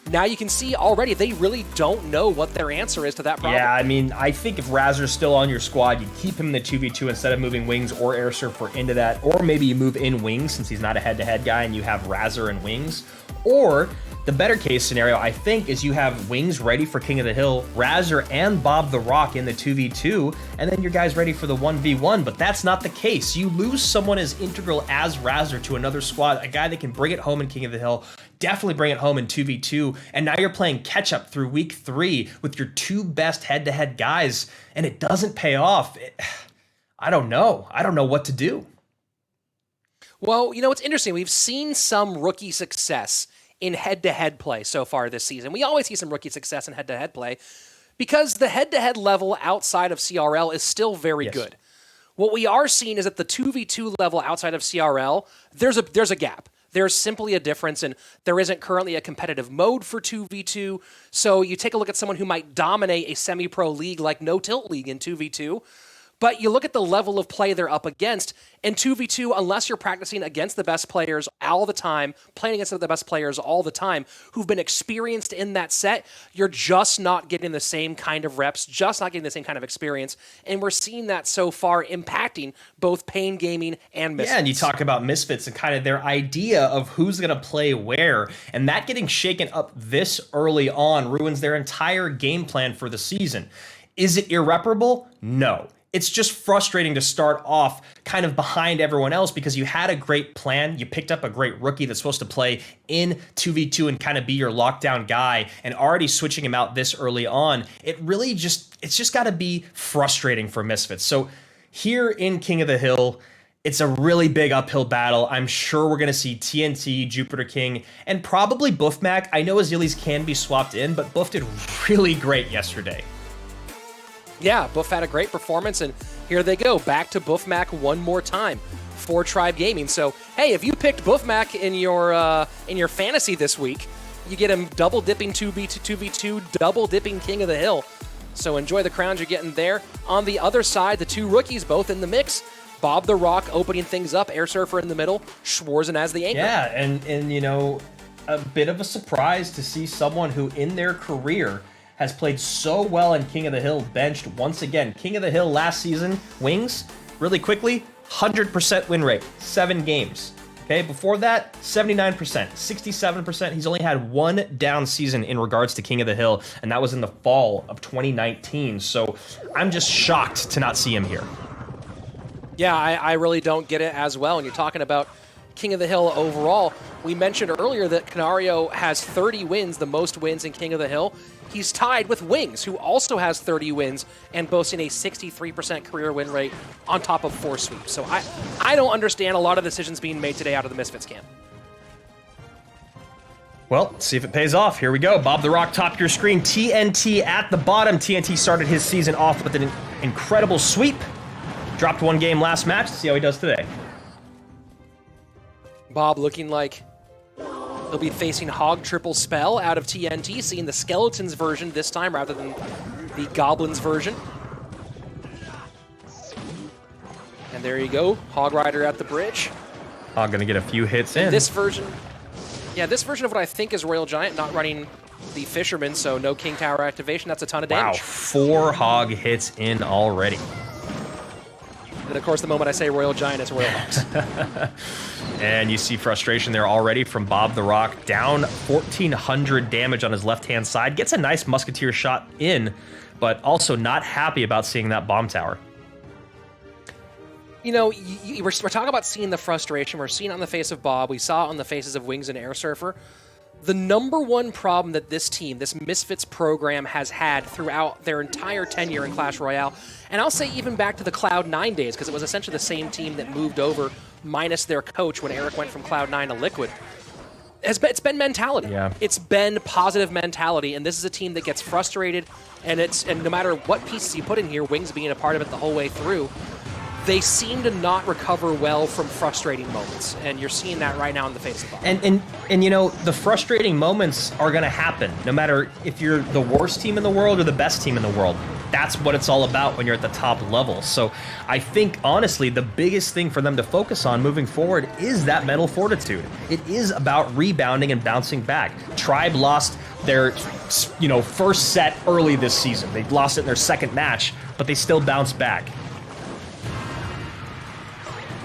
now you can see already they really don't know what their answer is to that problem. Yeah, I mean, I think if Razor's still on your squad, you keep him in the 2v2 instead of moving Wings or Air Surfer into that, or maybe you move in Wings since he's not a head-to-head guy and you have Razor and Wings, or the better case scenario, I think, is you have Wings ready for King of the Hill, Razor and Bob the Rock in the 2v2, and then your guys ready for the 1v1, but that's not the case. You lose someone as integral as Razor to another squad, a guy that can bring it home in King of the Hill, definitely bring it home in 2v2, and now you're playing catch-up through week 3 with your 2 best head-to-head guys, and it doesn't pay off. I don't know. I don't know what to do. Well, you know, it's interesting. We've seen some rookie success in head-to-head play so far this season. We always see some rookie success in head-to-head play because the head-to-head level outside of CRL is still very good. What we are seeing is at the 2v2 level outside of CRL, there's a gap. There's simply a difference, and there isn't currently a competitive mode for 2v2. So you take a look at someone who might dominate a semi-pro league like No Tilt League in 2v2, but you look at the level of play they're up against, and 2v2, unless you're practicing against the best players all the time, playing against the best players all the time, who've been experienced in that set, you're just not getting the same kind of reps, just not getting the same kind of experience, and we're seeing that so far impacting both Pain Gaming and Misfits. Yeah, and you talk about Misfits and kind of their idea of who's going to play where, and that getting shaken up this early on ruins their entire game plan for the season. Is it irreparable? No. It's just frustrating to start off kind of behind everyone else because you had a great plan. You picked up a great rookie that's supposed to play in 2v2 and kind of be your lockdown guy, and already switching him out this early on, it's just got to be frustrating for Misfits. So here in King of the Hill, it's a really big uphill battle. I'm sure we're going to see TNT, Jupiter King, and probably Buffmak. I know Azili's can be swapped in, but Buff did really great yesterday. Yeah, Buff had a great performance, and here they go, back to Buffmak one more time for Tribe Gaming. So, hey, if you picked Buffmak in your fantasy this week, you get him double dipping 2v2, double dipping King of the Hill. So enjoy the crowns you're getting there. On the other side, the 2 rookies both in the mix. Bob the Rock opening things up, Air Surfer in the middle, Schwarzen as the anchor. Yeah, and you know, a bit of a surprise to see someone who in their career has played so well in King of the Hill benched once again. King of the Hill last season, Wings, really quickly, 100% win rate, 7 games. Okay, before that, 79%, 67%. He's only had 1 down season in regards to King of the Hill, and that was in the fall of 2019. So I'm just shocked to not see him here. Yeah, I really don't get it as well. And you're talking about King of the Hill overall. We mentioned earlier that Canario has 30 wins, the most wins in King of the Hill. He's tied with Wings, who also has 30 wins and boasting a 63% career win rate on top of 4 sweeps. So I don't understand a lot of decisions being made today out of the Misfits camp. Well, let's see if it pays off. Here we go. Bob the Rock, top of your screen. TNT at the bottom. TNT started his season off with an incredible sweep. Dropped 1 game last match. Let's see how he does today. Bob looking like he'll be facing Hog Triple Spell out of TNT, seeing the Skeletons version this time rather than the Goblins version. And there you go, Hog Rider at the bridge. Hog gonna get a few hits in. This version of what I think is Royal Giant, not running the Fisherman, so no King Tower activation. That's a ton of damage. Wow, 4 Hog hits in already. And of course, the moment I say Royal Giant, it's Royal Hogs. And you see frustration there already from Bob the Rock. Down 1,400 damage on his left-hand side. Gets a nice Musketeer shot in, but also not happy about seeing that bomb tower. You know, we're talking about seeing the frustration. We're seeing it on the face of Bob. We saw it on the faces of Wings and Air Surfer. The number one problem that this team, this Misfits program, has had throughout their entire tenure in Clash Royale, and I'll say even back to the Cloud9 days, because it was essentially the same team that moved over, minus their coach when Eric went from Cloud9 to Liquid, it's been mentality. Yeah. It's been positive mentality, and this is a team that gets frustrated, and no matter what pieces you put in here, Wings being a part of it the whole way through, they seem to not recover well from frustrating moments, and you're seeing that right now in the face of Bob. And you know, the frustrating moments are going to happen, no matter if you're the worst team in the world or the best team in the world. that's what it's all about when you're at the top level. So I think, honestly, the biggest thing for them to focus on moving forward is that mental fortitude. It is about rebounding and bouncing back. Tribe lost their, first set early this season. They lost it in their second match, but they still bounced back.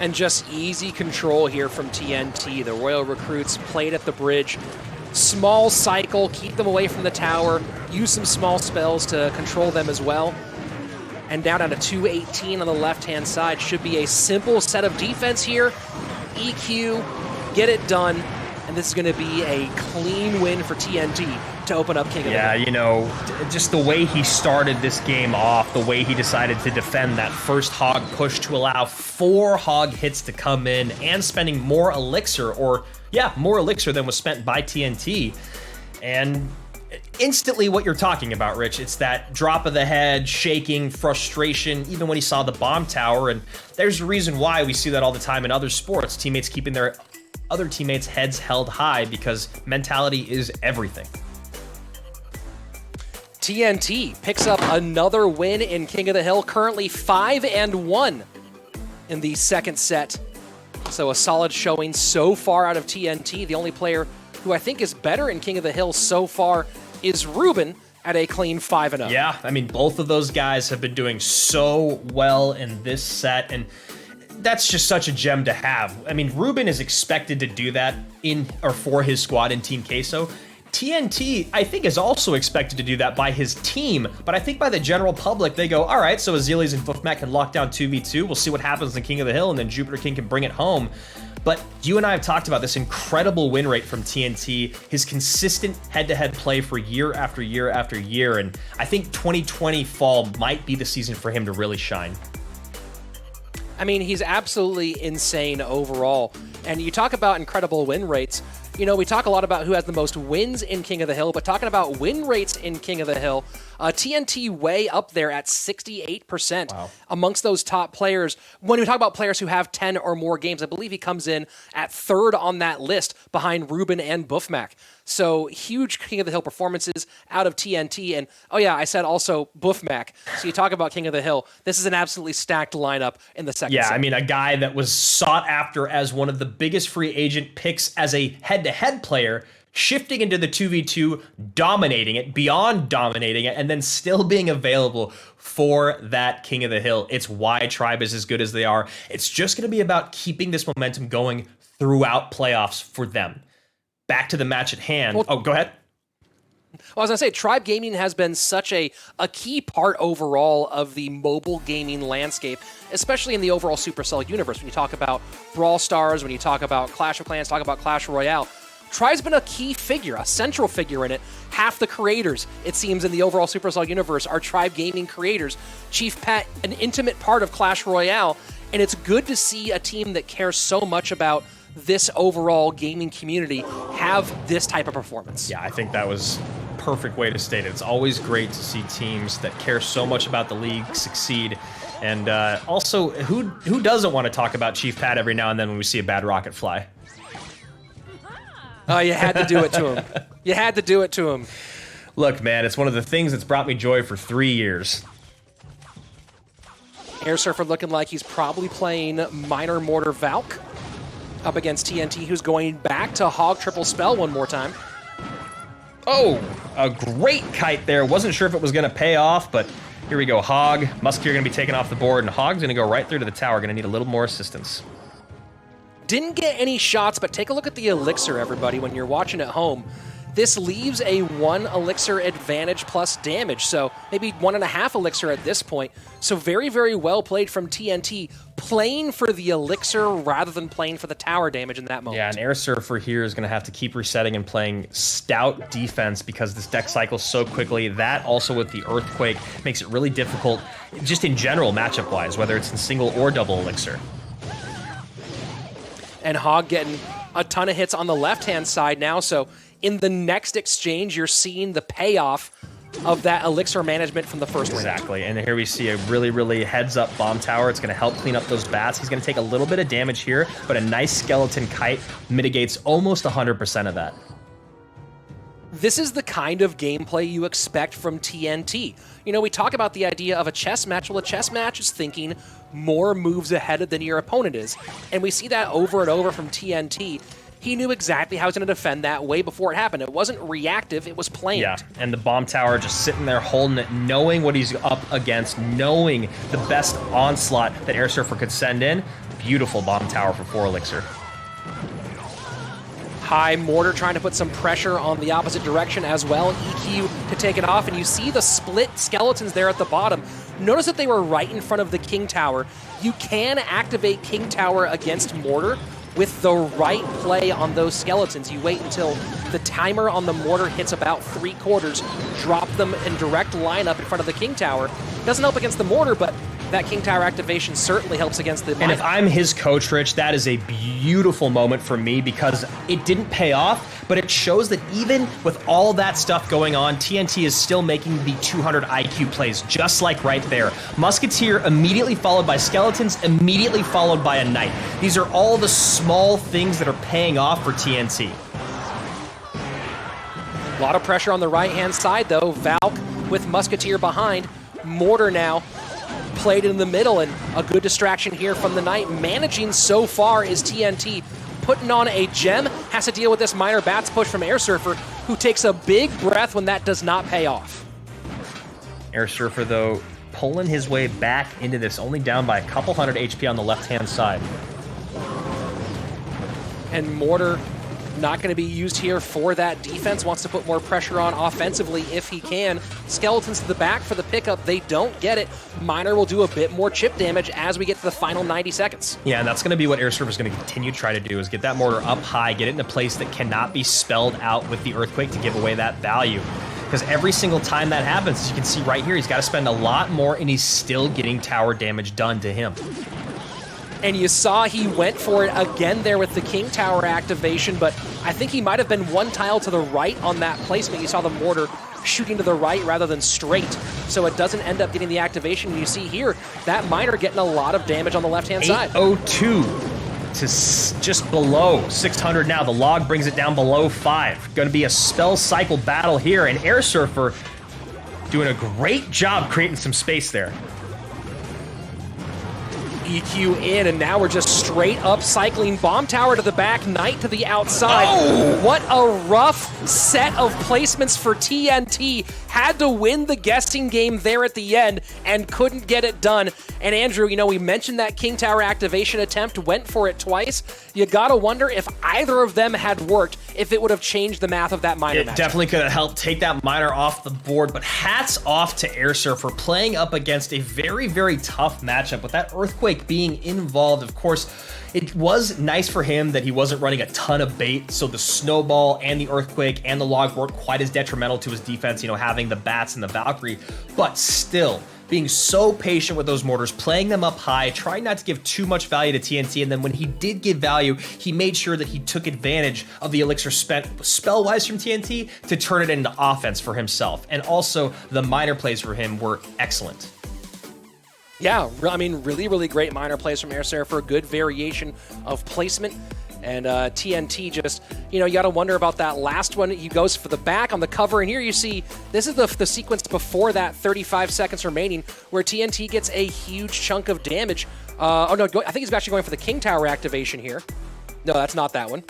And just easy control here from TNT. The Royal Recruits played at the bridge. Small cycle, keep them away from the tower, use some small spells to control them as well. And down to 218 on the left-hand side. Should be a simple set of defense here. EQ, get it done. And this is going to be a clean win for TNT to open up King of the Hill. Yeah, just the way he started this game off, the way he decided to defend that first hog push to allow 4 hog hits to come in and spending more elixir, more elixir than was spent by TNT. And instantly what you're talking about, Rich, it's that drop of the head, shaking, frustration, even when he saw the bomb tower. And there's a reason why we see that all the time in other sports, teammates keeping their other teammates' heads held high, because mentality is everything. TNT picks up another win in King of the Hill, currently 5-1 in the second set. So a solid showing so far out of TNT. The only player who I think is better in King of the Hill so far is Ruben at a clean 5-0. Yeah, I mean, both of those guys have been doing so well in this set, and that's just such a gem to have. I mean, Ruben is expected to do that for his squad in Team Queso. TNT, I think, is also expected to do that by his team, but I think by the general public, they go, all right, so Azilius and Buffmak can lock down 2v2. We'll see what happens in King of the Hill, and then Jupiter King can bring it home. But you and I have talked about this incredible win rate from TNT, his consistent head-to-head play for year after year after year, and I think 2020 fall might be the season for him to really shine. I mean, he's absolutely insane overall. And you talk about incredible win rates. You know, we talk a lot about who has the most wins in King of the Hill, but talking about win rates in King of the Hill, TNT way up there at 68% amongst those top players. When we talk about players who have 10 or more games, I believe he comes in at 3rd on that list behind Ruben and Buffmak. So huge King of the Hill performances out of TNT. And oh yeah, I said also Buffmak. So you talk about King of the Hill. This is an absolutely stacked lineup in the second set. I mean, a guy that was sought after as one of the biggest free agent picks as a head-to-head player, shifting into the 2v2, dominating it, beyond dominating it, and then still being available for that King of the Hill. It's why Tribe is as good as they are. It's just going to be about keeping this momentum going throughout playoffs for them. Back to the match at hand. Well, go ahead. Well, I was going to say, Tribe Gaming has been such a key part overall of the mobile gaming landscape, especially in the overall Supercell universe. When you talk about Brawl Stars, when you talk about Clash of Clans, talk about Clash Royale, Tribe's been a key figure, a central figure in it. Half the creators, it seems, in the overall Supercell universe are Tribe Gaming creators. Chief Pet, an intimate part of Clash Royale, and it's good to see a team that cares so much about this overall gaming community have this type of performance. Yeah, I think that was a perfect way to state it. It's always great to see teams that care so much about the league succeed. And also, who doesn't want to talk about Chief Pat every now and then when we see a bad rocket fly? Oh, you had to do it to him. You had to do it to him. Look, man, it's one of the things that's brought me joy for 3 years. Air Surfer looking like he's probably playing Minor Mortar Valk up against TNT, who's going back to Hog Triple Spell one more time. Oh, a great kite there. Wasn't sure if it was going to pay off, but here we go. Hog, Musketeer going to be taken off the board, and Hog's going to go right through to the tower. Going to need a little more assistance. Didn't get any shots, but take a look at the elixir, everybody, when you're watching at home. This leaves a 1 elixir advantage plus damage, so maybe 1.5 elixir at this point. So very, very well played from TNT, playing for the elixir rather than playing for the tower damage in that moment. Yeah, an Air Surfer here is going to have to keep resetting and playing stout defense because this deck cycles so quickly. That also with the Earthquake makes it really difficult, just in general matchup-wise, whether it's in single or double elixir. And Hog getting a ton of hits on the left-hand side now, so in the next exchange, you're seeing the payoff of that elixir management from the first round. Exactly, and here we see a really, really heads-up bomb tower. It's going to help clean up those bats. He's going to take a little bit of damage here, but a nice skeleton kite mitigates almost 100% of that. This is the kind of gameplay you expect from TNT. You know, we talk about the idea of a chess match. Well, a chess match is thinking more moves ahead than your opponent is. And we see that over and over from TNT. He knew exactly how he was going to defend that way before it happened. It wasn't reactive, it was planned. Yeah, and the bomb tower just sitting there holding it, knowing what he's up against, knowing the best onslaught that Air Surfer could send in. Beautiful bomb tower for 4 Elixir. High Mortar trying to put some pressure on the opposite direction as well. EQ to take it off, and you see the split skeletons there at the bottom. Notice that they were right in front of the King Tower. You can activate King Tower against Mortar with the right play on those skeletons. You wait until the timer on the Mortar hits about 3/4, drop them in direct lineup in front of the King Tower. Doesn't help against the Mortar, but that King Tower activation certainly helps against the And if I'm his coach, Rich, that is a beautiful moment for me because it didn't pay off, but it shows that even with all that stuff going on, TNT is still making the 200 IQ plays, just like right there. Musketeer immediately followed by Skeletons, immediately followed by a Knight. These are all the small things that are paying off for TNT. A lot of pressure on the right-hand side, though. Valk with Musketeer behind. Mortar now played in the middle, and a good distraction here from the Knight. Managing so far is TNT. Putting on a gem, has to deal with this minor bats push from Air Surfer, who takes a big breath when that does not pay off. Air Surfer, though, pulling his way back into this, only down by a couple hundred HP on the left-hand side. And Mortar not going to be used here for that defense. Wants to put more pressure on offensively if he can. Skeletons to the back for the pickup. They don't get it. Miner will do a bit more chip damage as we get to the final 90 seconds. Yeah, and that's going to be what Air Surfer is going to continue to try to do, is get that Mortar up high, get it in a place that cannot be spelled out with the Earthquake to give away that value. Because every single time that happens, as you can see right here, he's got to spend a lot more, and he's still getting tower damage done to him. And you saw he went for it again there with the King Tower activation, but I think he might have been one tile to the right on that placement. You saw the Mortar shooting to the right rather than straight, so it doesn't end up getting the activation. And you see here, that Miner getting a lot of damage on the left-hand side. 802 to just below 600 now. The log brings it down below 5. Going to be a spell cycle battle here, and Air Surfer doing a great job creating some space there. EQ in, and now we're just straight up cycling. Bomb tower to the back, Knight to the outside. Oh! What a rough set of placements for TNT. Had to win the guessing game there at the end and couldn't get it done. And Andrew, you know, we mentioned that King Tower activation attempt, went for it twice. You gotta wonder if either of them had worked, if it would have changed the math of that Miner match. It definitely could have helped take that Miner off the board, but hats off to Air Surfer playing up against a very, very tough matchup with that Earthquake being involved. Of course, it was nice for him that he wasn't running a ton of bait, so the Snowball and the Earthquake and the Log weren't quite as detrimental to his defense, you know, having the Bats and the Valkyrie, but still being so patient with those Mortars, playing them up high, trying not to give too much value to TNT, and then when he did give value, he made sure that he took advantage of the elixir spent spell-wise from TNT to turn it into offense for himself. And also, the Miner plays for him were excellent. Yeah, I mean, really, really great Miner plays from Air Surfer, good variation of placement. And TNT just, you know, you got to wonder about that last one. He goes for the back on the cover, and here you see, this is the sequence before that, 35 seconds remaining, where TNT gets a huge chunk of damage. Oh no, I think he's actually going for the King Tower activation here. No, that's not that one.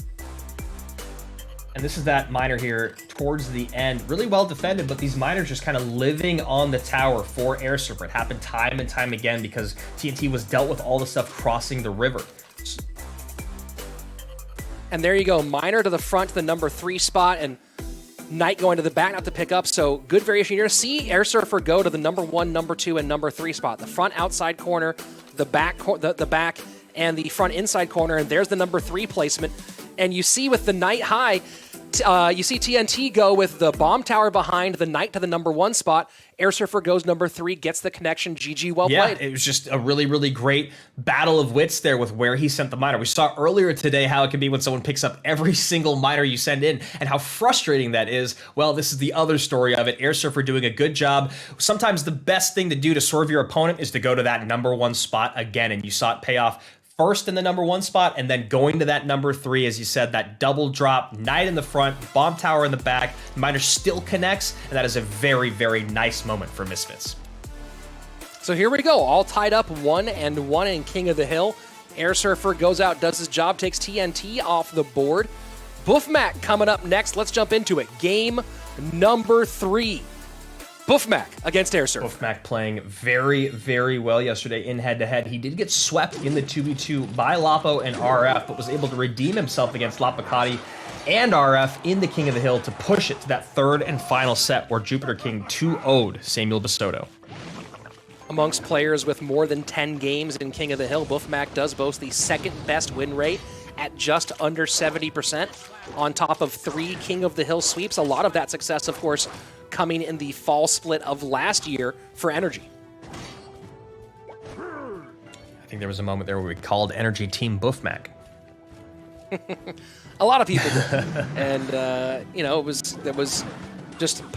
And this is that Miner here towards the end. Really well defended, but these Miners just kind of living on the tower for Air Surfer. It happened time and time again because TNT was dealt with all the stuff crossing the river. And there you go, Miner to the front to the number 3 spot, and Knight going to the back, not to pick up. So good variation. You're going to see Air Surfer go to the number 1, number 2, and number 3 spot. The front outside corner, the back, the back, and the front inside corner. And there's the number 3 placement. And you see with the Knight high, you see TNT go with the bomb tower behind, the Knight to the number 1 spot. Air Surfer goes number 3, gets the connection. GG, well played. Yeah, it was just a really, really great battle of wits there with where he sent the Miner. We saw earlier today how it can be when someone picks up every single Miner you send in and how frustrating that is. Well, this is the other story of it. Air Surfer doing a good job. Sometimes the best thing to do to swerve your opponent is to go to that number 1 spot again, and you saw it pay off first in the number 1 spot, and then going to that number 3, as you said, that double drop, Knight in the front, Bomb Tower in the back. Miner still connects, and that is a very, very nice moment for Misfits. So here we go, all tied up 1-1 in King of the Hill. Air Surfer goes out, does his job, takes TNT off the board. Buffmak coming up next. Let's jump into it. Game number 3. Buffmak against Air Surfer. Buffmak playing very, very well yesterday in head-to-head. He did get swept in the 2v2 by Lapo and RF, but was able to redeem himself against Lapacati and RF in the King of the Hill to push it to that 3rd and final set where Jupiter King 2-0'd Samuel Bastodo. Amongst players with more than 10 games in King of the Hill, Buffmak does boast the 2nd best win rate at just under 70%, on top of 3 King of the Hill sweeps. A lot of that success, of course, coming in the fall split of last year for Energy. I think there was a moment there where we called Energy Team Buffmak. A lot of people did. And, you know, there was just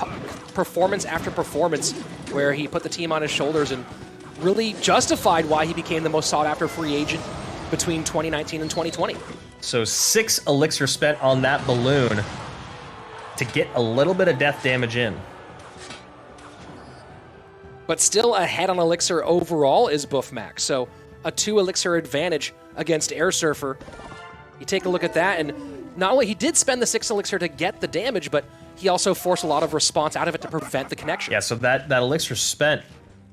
performance after performance where he put the team on his shoulders and really justified why he became the most sought-after free agent between 2019 and 2020. So 6 elixir spent on that balloon to get a little bit of death damage in. But still ahead on elixir overall is Buffmak. So a 2 elixir advantage against Air Surfer. You take a look at that, and not only he did spend the 6 elixir to get the damage, but he also forced a lot of response out of it to prevent the connection. Yeah, so that elixir spent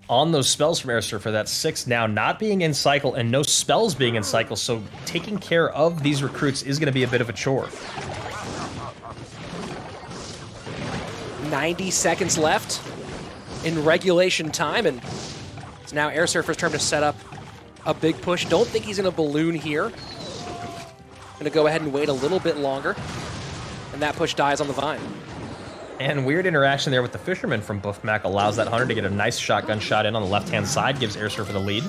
on those spells from Air Surfer, that 6 now not being in cycle and no spells being in cycle, so taking care of these recruits is going to be a bit of a chore. 90 seconds left in regulation time, and it's now Air Surfer's turn to set up a big push. Don't think he's in a balloon here. Going to go ahead and wait a little bit longer, and that push dies on the vine. And weird interaction there with the Fisherman from Buffmak allows that Hunter to get a nice shotgun shot in on the left-hand side, gives Air Surfer the lead.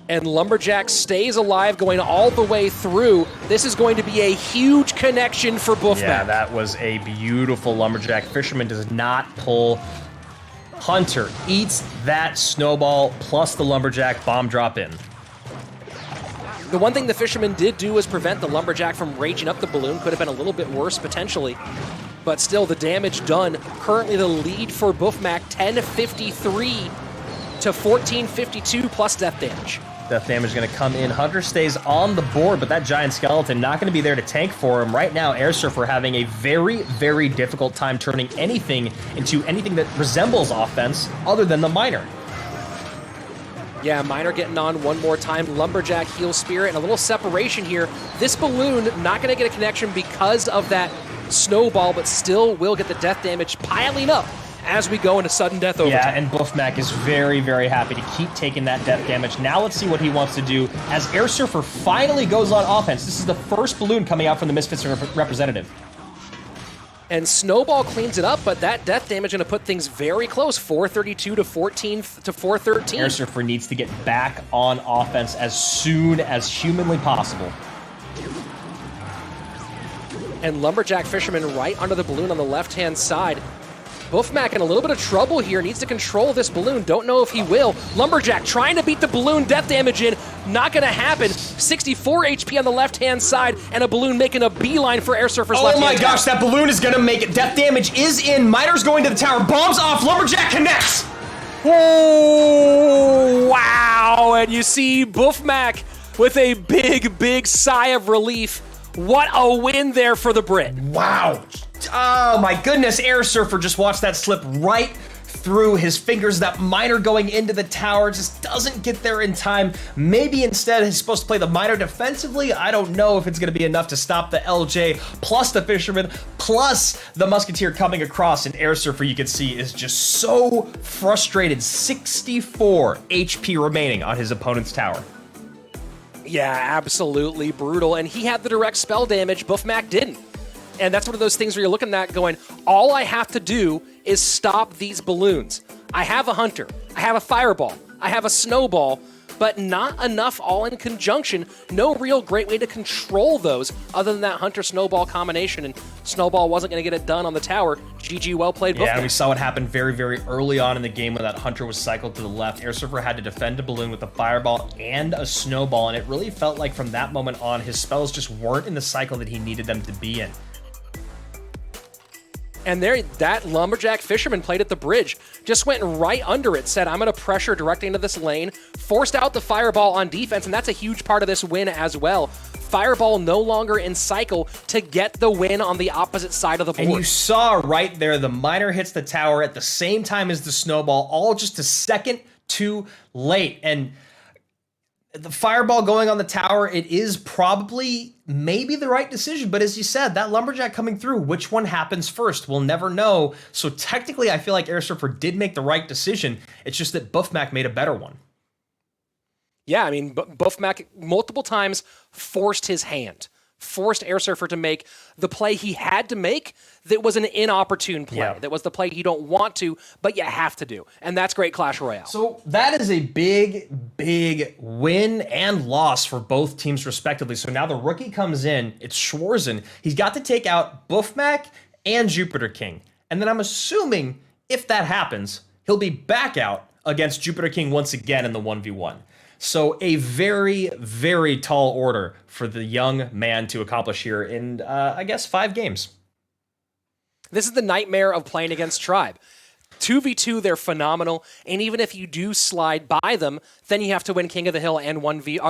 And Lumberjack stays alive going all the way through. This is going to be a huge connection for Buffmak. Yeah, that was a beautiful Lumberjack. Fisherman does not pull. Hunter eats that snowball plus the Lumberjack bomb drop in. The one thing the Fisherman did do was prevent the Lumberjack from raging up the balloon. Could have been a little bit worse, potentially. But still, the damage done. Currently the lead for Buffmak, 1053 to 1452 plus death damage. Death damage is going to come in. Hunter stays on the board, but that giant skeleton not going to be there to tank for him. Right now, Air Surfer having a very, very difficult time turning anything into anything that resembles offense other than the Miner. Yeah, Miner getting on one more time. Lumberjack, Heal Spirit, and a little separation here. This balloon not going to get a connection because of that snowball, but still will get the death damage piling up as we go into sudden death overtime. Yeah, and Buffmak is very, very happy to keep taking that death damage. Now let's see what he wants to do as Air Surfer finally goes on offense. This is the first balloon coming out from the Misfits representative. And Snowball cleans it up, but that death damage going to put things very close. 432 to 14 to 413. Air Surfer needs to get back on offense as soon as humanly possible. And Lumberjack Fisherman right under the balloon on the left-hand side. Buffmak in a little bit of trouble here. Needs to control this balloon. Don't know if he will. Lumberjack trying to beat the balloon death damage in. Not going to happen. 64 HP on the left-hand side, and a balloon making a beeline for Air Surfer's left-hand Oh my gosh, that balloon is going to make it. Death damage is in. Miner's going to the tower. Bombs off. Lumberjack connects. Oh, wow. And you see Buffmak with a big, big sigh of relief. What a win there for the Brit. Wow. Oh my goodness, Air Surfer just watched that slip right through his fingers. That Miner going into the tower just doesn't get there in time. Maybe instead he's supposed to play the Miner defensively. I don't know if it's going to be enough to stop the LJ, plus the Fisherman, plus the Musketeer coming across. And Air Surfer, you can see, is just so frustrated. 64 HP remaining on his opponent's tower. Yeah, absolutely brutal. And he had the direct spell damage. Buffmak didn't. And that's one of those things where you're looking at going, all I have to do is stop these balloons. I have a Hunter. I have a Fireball. I have a Snowball. but not enough all in conjunction. No real great way to control those other than that Hunter Snowball combination, and Snowball wasn't going to get it done on the tower. GG, well played, Buffmak. Yeah, and we saw what happened very, very early on in the game when that Hunter was cycled to the left. Air Surfer had to defend a balloon with a fireball and a snowball, and it really felt like from that moment on, his spells just weren't in the cycle that he needed them to be in. And there, that Lumberjack Fisherman played at the bridge, just went right under it, said, I'm going to pressure directly into this lane, forced out the Fireball on defense, and that's a huge part of this win as well. Fireball no longer in cycle to get the win on the opposite side of the board. And you saw right there, the miner hits the tower at the same time as the snowball, all just a second too late. And the fireball going on the tower, it is probably maybe the right decision, but as you said, that Lumberjack coming through, which one happens first? We'll never know. So technically, I feel like Air Surfer did make the right decision. It's just that Buffmak made a better one. Yeah, I mean, Buffmak multiple times forced his hand, forced Air Surfer to make the play he had to make that was an inopportune play. Yeah. That was the play you don't want to, but you have to do. And that's great Clash Royale. So that is a big, big win and loss for both teams respectively. So now the rookie comes in, it's Schwarzen. He's got to take out Buffmak and Jupiter King. And then I'm assuming if that happens, he'll be back out against Jupiter King once again in the 1v1. So a very, very tall order for the young man to accomplish here in, I guess, 5 games. This is the nightmare of playing against Tribe. 2v2, they're phenomenal, and even if you do slide by them, then you have to win King of the Hill and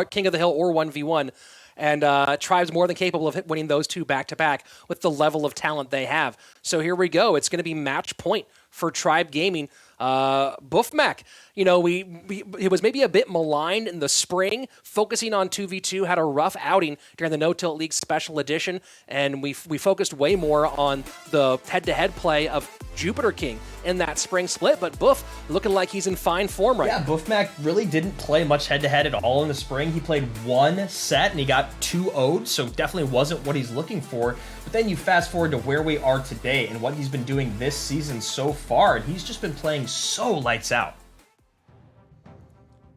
King of the Hill or 1v1. And Tribe's more than capable of winning those two back-to-back with the level of talent they have. So here we go. It's going to be match point for Tribe Gaming. Buffmak, you know, it was maybe a bit maligned in the spring, focusing on 2v2, had a rough outing during the No Tilt League Special Edition, and we focused way more on the head-to-head play of Jupiter King in that spring split, but Buff looking like he's in fine form right now. Yeah, Buffmak really didn't play much head-to-head at all in the spring. He played 1 set and he got 2-0'd, so definitely wasn't what he's looking for. But then you fast forward to where we are today and what he's been doing this season so far, and he's just been playing so lights out.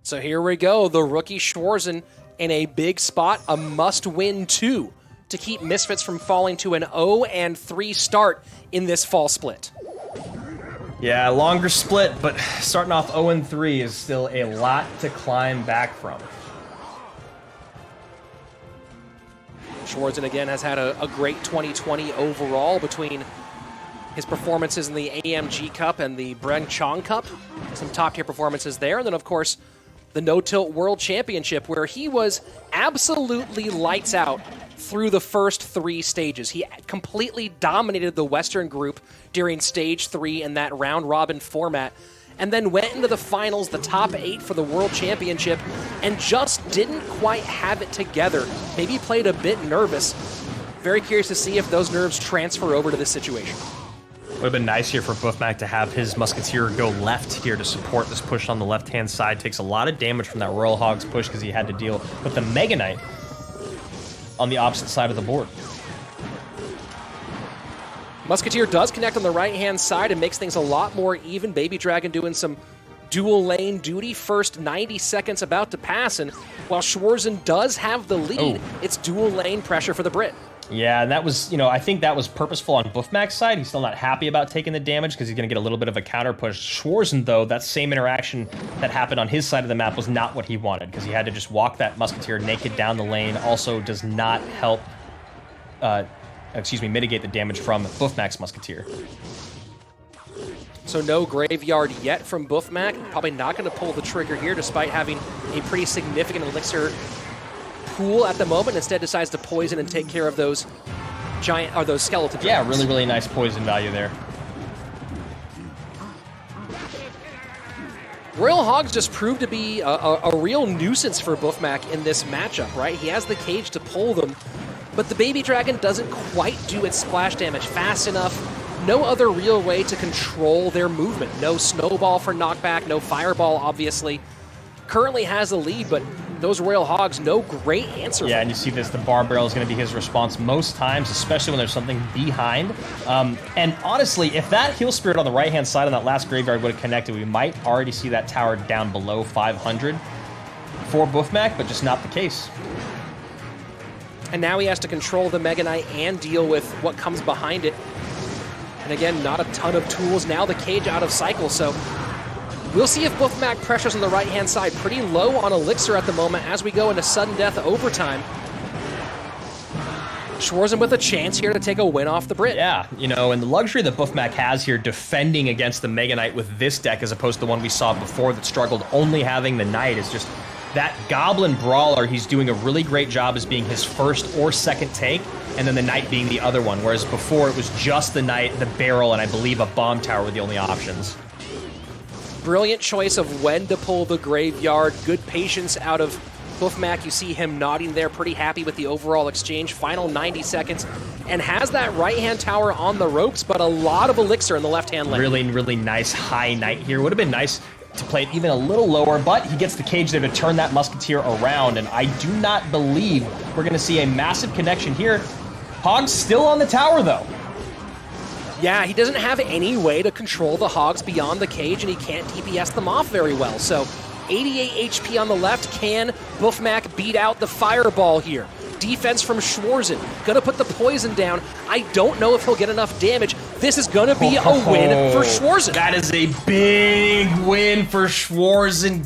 So here we go, the rookie Schwarzen in a big spot, a must-win 2 to keep Misfits from falling to an 0-3 start in this fall split. Yeah, longer split, but starting off 0-3 is still a lot to climb back from. Schwarzen again has had a great 2020 overall between his performances in the AMG Cup and the Breng Chong Cup. Some top-tier performances there. And then, of course, the No Tilt World Championship, where he was absolutely lights out through the first 3 stages. He completely dominated the Western group during Stage 3 in that round-robin format, and then went into the finals, the top 8 for the World Championship, and just didn't quite have it together. Maybe played a bit nervous. Very curious to see if those nerves transfer over to this situation. Would have been nice here for Buffmak to have his Musketeer go left here to support this push on the left-hand side. Takes a lot of damage from that Royal Hogs push because he had to deal with the Mega Knight on the opposite side of the board. Musketeer does connect on the right-hand side and makes things a lot more even. Baby Dragon doing some dual lane duty. First 90 seconds about to pass, and while Schwarzen does have the lead, it's dual lane pressure for the Brit. Yeah, and that was, I think that was purposeful on Buffmak's side. He's still not happy about taking the damage because he's going to get a little bit of a counter push. Schwarzen, though, that same interaction that happened on his side of the map was not what he wanted because he had to just walk that Musketeer naked down the lane. Also does not help, mitigate the damage from Buffmak's Musketeer. So no graveyard yet from Buffmak. Probably not going to pull the trigger here despite having a pretty significant elixir pool at the moment. Instead decides to poison and take care of those those skeleton Yeah, dragons. really nice poison value there. Royal Hogs just proved to be a real nuisance for Buffmak in this matchup, right? He has the cage to pull them, but the Baby Dragon doesn't quite do its splash damage fast enough. No other real way to control their movement. No Snowball for knockback, no Fireball, obviously. Currently has the lead, but those Royal Hogs, no great answer. Yeah, and you see this, the bar barrel is going to be his response most times, especially when there's something behind. And honestly, if that Heal Spirit on the right-hand side on that last graveyard would have connected, we might already see that tower down below 500. for Buffmak, but just not the case. And now he has to control the Mega Knight and deal with what comes behind it. And again, not a ton of tools. Now the cage out of cycle, so we'll see if Buffmak pressures on the right-hand side. Pretty low on Elixir at the moment as we go into sudden death overtime. Schwarzen with a chance here to take a win off the Brit. Yeah, you know, and the luxury that Buffmak has here defending against the Mega Knight with this deck as opposed to the one we saw before that struggled only having the Knight is just that Goblin Brawler. He's doing a really great job as being his first or second take, and then the Knight being the other one, whereas before it was just the Knight, the Barrel, and I believe a Bomb Tower were the only options. Brilliant choice of when to pull the Graveyard. Good patience out of Buffmak. You see him nodding there, pretty happy with the overall exchange. Final 90 seconds, and has that right-hand tower on the ropes, but a lot of Elixir in the left-hand lane. Really, really nice high Knight here. Would have been nice to play it even a little lower, but he gets the cage there to turn that Musketeer around, and I do not believe we're going to see a massive connection here. Hog's still on the tower, though. Yeah, he doesn't have any way to control the Hogs beyond the cage, and he can't DPS them off very well. So 88 HP on the left. Can Buffmak beat out the Fireball here? Defense from Schwarzen. Gonna put the poison down. I don't know if he'll get enough damage. This is gonna be a win for Schwarzen. That is a big win for Schwarzen.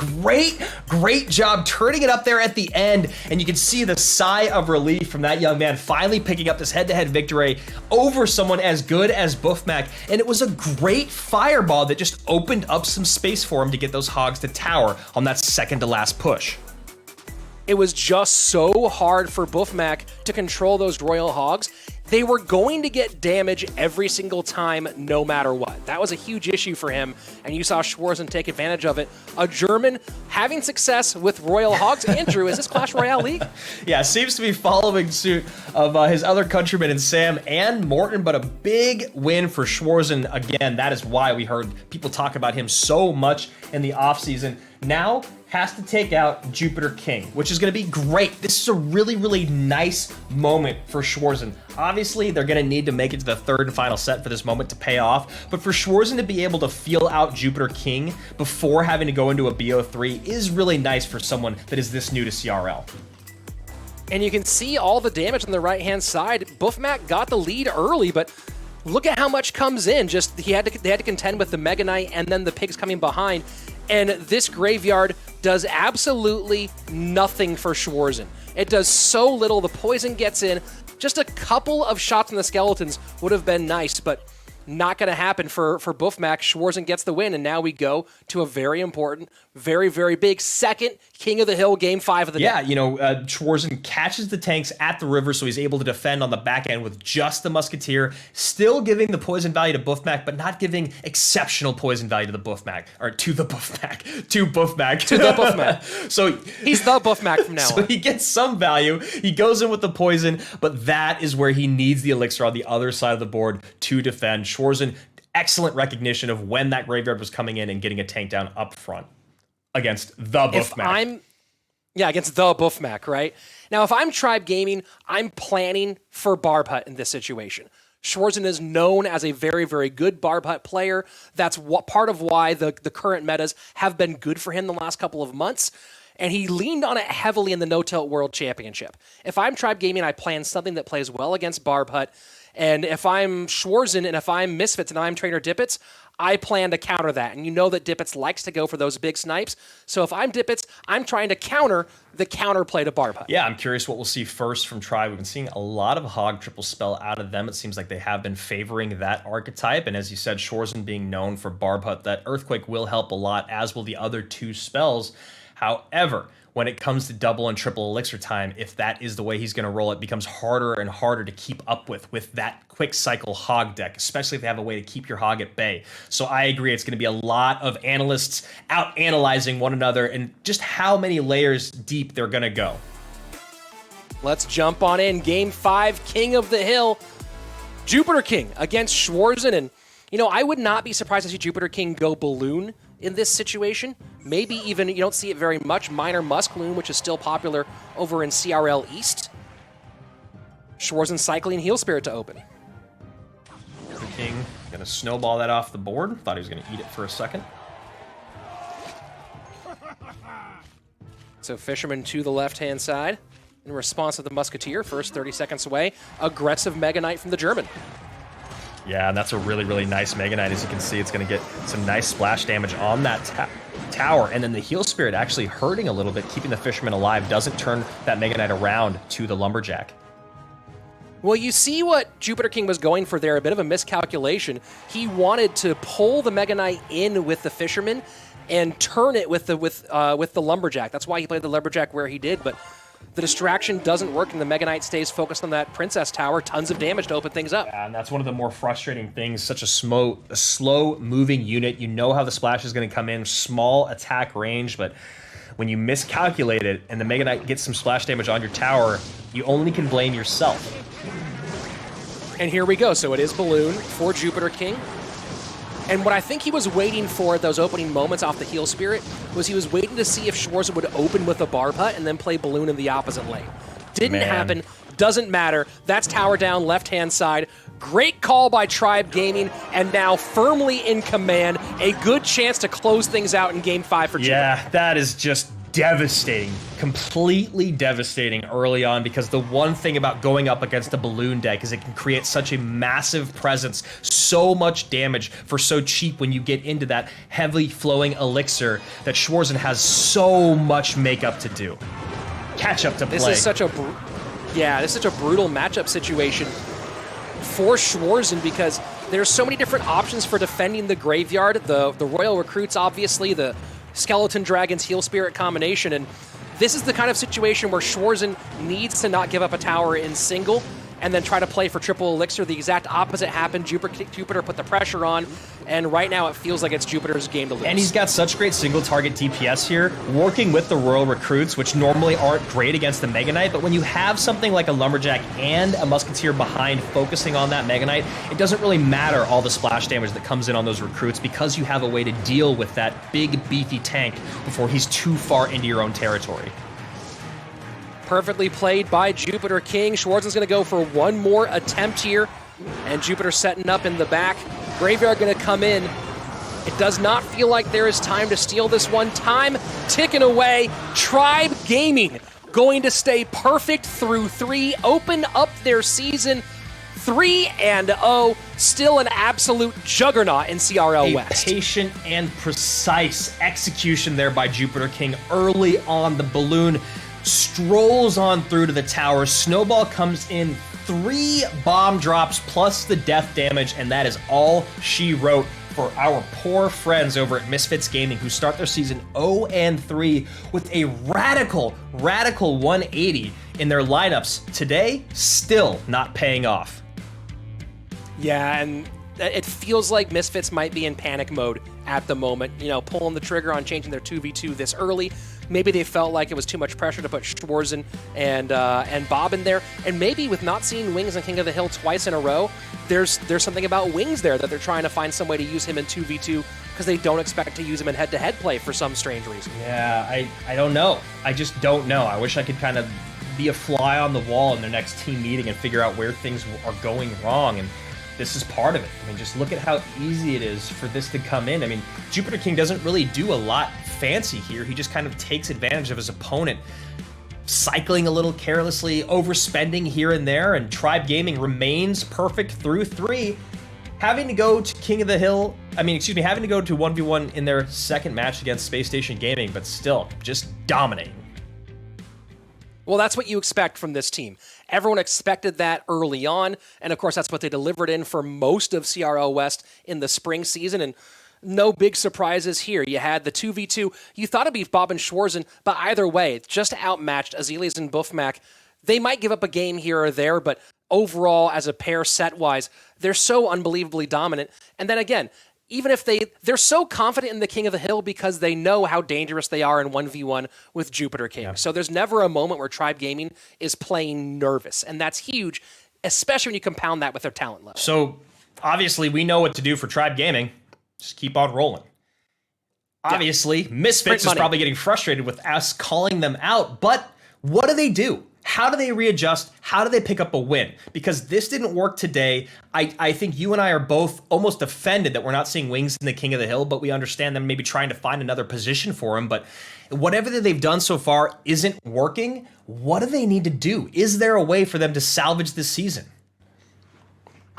Great job turning it up there at the end. And you can see the sigh of relief from that young man finally picking up this head-to-head victory over someone as good as Buffmak. And it was a great Fireball that just opened up some space for him to get those Hogs to tower on that second-to-last push. It was just so hard for Buffmak to control those Royal Hogs. They were going to get damage every single time, no matter what. That was a huge issue for him, and you saw Schwarzen take advantage of it. A German having success with Royal Hogs. Andrew, is this Clash Royale League? Yeah, seems to be following suit of his other countrymen in Sam and Morton, but a big win for Schwarzen. Again, that is why we heard people talk about him so much in the offseason. Now has to take out Jupiter King, which is going to be great. This is a really, really nice moment for Schwarzen. Obviously, they're going to need to make it to the third and final set for this moment to pay off, but for Schwarzen to be able to feel out Jupiter King before having to go into a BO3 is really nice for someone that is this new to CRL. And you can see all the damage on the right-hand side. Buffmak got the lead early, but look at how much comes in. Just they had to contend with the Mega Knight and then the pigs coming behind. And this Graveyard does absolutely nothing for Schwarzen. It does so little. The poison gets in. Just a couple of shots on the skeletons would have been nice, but not going to happen for Buffmak. Schwarzen gets the win, and now we go to a very important, very, very big second King of the Hill Game 5 of the day. Yeah, you know, Schwarzen catches the tanks at the river, so he's able to defend on the back end with just the Musketeer, still giving the poison value to Buffmak, but not giving exceptional poison value to the Buffmak, or to the Buffmak, to Buffmak. To the Buffmak. So he's the Buffmak from now on. So he gets some value, he goes in with the poison, but that is where he needs the Elixir on the other side of the board to defend. Schwarzen, excellent recognition of when that Graveyard was coming in and getting a tank down up front against the Buffmak. Against the Buffmak, right? Now, if I'm Tribe Gaming, I'm planning for Barb Hut in this situation. Schwarzen is known as a very, very good Barb Hut player. That's part of why the current metas have been good for him the last couple of months. And he leaned on it heavily in the No Tilt World Championship. If I'm Tribe Gaming, I plan something that plays well against Barb Hut. And if I'm Schwarzen and if I'm Misfits and I'm Trainer Dippets, I plan to counter that. And you know that Dippets likes to go for those big snipes. So if I'm Dippets, I'm trying to counter the counterplay to Barb Hut. Yeah, I'm curious what we'll see first from Tribe. We've been seeing a lot of Hog triple spell out of them. It seems like they have been favoring that archetype. And as you said, Schwarzen being known for Barb Hut, that Earthquake will help a lot, as will the other two spells. However, when it comes to double and triple elixir time, if that is the way he's going to roll, it becomes harder and harder to keep up with that quick cycle Hog deck, especially if they have a way to keep your Hog at bay. So I agree, it's going to be a lot of analysts out analyzing one another and just how many layers deep they're going to go. Let's jump on in. Game 5, King of the Hill, Jupiter King against Schwarzen. And, you know, I would not be surprised to see Jupiter King go Balloon in this situation. Maybe even, you don't see it very much, Minor Muskloon, which is still popular over in CRL East. Schwarzen cycling Heal Spirit to open. The King gonna snowball that off the board. Thought he was gonna eat it for a second. So Fisherman to the left-hand side. In response to the Musketeer, first 30 seconds away. Aggressive Mega Knight from the German. Yeah, and that's a really, really nice Mega Knight. As you can see, it's going to get some nice splash damage on that tower. And then the Heal Spirit actually hurting a little bit, keeping the Fisherman alive. Doesn't turn that Mega Knight around to the Lumberjack. Well, you see what Jupiter King was going for there, a bit of a miscalculation. He wanted to pull the Mega Knight in with the Fisherman and turn it with the Lumberjack. That's why he played the Lumberjack where he did, but the distraction doesn't work and the Mega Knight stays focused on that Princess Tower. Tons of damage to open things up. Yeah, and that's one of the more frustrating things. Such a slow-moving unit. You know how the splash is going to come in. Small attack range, but when you miscalculate it and the Mega Knight gets some splash damage on your tower, you only can blame yourself. And here we go. So it is Balloon for Jupiter King. And what I think he was waiting for at those opening moments off the Heal Spirit was he was waiting to see if Schwarzen would open with a Barb Hut and then play Balloon in the opposite lane. Didn't happen. Doesn't matter. That's tower down, left-hand side. Great call by Tribe Gaming, and now firmly in command. A good chance to close things out in Game 5 for Jupiter. Yeah, that is just devastating, completely devastating early on, because the one thing about going up against a Balloon deck is it can create such a massive presence, so much damage for so cheap when you get into that heavily flowing elixir that Schwarzen has so much makeup to do. Catch up to play. This is such a brutal matchup situation for Schwarzen because there's so many different options for defending the graveyard. The Royal Recruits, obviously, the Skeleton Dragon's Heal Spirit combination, and this is the kind of situation where Schwarzen needs to not give up a tower in single and then try to play for triple elixir. The exact opposite happened. Jupiter put the pressure on, and right now it feels like it's Jupiter's game to lose. And he's got such great single target DPS here, working with the Royal Recruits, which normally aren't great against the Mega Knight, but when you have something like a Lumberjack and a Musketeer behind focusing on that Mega Knight, it doesn't really matter all the splash damage that comes in on those Recruits because you have a way to deal with that big, beefy tank before he's too far into your own territory. Perfectly played by Jupiter King. Schwarzen's going to go for one more attempt here, and Jupiter setting up in the back. Graveyard going to come in. It does not feel like there is time to steal this one. Time ticking away. Tribe Gaming going to stay perfect through 3, open up their season 3-0. Still an absolute juggernaut in CRL West. Patient and precise execution there by Jupiter King early on. The Balloon strolls on through to the tower. Snowball comes in, 3 bomb drops plus the death damage, and that is all she wrote for our poor friends over at Misfits Gaming, who start their season 0-3 with a radical 180 in their lineups. Today, still not paying off. Yeah, and it feels like Misfits might be in panic mode at the moment, you know, pulling the trigger on changing their 2v2 this early. Maybe they felt like it was too much pressure to put Schwarzen and Bob in there. And maybe with not seeing Wings on King of the Hill twice in a row, there's something about Wings there that they're trying to find some way to use him in 2v2 because they don't expect to use him in head-to-head play for some strange reason. Yeah, I don't know. I just don't know. I wish I could kind of be a fly on the wall in their next team meeting and figure out where things are going wrong. And this is part of it. I mean, just look at how easy it is for this to come in. I mean, Jupiter King doesn't really do a lot fancy here. He just kind of takes advantage of his opponent, cycling a little carelessly, overspending here and there, and Tribe Gaming remains perfect through 3, having to go to having to go to 1v1 in their second match against Space Station Gaming, but still just dominating. Well, that's what you expect from this team. Everyone expected that early on, and of course that's what they delivered in for most of CRL West in the spring season, and no big surprises here. You had the 2v2. You thought it'd be Bob and Schwarzen, but either way, just outmatched Azelius and Buffmak. They might give up a game here or there, but overall, as a pair set-wise, they're so unbelievably dominant. And then again, even if they're so confident in the King of the Hill because they know how dangerous they are in 1v1 with Jupiter King. Yeah. So there's never a moment where Tribe Gaming is playing nervous, and that's huge, especially when you compound that with their talent level. So obviously we know what to do for Tribe Gaming. Just keep on rolling. Obviously, Misfits is probably getting frustrated with us calling them out, but what do? How do they readjust? How do they pick up a win? Because this didn't work today. I think you and I are both almost offended that we're not seeing Wings in the King of the Hill, but we understand them maybe trying to find another position for him. But whatever that they've done so far isn't working. What do they need to do? Is there a way for them to salvage this season?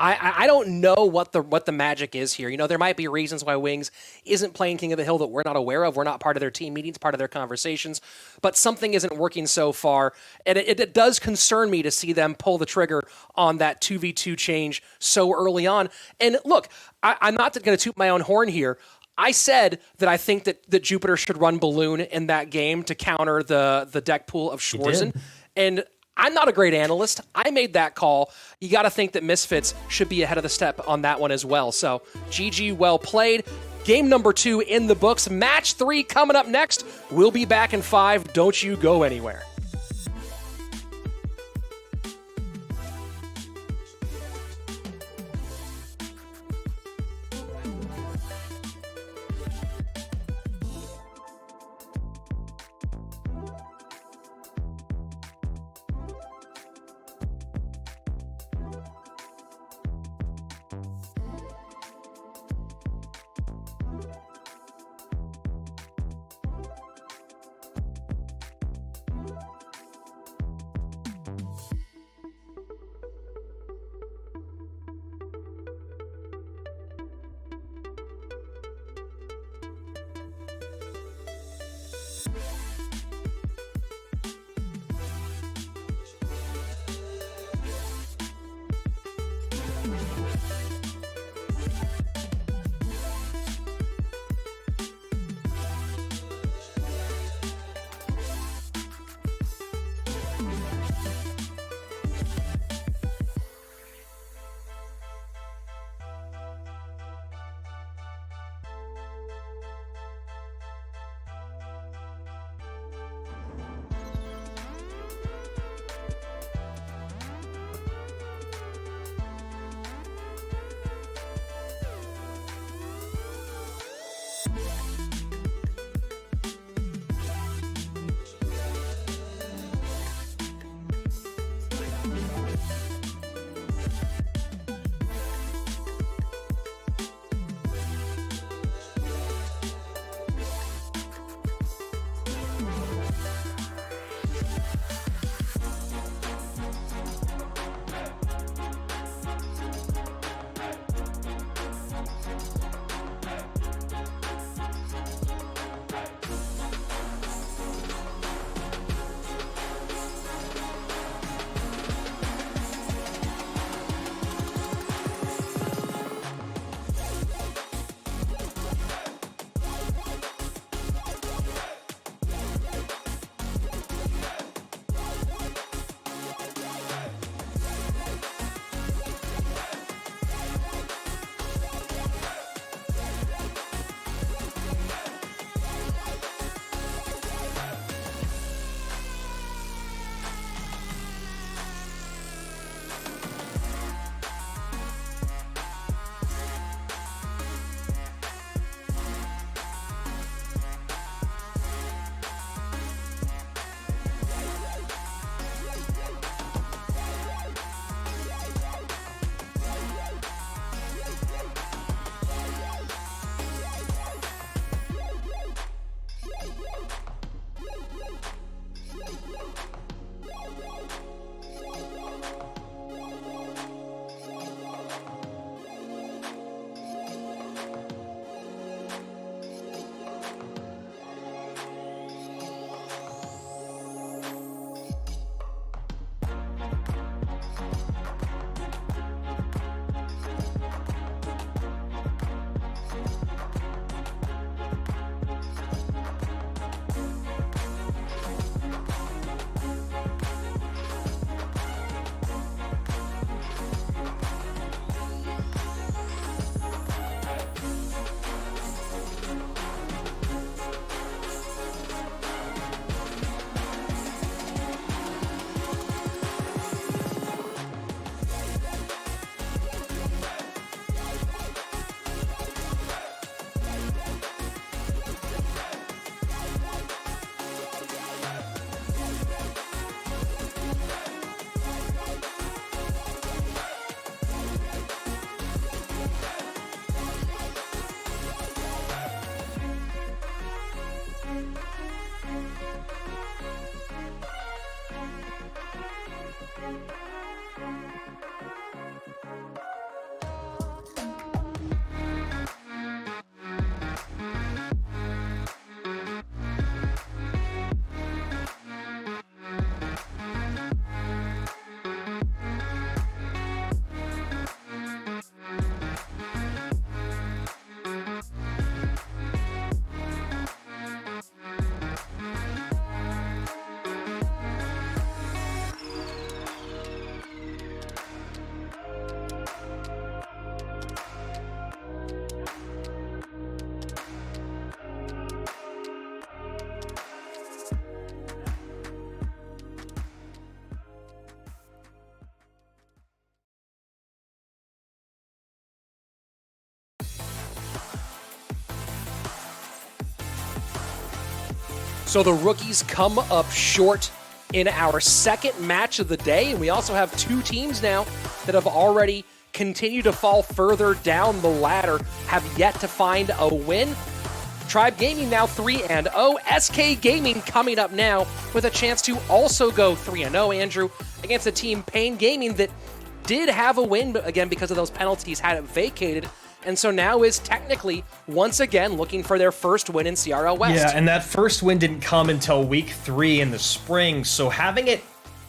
I don't know what the magic is here. You know, there might be reasons why Wings isn't playing King of the Hill that we're not aware of. We're not part of their team meetings, part of their conversations, but something isn't working so far. And it does concern me to see them pull the trigger on that 2v2 change so early on. And look, I'm not going to toot my own horn here. I said that I think that Jupiter should run Balloon in that game to counter the deck pool of Schwarzen. And I'm not a great analyst. I made that call. You got to think that Misfits should be ahead of the step on that one as well. So GG, well played. Game number 2 in the books. Match 3 coming up next. We'll be back in 5. Don't you go anywhere. So the rookies come up short in our second match of the day, and we also have two teams now that have already continued to fall further down the ladder, have yet to find a win. Tribe Gaming now 3-0. SK Gaming coming up now with a chance to also go 3-0, Andrew, against a team, Pain Gaming, that did have a win, but again, because of those penalties, had it vacated, and so now is technically, once again, looking for their first win in CRL West. Yeah, and that first win didn't come until week 3 in the spring, so having it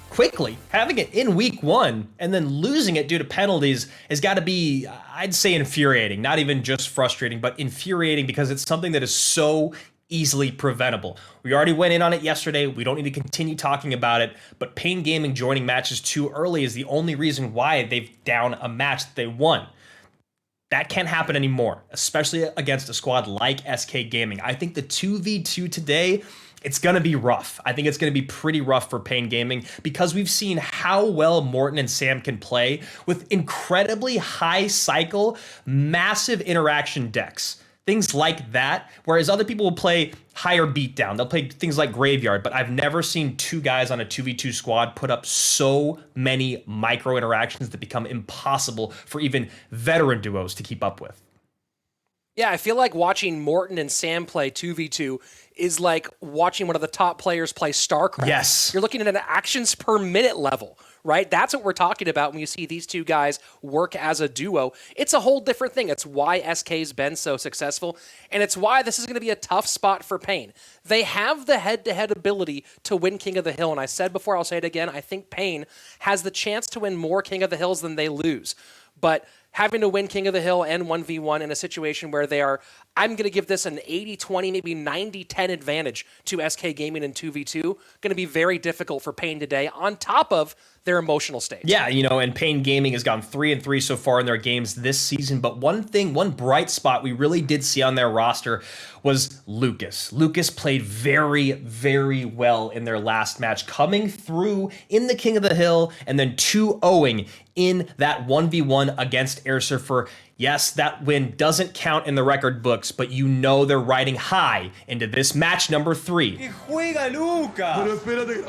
quickly, having it in week 1, and then losing it due to penalties has got to be, I'd say, infuriating. Not even just frustrating, but infuriating, because it's something that is so easily preventable. We already went in on it yesterday. We don't need to continue talking about it, but Pain Gaming joining matches too early is the only reason why they've down a match that they won. That can't happen anymore, especially against a squad like SK Gaming. I think the 2v2 today, it's going to be rough. I think it's going to be pretty rough for Pain Gaming, because we've seen how well Morton and Sam can play with incredibly high cycle, massive interaction decks. Things like that, whereas other people will play higher beatdown. They'll play things like Graveyard, but I've never seen two guys on a 2v2 squad put up so many micro interactions that become impossible for even veteran duos to keep up with. Yeah, I feel like watching Morton and Sam play 2v2 is like watching one of the top players play StarCraft. Yes. You're looking at an actions per minute level, right? That's what we're talking about when you see these two guys work as a duo. It's a whole different thing. It's why SK's been so successful, and it's why this is going to be a tough spot for Pain. They have the head-to-head ability to win King of the Hill, and I said before, I'll say it again, I think Pain has the chance to win more King of the Hills than they lose. But having to win King of the Hill and 1v1 in a situation where they are, I'm going to give this an 80-20, maybe 90-10 advantage to SK Gaming in 2v2, going to be very difficult for Pain today, on top of their emotional state. Yeah, and Pain Gaming has gone 3-3 so far in their games this season, but one bright spot we really did see on their roster was Lucas. Lucas played very, very well in their last match, coming through in the King of the Hill and then 2-0ing in that 1v1 against Air Surfer. Yes, that win doesn't count in the record books, but they're riding high into this match number 3. ¡Que juega Lucas! No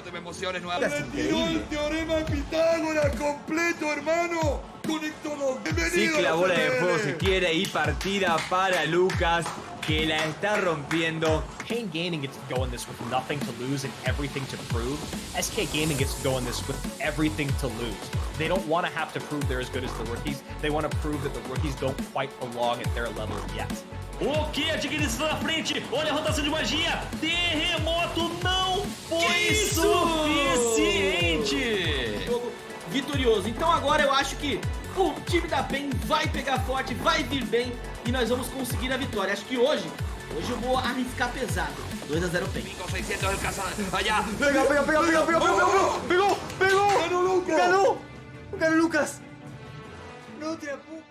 te me emociones nuevamente. ¡Tiró el teorema de Pitágoras completo, hermano! ¡Conectó dos! Sí, que la bola de fuego se quiere, y partida para Lucas, que la está rompiendo. Pain Gaming gets to go in this with nothing to lose and everything to prove. SK Gaming gets to go in this with everything to lose. They don't want to have to prove they're as good as the rookies. They want to prove that the rookies don't quite belong at their level yet. Ok, a Tigriça na frente. Olha a rotação de magia. Terremoto não foi suficiente. Jogo vitorioso. Então agora eu acho que o time da PEN vai pegar forte, vai vir bem e nós vamos conseguir a vitória. Acho que hoje eu vou arriscar pesado. 2-0 PEN. 600 el casa allá. ¡Pegó! ¡Ganó Lucas! ¡Ganó Lucas! ¡No te apuques!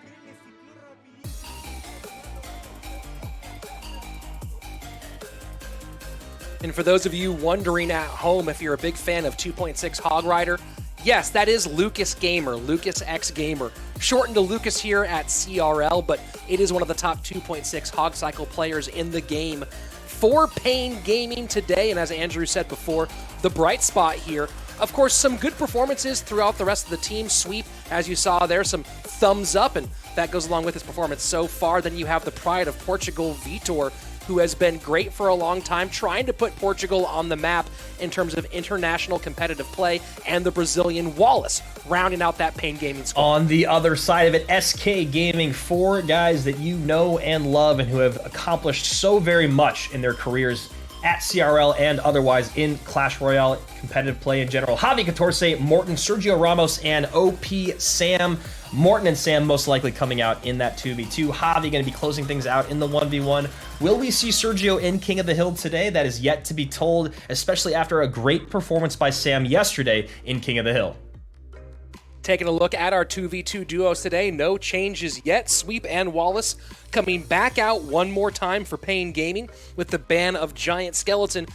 And for those of you wondering at home if you're a big fan of 2.6 Hog Rider, yes, that is Lucas Gamer, Lucas X Gamer. Shortened to Lucas here at CRL, but it is one of the top 2.6 Hog Cycle players in the game for Pain Gaming today. And as Andrew said before, the bright spot here, of course, some good performances throughout the rest of the team. Sweep, as you saw there, some thumbs up, and that goes along with his performance so far. Then you have the pride of Portugal, Vitor, who has been great for a long time, trying to put Portugal on the map in terms of international competitive play, and the Brazilian Wallace, rounding out that Pain Gaming squad. On the other side of it, SK Gaming, 4 guys that you know and love and who have accomplished so very much in their careers at CRL and otherwise in Clash Royale competitive play in general. Javi Catorce, Morton, Sergio Ramos, and OP Sam. Morton and Sam most likely coming out in that 2v2. Javi going to be closing things out in the 1v1. Will we see Sergio in King of the Hill today? That is yet to be told, especially after a great performance by Sam yesterday in King of the Hill. Taking a look at our 2v2 duos today, no changes yet. Sweep and Wallace coming back out one more time for Pain Gaming with the ban of Giant Skeleton.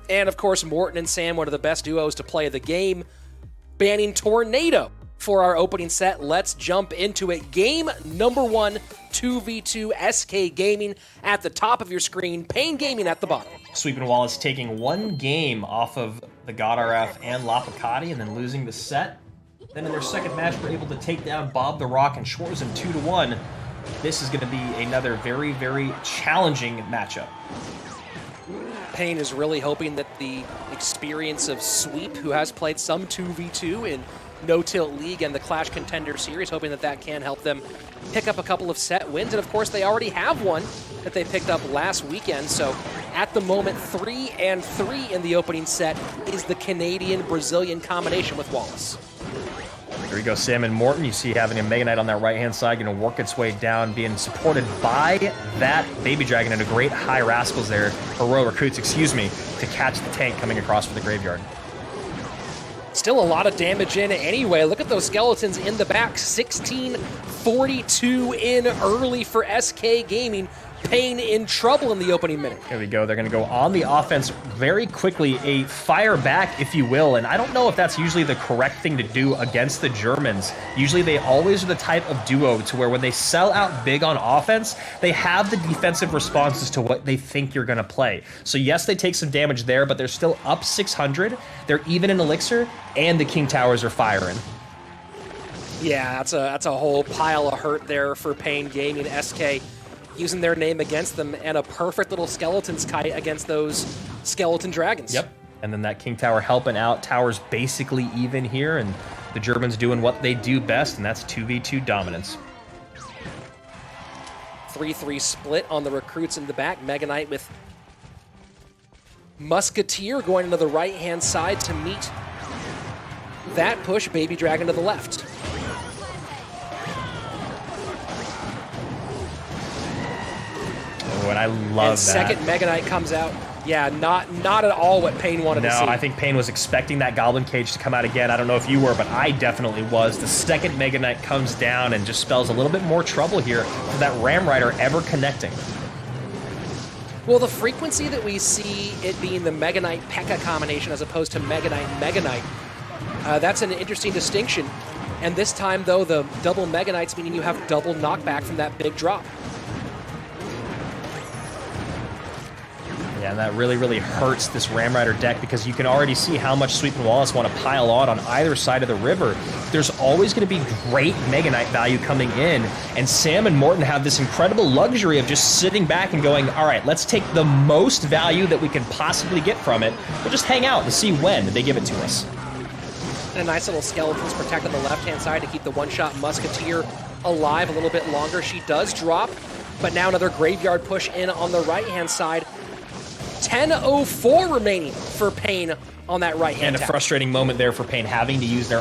And of course, Morton and Sam, one of the best duos to play the game, banning Tornado for our opening set. Let's jump into it. Game number 1, 2v2 SK Gaming at the top of your screen, Pain Gaming at the bottom. Sweep and Wallace taking one game off of the God RF and Lapicati and then losing the set. Then in their second match, we're able to take down Bob the Rock and Schwarzen 2-1. This is going to be another very, very challenging matchup. Pain is really hoping that the experience of Sweep, who has played some 2v2 in No Tilt League and the Clash Contender Series, hoping that that can help them pick up a couple of set wins. And of course, they already have one that they picked up last weekend. So at the moment, 3-3 in the opening set is the Canadian-Brazilian combination with Wallace. Here we go, Sam and Morton. You see having a Mega Knight on that right-hand side, going to work its way down, being supported by that Baby Dragon and a great high Rascals there, or Royal Recruits, excuse me, to catch the tank coming across for the graveyard. Still a lot of damage in anyway. Look at those skeletons in the back. 1642 in early for SK Gaming. Pain in trouble in the opening minute. Here we go. They're going to go on the offense very quickly, a fire back, if you will. And I don't know if that's usually the correct thing to do against the Germans. Usually they always are the type of duo to where when they sell out big on offense, they have the defensive responses to what they think you're going to play. So yes, they take some damage there, but they're still up 600. They're even in Elixir, and the King Towers are firing. Yeah, that's a whole pile of hurt there for Pain Gaming. SK using their name against them, and a perfect little Skeleton's Kite against those Skeleton Dragons. Yep, and then that King Tower helping out. Tower's basically even here, and the Germans doing what they do best, and that's 2v2 dominance. 3-3 split on the recruits in the back. Mega Knight with Musketeer going into the right-hand side to meet that push. Baby Dragon to the left. Oh, and I love and second Mega Knight comes out. Yeah, not at all what Pain wanted to see. No, I think Pain was expecting that Goblin Cage to come out again. I don't know if you were, but I definitely was. The second Mega Knight comes down and just spells a little bit more trouble here for that Ram Rider ever connecting. Well, the frequency that we see it being the Mega Knight P.E.K.K.A combination as opposed to Mega Knight, that's an interesting distinction. And this time, though, the double Mega Knights, meaning you have double knockback from that big drop. Yeah, and that really, really hurts this Ram Rider deck because you can already see how much Sweep and Wallace want to pile on either side of the river. There's always going to be great Mega Knight value coming in, and Sam and Morton have this incredible luxury of just sitting back and going, all right, let's take the most value that we can possibly get from it. We'll just hang out and see when they give it to us. And a nice little Skeletons protect on the left-hand side to keep the one-shot Musketeer alive a little bit longer. She does drop, but now another Graveyard push in on the right-hand side. 10:04 remaining for Pain on that right-hand And a frustrating moment there for Pain, having to use their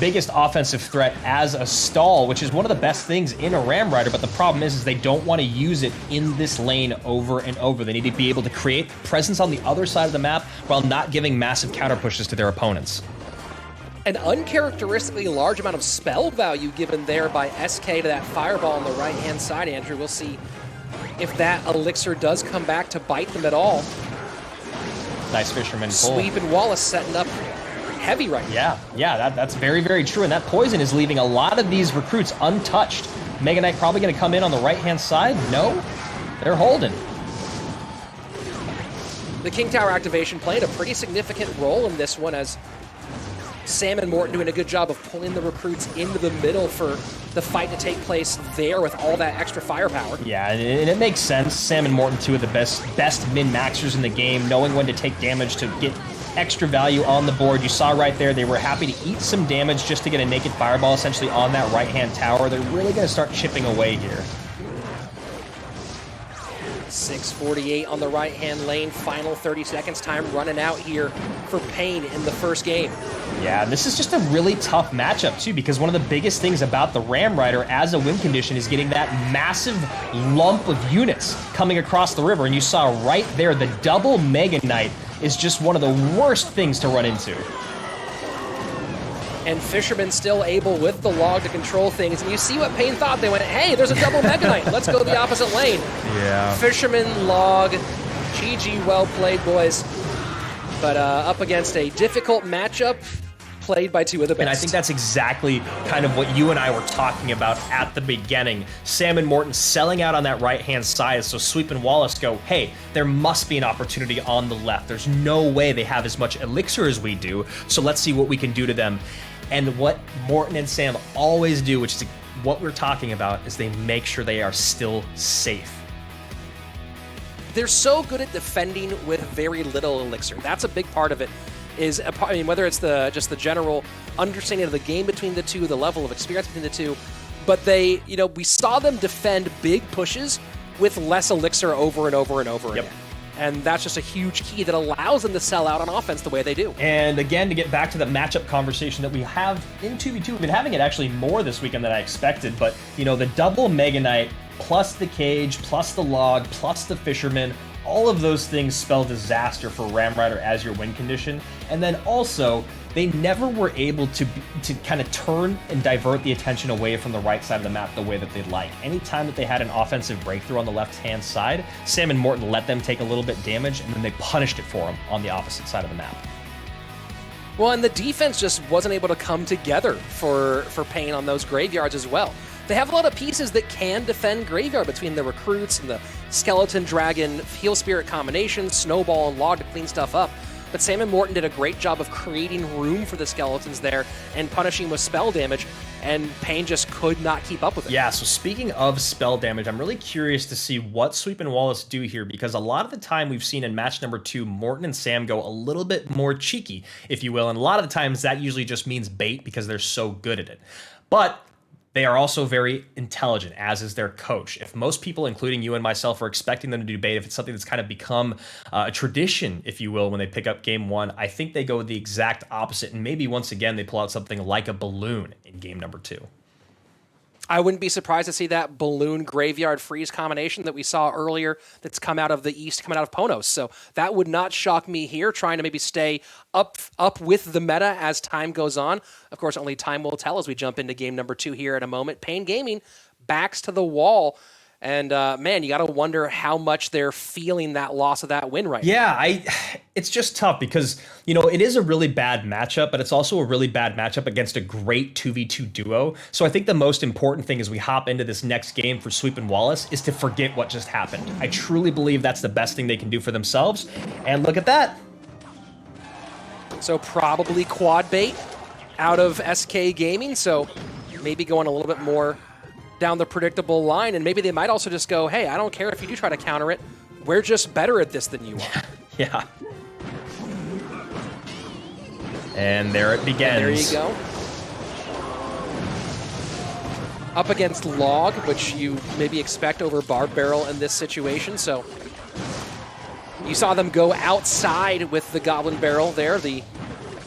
biggest offensive threat as a stall, which is one of the best things in a Ram Rider, but the problem is they don't want to use it in this lane over and over. They need to be able to create presence on the other side of the map while not giving massive counter pushes to their opponents. An uncharacteristically large amount of spell value given there by SK to that Fireball on the right-hand side, Andrew. We'll see if that Elixir does come back to bite them at all. Nice Fisherman pull. Sweep and Wallace setting up heavy right now. Yeah, that's very, very true. And that poison is leaving a lot of these recruits untouched. Mega Knight probably going to come in on the right-hand side. No, they're holding. The King Tower activation played a pretty significant role in this one, as Sam and Morton doing a good job of pulling the recruits into the middle for the fight to take place there with all that extra firepower. Yeah, and it makes sense. Sam and Morton, two of the best min-maxers in the game, knowing when to take damage to get extra value on the board. You saw right there, they were happy to eat some damage just to get a naked fireball essentially on that right-hand tower. They're really going to start chipping away here. 6:48 on the right-hand lane. Final 30 seconds. Time running out here for Pain in the first game. Yeah, this is just a really tough matchup, too, because one of the biggest things about the Ram Rider as a win condition is getting that massive lump of units coming across the river. And you saw right there, the double Mega Knight is just one of the worst things to run into. And Fisherman still able with the log to control things. And you see what Pain thought. They went, hey, there's a double Mega Knight. Let's go the opposite lane. Yeah. Fisherman, log, GG, well played, boys. But up against a difficult matchup, played by two of the best. And I think that's exactly kind of what you and I were talking about at the beginning. Sam and Morton selling out on that right-hand side, so Sweep and Wallace go, hey, there must be an opportunity on the left. There's no way they have as much elixir as we do, so let's see what we can do to them. And what Morton and Sam always do, which is what we're talking about, is they make sure they are still safe. They're so good at defending with very little elixir. That's a big part of it. I mean, whether it's just the general understanding of the game between the two, the level of experience between the two, but they, we saw them defend big pushes with less elixir over and over and over again. And that's just a huge key that allows them to sell out on offense the way they do. And again, to get back to the matchup conversation that we have in 2v2, we've been having it actually more this weekend than I expected, but the double Mega Knight plus the cage, plus the log, plus the fisherman, all of those things spell disaster for Ram Rider as your win condition. And then also, they never were able to kind of turn and divert the attention away from the right side of the map the way that they'd like. Anytime that they had an offensive breakthrough on the left-hand side, Sam and Morton let them take a little bit damage, and then they punished it for them on the opposite side of the map. Well, and the defense just wasn't able to come together for Pain on those graveyards as well. They have a lot of pieces that can defend Graveyard between the recruits and the Skeleton, Dragon, Heal Spirit combination, Snowball, and Log to clean stuff up. But Sam and Morton did a great job of creating room for the Skeletons there and punishing with spell damage, and Pain just could not keep up with it. Yeah, so speaking of spell damage, I'm really curious to see what Sweep and Wallace do here, because a lot of the time we've seen in match number 2, Morton and Sam go a little bit more cheeky, if you will, and a lot of the times that usually just means bait because they're so good at it. But they are also very intelligent, as is their coach. If most people, including you and myself, are expecting them to do bait, if it's something that's kind of become a tradition, if you will, when they pick up game 1, I think they go the exact opposite, and maybe once again they pull out something like a balloon in game number 2. I wouldn't be surprised to see that balloon graveyard freeze combination that we saw earlier that's come out of the East, coming out of Ponos. So that would not shock me here, trying to maybe stay up with the meta as time goes on. Of course, only time will tell as we jump into game number 2 here in a moment. Pain Gaming backs to the wall. And man, you got to wonder how much they're feeling that loss of that win right now. Yeah, it's just tough because, it is a really bad matchup, but it's also a really bad matchup against a great 2v2 duo. So I think the most important thing as we hop into this next game for Sweep and Wallace is to forget what just happened. I truly believe that's the best thing they can do for themselves. And look at that. So probably quad bait out of SK Gaming. So maybe going a little bit more down the predictable line, and maybe they might also just go, hey, I don't care if you do try to counter it. We're just better at this than you are. Yeah. And there it begins. And there you go. Up against Log, which you maybe expect over Barb Barrel in this situation. So you saw them go outside with the Goblin Barrel there, the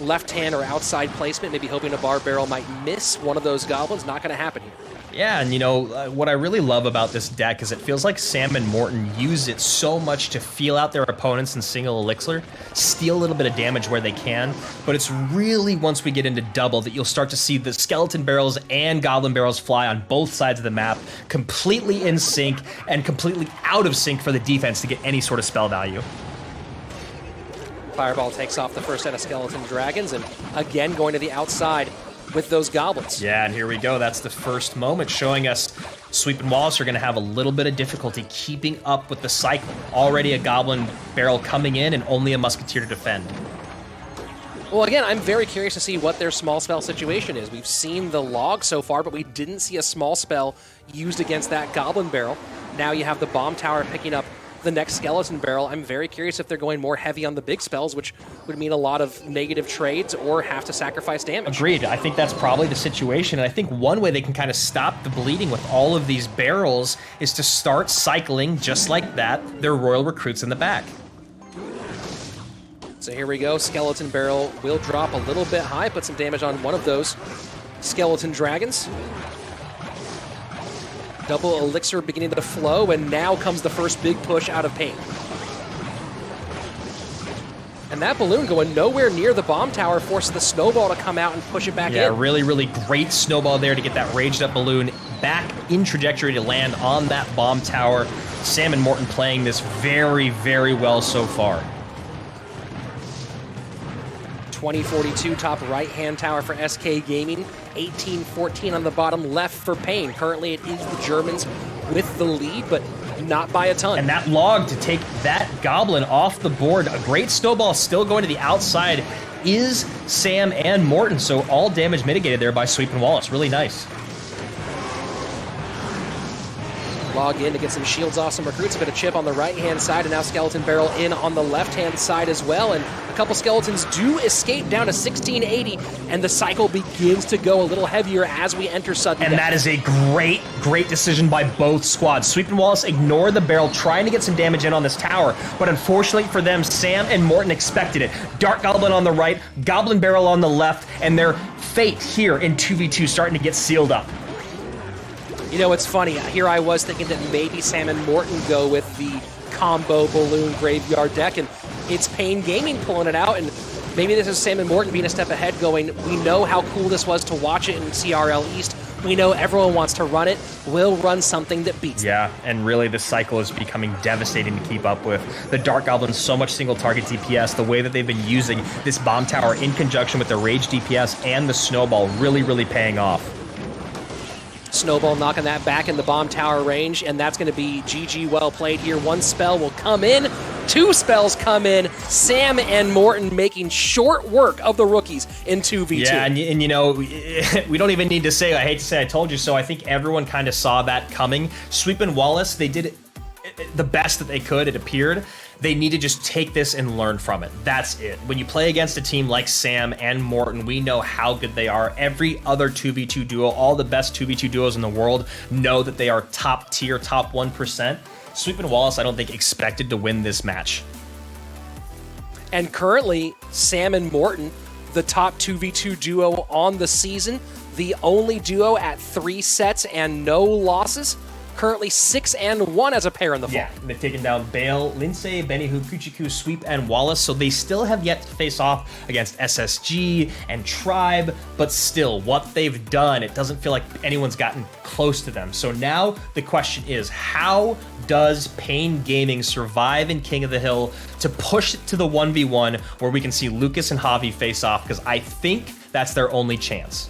left-hand or outside placement, maybe hoping a Barb Barrel might miss one of those Goblins. Not going to happen here. Yeah, and what I really love about this deck is it feels like Sam and Morton use it so much to feel out their opponents in single elixir, steal a little bit of damage where they can, but it's really once we get into double that you'll start to see the Skeleton Barrels and Goblin Barrels fly on both sides of the map, completely in sync and completely out of sync for the defense to get any sort of spell value. Fireball takes off the first set of Skeleton Dragons, and again going to the outside with those Goblins. Yeah, and here we go. That's the first moment showing us Sweep and Wallace are going to have a little bit of difficulty keeping up with the cycle. Already a Goblin Barrel coming in and only a Musketeer to defend. Well, again, I'm very curious to see what their small spell situation is. We've seen the Log so far, but we didn't see a small spell used against that Goblin Barrel. Now you have the Bomb Tower picking up the next Skeleton Barrel. I'm very curious if they're going more heavy on the big spells, which would mean a lot of negative trades or have to sacrifice damage. Agreed. I think that's probably the situation. And I think one way they can kind of stop the bleeding with all of these barrels is to start cycling, just like that, their Royal Recruits in the back. So here we go. Skeleton Barrel will drop a little bit high, put some damage on one of those Skeleton Dragons. Double elixir beginning to flow, and now comes the first big push out of Pain. And that balloon going nowhere near the bomb tower forces the snowball to come out and push it back in. Yeah, really, really great snowball there to get that raged up balloon back in trajectory to land on that bomb tower. Sam and Morton playing this very, very well so far. 2042 top right-hand tower for SK Gaming. 18-14 on the bottom left for Pain. Currently it is the Germans with the lead, but not by a ton. And that log to take that Goblin off the board. A great snowball still going to the outside is Sam and Morton. So all damage mitigated there by Sweep and Wallace. Really nice. Log in to get some shields off some recruits, a bit of chip on the right-hand side, and now Skeleton Barrel in on the left-hand side as well, and a couple skeletons do escape down to 1680, and the cycle begins to go a little heavier as we enter sudden And death. that is a great decision by both squads. Sweep and Wallace ignore the barrel, trying to get some damage in on this tower, but unfortunately for them, Sam and Morton expected it. Dark Goblin on the right, Goblin Barrel on the left, and their fate here in 2v2 starting to get sealed up. You know, it's funny. Here I was thinking that maybe Sam and Morton go with the combo balloon graveyard deck, and it's Pain Gaming pulling it out, and maybe this is Sam and Morton being a step ahead going, we know how cool this was to watch it in CRL East. We know everyone wants to run it. We'll run something that beats them. Yeah, and really this cycle is becoming devastating to keep up with. The Dark Goblins, so much single target DPS, the way that they've been using this bomb tower in conjunction with the Rage DPS and the Snowball really paying off. Snowball knocking that back in the bomb tower range, and that's going to be GG well played here. One spell will come in, two spells come in. Sam and Morton making short work of the rookies in 2v2. Yeah, and you know, we don't even need to say, I hate to say I told you so. I think everyone kind of saw that coming. Sweep and Wallace, they did the best that they could, it appeared. They need to just take this and learn from it. That's it. When you play against a team like Sam and Morton, we know how good they are. Every other 2v2 duo, all the best 2v2 duos in the world know that they are top tier, top 1%. Sweep and Wallace, I don't think, expected to win this match. And currently, Sam and Morton, the top 2v2 duo on the season, the only duo at 3 sets and no losses. Currently 6-1 as a pair in the fall. Yeah, they've taken down Bale, Lindsay, Benihu, Kuchiku, Sweep, and Wallace, so they still have yet to face off against SSG and Tribe, but still, what they've done, it doesn't feel like anyone's gotten close to them. So now the question is, how does Pain Gaming survive in King of the Hill to push it to the 1v1 where we can see Lucas and Javi face off? Because I think that's their only chance.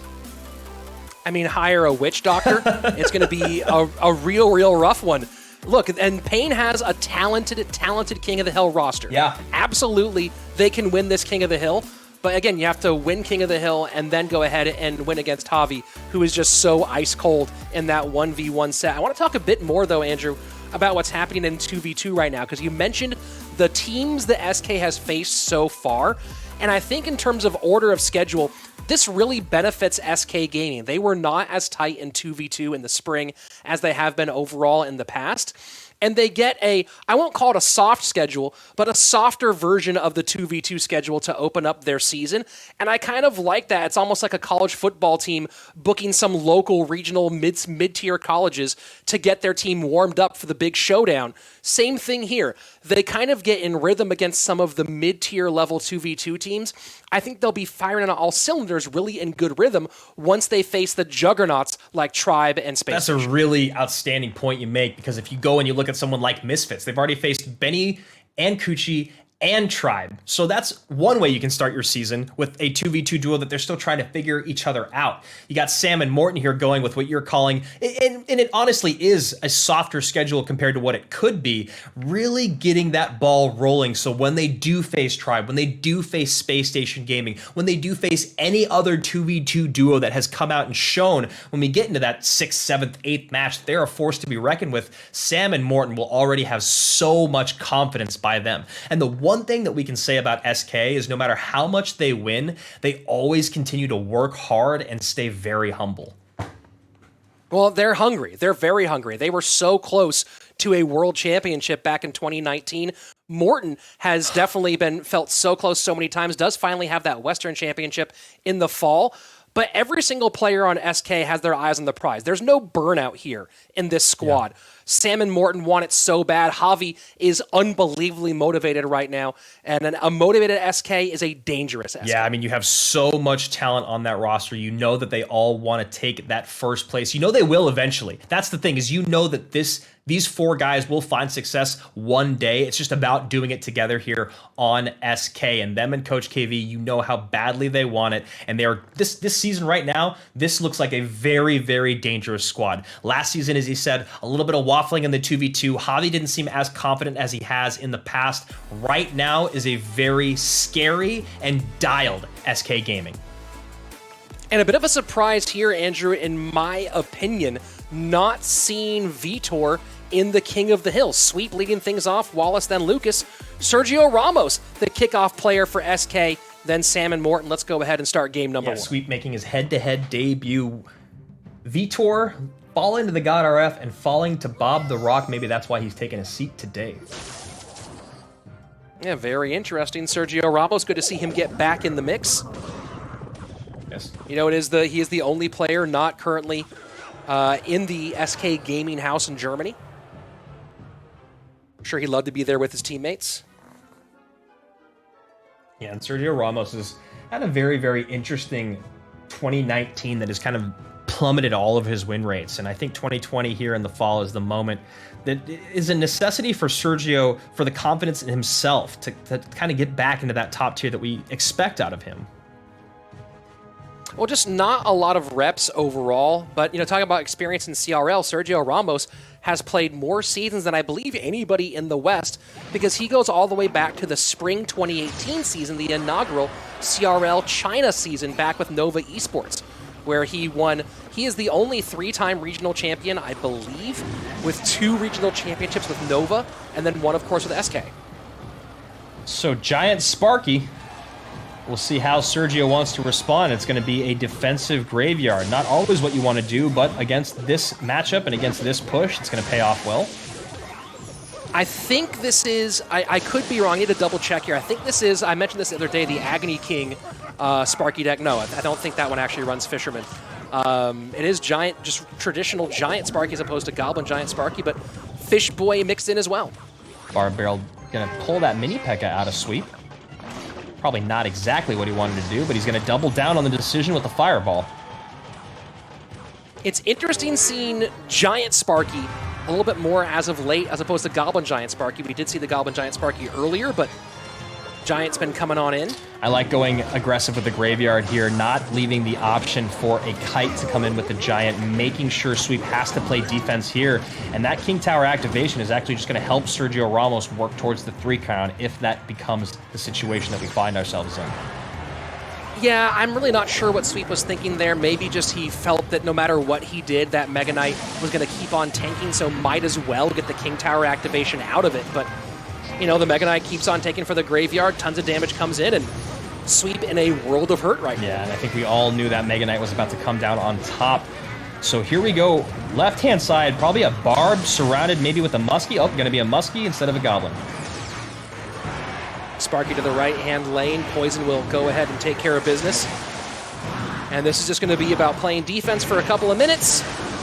I mean, hire a witch doctor. It's going to be a real rough one. Look, and Pain has a talented King of the Hill roster. Yeah. Absolutely, they can win this King of the Hill. But again, you have to win King of the Hill and then go ahead and win against Javi, who is just so ice cold in that 1v1 set. I want to talk a bit more, though, Andrew, about what's happening in 2v2 right now, because you mentioned the teams that SK has faced so far. And I think in terms of order of schedule, this really benefits SK Gaming. They were not as tight in 2v2 in the spring as they have been overall in the past. And they get I won't call it a soft schedule, but a softer version of the 2v2 schedule to open up their season. And I kind of like that. It's almost like a college football team booking some local, regional, mid-tier colleges to get their team warmed up for the big showdown. Same thing here. They kind of get in rhythm against some of the mid-tier level 2v2 teams. I think they'll be firing on all cylinders really in good rhythm once they face the juggernauts like Tribe and Space That's Station. a really outstanding point you make, because if you go and you look at someone like Misfits, they've already faced Benny and Coochie and Tribe. So that's one way you can start your season, with a 2v2 duo that they're still trying to figure each other out. You got Sam and Morton here going with what you're calling, and it honestly is a softer schedule compared to what it could be, really getting that ball rolling. So when they do face Tribe, when they do face Space Station Gaming, when they do face any other 2v2 duo that has come out and shown, when we get into that 6th, 7th, 8th match, they're a force to be reckoned with. Sam and Morton will already have so much confidence by them. And the one thing that we can say about SK is no matter how much they win, they always continue to work hard and stay very humble. Well, they're hungry. They're very hungry. They were so close to a world championship back in 2019. Morton has definitely been felt so close so many times, does finally have that Western championship in the fall. But every single player on SK has their eyes on the prize. There's no burnout here in this squad. Yeah. Sam and Morton want it so bad. Javi is unbelievably motivated right now. And a motivated SK is a dangerous SK. Yeah, I mean, you have so much talent on that roster. You know that they all want to take that first place. You know they will eventually. That's the thing, is you know that this These 4 guys will find success one day. It's just about doing it together here on SK, and them and Coach KV, you know how badly they want it. And they are this season right now, this looks like a very, very dangerous squad. Last season, as he said, a little bit of waffling in the 2v2. Javi didn't seem as confident as he has in the past. Right now is a very scary and dialed SK Gaming. And a bit of a surprise here, Andrew, in my opinion, not seeing Vitor in the King of the Hill. Sweep leading things off, Wallace, then Lucas. Sergio Ramos, the kickoff player for SK, then Sam and Morton. Let's go ahead and start game number 1. Sweep making his head-to-head debut. Vitor falling to the God RF and falling to Bob the Rock. Maybe that's why he's taking a seat today. Yeah, very interesting. Sergio Ramos, good to see him get back in the mix. Yes. You know, he is the only player not currently in the SK Gaming house in Germany. I'm sure he'd love to be there with his teammates. Yeah, and Sergio Ramos has had a very, very interesting 2019 that has kind of plummeted all of his win rates. And I think 2020 here in the fall is the moment that is a necessity for Sergio, for the confidence in himself to kind of get back into that top tier that we expect out of him. Well, just not a lot of reps overall, but, you know, talking about experience in CRL, Sergio Ramos has played more seasons than I believe anybody in the West, because he goes all the way back to the spring 2018 season, the inaugural CRL China season back with Nova Esports, where he won. He is the only 3-time regional champion, I believe, with 2 regional championships with Nova, and then 1, of course, with SK. So Giant Sparky, we'll see how Sergio wants to respond. It's going to be a defensive graveyard. Not always what you want to do, but against this matchup and against this push, it's going to pay off well. I think this is, I could be wrong, I need to double check here. I think this is, I mentioned this the other day, the Agony King Sparky deck. No, I don't think that one actually runs Fisherman. It is Giant, just traditional Giant Sparky as opposed to Goblin Giant Sparky, but Fish Boy mixed in as well. Bar Barrel going to pull that mini P.E.K.K.A out of sweep. Probably not exactly what he wanted to do, but he's going to double down on the decision with the Fireball. It's interesting seeing Giant Sparky a little bit more as of late, as opposed to Goblin Giant Sparky. We did see the Goblin Giant Sparky earlier, but Giant's been coming on in. I like going aggressive with the graveyard here, not leaving the option for a Kite to come in with the Giant, making sure Sweep has to play defense here. And that King Tower activation is actually just going to help Sergio Ramos work towards the 3 crown if that becomes the situation that we find ourselves in. Yeah, I'm really not sure what Sweep was thinking there. Maybe just he felt that no matter what he did, that Mega Knight was going to keep on tanking, so might as well get the King Tower activation out of it. But, you know, the Mega Knight keeps on taking for the graveyard, tons of damage comes in, and Sweep in a world of hurt right now. Yeah, and I think we all knew that Mega Knight was about to come down on top. So here we go. Left-hand side, probably a Barb surrounded maybe with a Muskie. Oh, going to be a Muskie instead of a Goblin. Sparky to the right-hand lane. Poison will go ahead and take care of business. And this is just going to be about playing defense for a couple of minutes,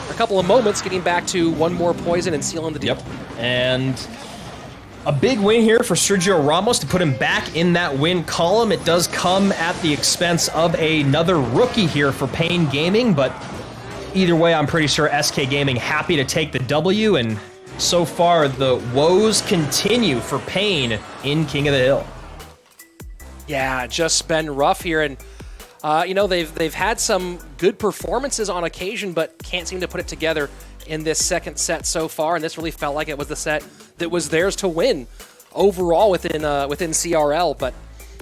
a couple of moments, getting back to 1 more Poison and sealing the deal. Yep, and a big win here for Sergio Ramos to put him back in that win column. It does come at the expense of another rookie here for Pain Gaming, but either way, I'm pretty sure SK Gaming happy to take the W, and so far the woes continue for Pain in King of the Hill. Yeah, just been rough here, and you know, they've had some good performances on occasion, but can't seem to put it together in this second set so far, and this really felt like it was the set that was theirs to win overall within CRL, but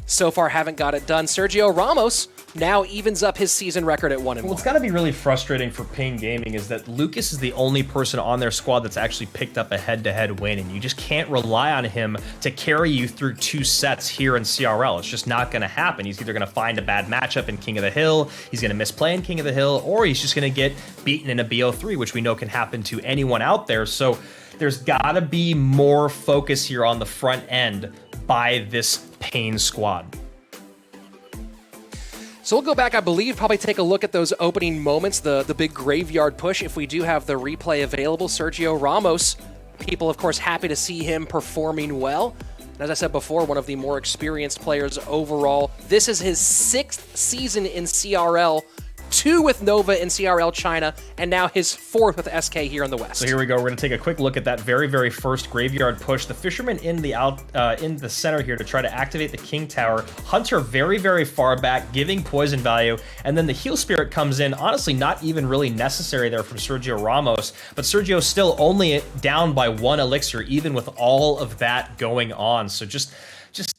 so far haven't got it done. Sergio Ramos now evens up his season record at 1-1. Well, it's got to be really frustrating for Pain Gaming is that Lucas is the only person on their squad that's actually picked up a head-to-head win, and you just can't rely on him to carry you through 2 sets here in CRL. It's just not going to happen. He's either going to find a bad matchup in King of the Hill, he's going to misplay in King of the Hill, or he's just going to get beaten in a BO3, which we know can happen to anyone out there. So there's got to be more focus here on the front end by this Pain squad. So we'll go back, I believe, probably take a look at those opening moments, the big graveyard push, if we do have the replay available. Sergio Ramos, people, of course, happy to see him performing well. And as I said before, one of the more experienced players overall. This is his 6th season in CRL, 2 with Nova in CRL China, and now his 4th with SK here in the West. So here we go. We're going to take a quick look at that very, very first graveyard push. The Fisherman in the center here to try to activate the King Tower. Hunter very, very far back, giving poison value, and then the Heal Spirit comes in. Honestly, not even really necessary there from Sergio Ramos, but Sergio still only down by 1 elixir, even with all of that going on. So just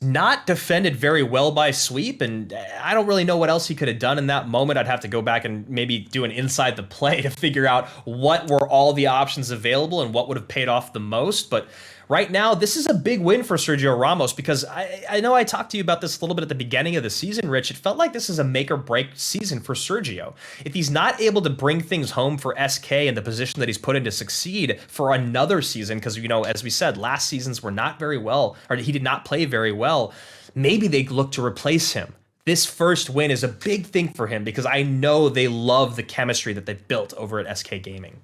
not defended very well by Sweep, and I don't really know what else he could have done in that moment. I'd have to go back and maybe do an inside the play to figure out what were all the options available and what would have paid off the most, but right now, this is a big win for Sergio Ramos because I know I talked to you about this a little bit at the beginning of the season, Rich. It felt like this is a make or break season for Sergio. If he's not able to bring things home for SK in the position that he's put in to succeed for another season, because, you know, as we said, last seasons were not very well, or he did not play very well, maybe they look to replace him. This first win is a big thing for him because I know they love the chemistry that they've built over at SK Gaming.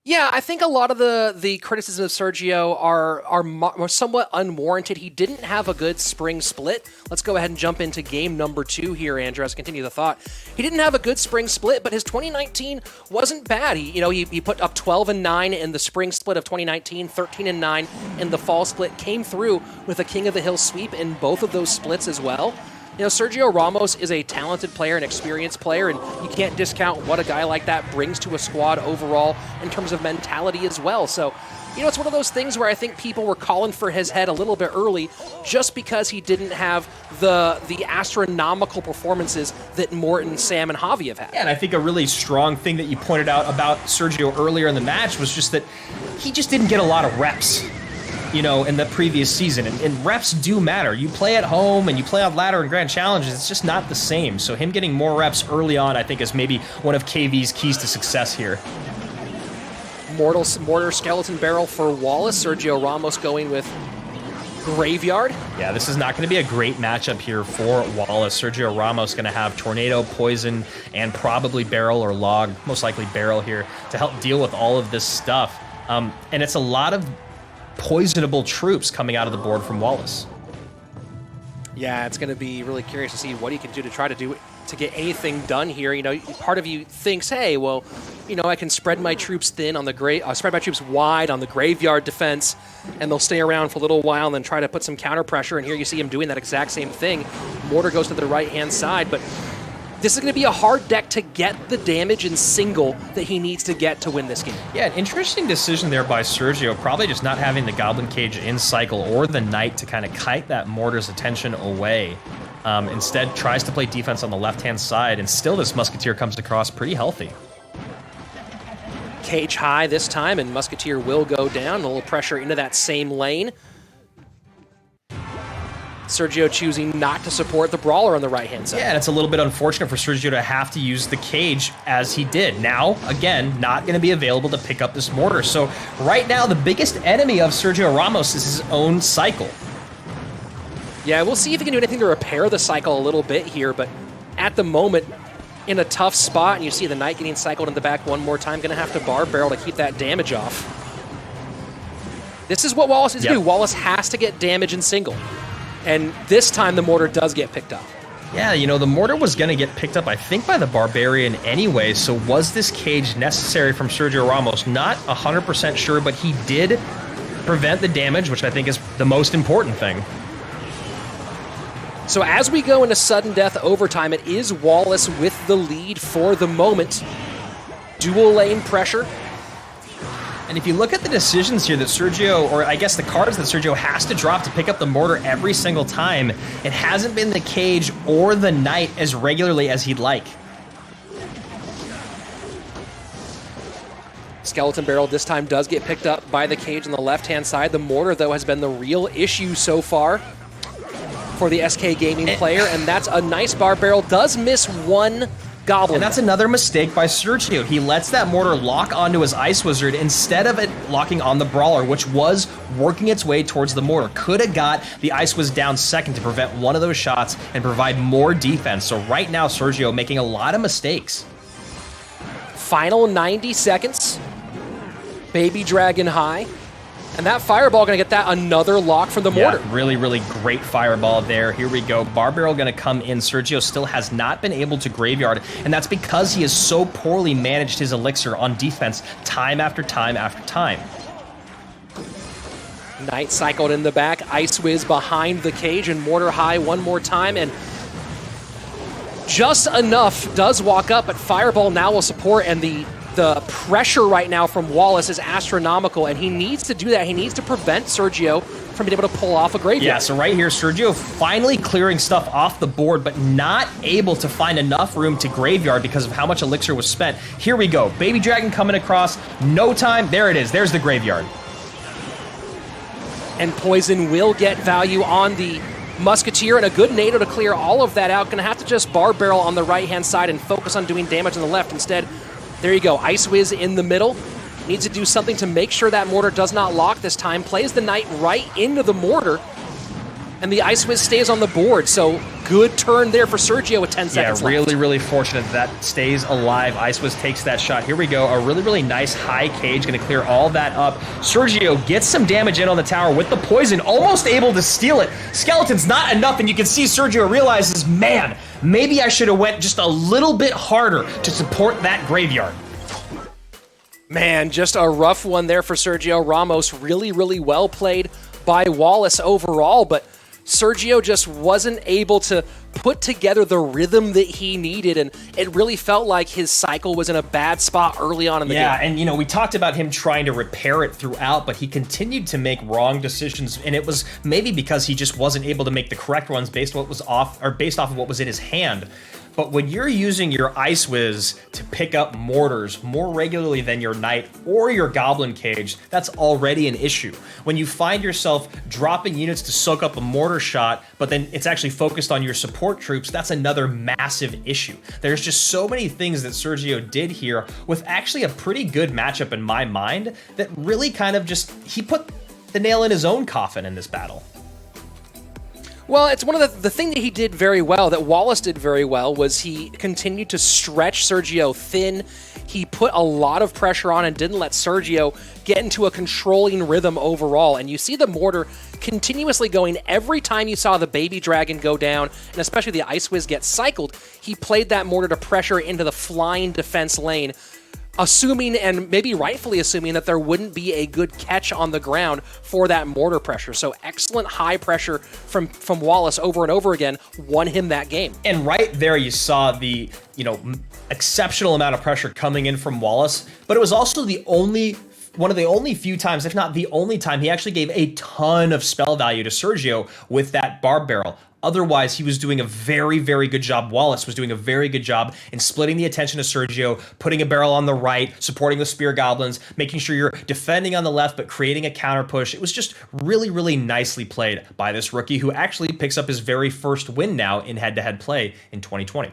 Yeah, I think a lot of the criticism of Sergio are somewhat unwarranted. He didn't have a good spring split. Let's go ahead and jump into game number 2 here, Andrew, as I continue the thought. He didn't have a good spring split, but his 2019 wasn't bad. He put up 12-9 in the spring split of 2019, 13-9 in the fall split, came through with a King of the Hill sweep in both of those splits as well. You know, Sergio Ramos is a talented player, an experienced player, and you can't discount what a guy like that brings to a squad overall in terms of mentality as well. So, you know, it's one of those things where I think people were calling for his head a little bit early just because he didn't have the astronomical performances that Morton, Sam, and Javi have had. Yeah, and I think a really strong thing that you pointed out about Sergio earlier in the match was just that he just didn't get a lot of reps, you know, in the previous season. And reps do matter. You play at home and you play on ladder and grand challenges, it's just not the same. So him getting more reps early on, I think, is maybe one of KV's keys to success here. Mortar Skeleton Barrel for Wallace. Sergio Ramos going with Graveyard. Yeah, this is not going to be a great matchup here for Wallace. Sergio Ramos going to have Tornado, Poison, and probably Barrel or Log, most likely Barrel here, to help deal with all of this stuff. And it's a lot of poisonable troops coming out of the board from Wallace. Yeah, it's going to be really curious to see what he can do to try to get anything done here. You know, part of you thinks, hey, well, you know, I can spread my troops thin on the spread my troops wide on the graveyard defense, and they'll stay around for a little while and then try to put some counter pressure. And here you see him doing that exact same thing. Mortar goes to the right-hand side, but this is going to be a hard deck to get the damage in single that he needs to get to win this game. Yeah, an interesting decision there by Sergio, probably just not having the Goblin Cage in cycle or the Knight to kind of kite that Mortar's attention away. Instead, tries to play defense on the left-hand side, and still this Musketeer comes across pretty healthy. Cage high this time, and Musketeer will go down. A little pressure into that same lane. Sergio choosing not to support the Brawler on the right-hand side. Yeah, and it's a little bit unfortunate for Sergio to have to use the Cage as he did. Now, again, not going to be available to pick up this Mortar. So right now, the biggest enemy of Sergio Ramos is his own cycle. Yeah, we'll see if he can do anything to repair the cycle a little bit here, but at the moment, in a tough spot, and you see the Knight getting cycled in the back one more time, going to have to bar Barrel to keep that damage off. This is what Wallace needs to do. Wallace has to get damage in single. And this time the Mortar does get picked up. Yeah, you know, the Mortar was going to get picked up, I think, by the Barbarian anyway, so was this Cage necessary from Sergio Ramos? Not 100% sure, but he did prevent the damage, which I think is the most important thing. So as we go into sudden death overtime, it is Wallace with the lead for the moment. Dual lane pressure. And if you look at the decisions here that Sergio, or I guess the cards that Sergio has to drop to pick up the Mortar every single time, it hasn't been the Cage or the Knight as regularly as he'd like. Skeleton Barrel this time does get picked up by the Cage on the left-hand side. The Mortar, though, has been the real issue so far for the SK Gaming player, and that's a nice bar. Barrel does miss one Goblin. And that's another mistake by Sergio. He lets that Mortar lock onto his Ice Wizard instead of it locking on the Brawler, which was working its way towards the Mortar. Could have got the Ice Wiz down second to prevent one of those shots and provide more defense. So right now, Sergio making a lot of mistakes. Final 90 seconds. Baby Dragon high. And that fireball going to get that another lock from the mortar. Yeah, really, really great fireball there. Here we go. Bar Barrel going to come in. Sergio still has not been able to graveyard, and that's because he has so poorly managed his elixir on defense time after time after time. Knight cycled in the back. Ice Wiz behind the cage, and Mortar high one more time, and just enough does walk up, but Fireball now will support, and the pressure right now from Wallace is astronomical, and he needs to do that. He needs to prevent Sergio from being able to pull off a graveyard. Yeah, so right here, Sergio finally clearing stuff off the board, but not able to find enough room to graveyard because of how much elixir was spent. Here we go. Baby Dragon coming across. No time. There it is. There's the graveyard. And Poison will get value on the Musketeer, and a good NATO to clear all of that out. Gonna have to just Bar Barrel on the right-hand side and focus on doing damage on the left instead. There you go, Ice Wiz in the middle. Needs to do something to make sure that mortar does not lock this time. Plays the Knight right into the mortar, and the Ice Wiz stays on the board. So good turn there for Sergio with 10 seconds left. Yeah, really, really fortunate that stays alive. Ice Wiz takes that shot. Here we go, a really, really nice high cage. Gonna clear all that up. Sergio gets some damage in on the tower with the poison, almost able to steal it. Skeleton's not enough, and you can see Sergio realizes, man, maybe I should have went just a little bit harder to support that graveyard. Man, just a rough one there for Sergio Ramos. Really, really well played by Wallace overall, but Sergio just wasn't able to put together the rhythm that he needed, and it really felt like his cycle was in a bad spot early on in the game. Yeah, and you know, we talked about him trying to repair it throughout, but he continued to make wrong decisions, and it was maybe because he just wasn't able to make the correct ones based on what was based off of what was in his hand. But when you're using your Ice Wiz to pick up mortars more regularly than your Knight or your Goblin cage, that's already an issue. When you find yourself dropping units to soak up a mortar shot, but then it's actually focused on your support troops, that's another massive issue. There's just so many things that Sergio did here with actually a pretty good matchup in my mind that really kind of just, he put the nail in his own coffin in this battle. Well, it's one of the thing that he did very well, that Wallace did very well, was he continued to stretch Sergio thin. He put a lot of pressure on and didn't let Sergio get into a controlling rhythm overall. And you see the mortar continuously going every time you saw the Baby Dragon go down, and especially the Ice Wiz get cycled, he played that mortar to pressure into the flying defense lane, assuming, and maybe rightfully assuming, that there wouldn't be a good catch on the ground for that mortar pressure. So excellent high pressure from Wallace over and over again won him that game. And right there you saw the, you know, exceptional amount of pressure coming in from Wallace, but it was also one of the only few times, if not the only time, he actually gave a ton of spell value to Sergio with that Barb Barrel. Otherwise, he was doing a very, very good job. Wallace was doing a very good job in splitting the attention to Sergio, putting a barrel on the right, supporting the Spear Goblins, making sure you're defending on the left, but creating a counter push. It was just really, really nicely played by this rookie, who actually picks up his very first win now in head-to-head play in 2020.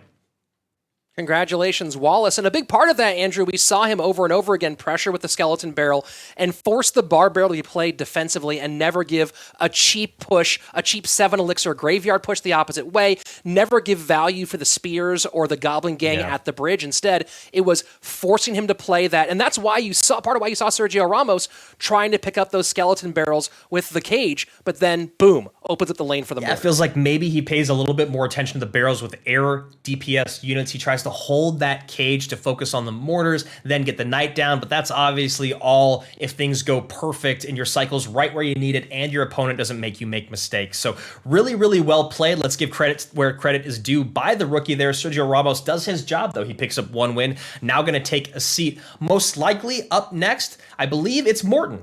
Congratulations, Wallace. And a big part of that, Andrew, we saw him over and over again pressure with the Skeleton Barrel and force the Bar Barrel to be played defensively and never give a cheap push, a cheap 7 elixir graveyard push the opposite way, never give value for the Spears or the Goblin Gang at the bridge. Instead, it was forcing him to play that. And that's why you saw, part of why you saw Sergio Ramos trying to pick up those Skeleton Barrels with the cage, but then, boom, opens up the lane for the mortar. It feels like maybe he pays a little bit more attention to the barrels with air DPS units. He tries to hold that cage to focus on the mortars, then get the Knight down, but that's obviously all if things go perfect and your cycle's right where you need it and your opponent doesn't make you make mistakes. So really, really well played. Let's give credit where credit is due by the rookie there. Sergio Ramos does his job, though. He picks up 1 win. Now going to take a seat. Most likely up next, I believe it's Morton.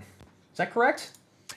Is that correct?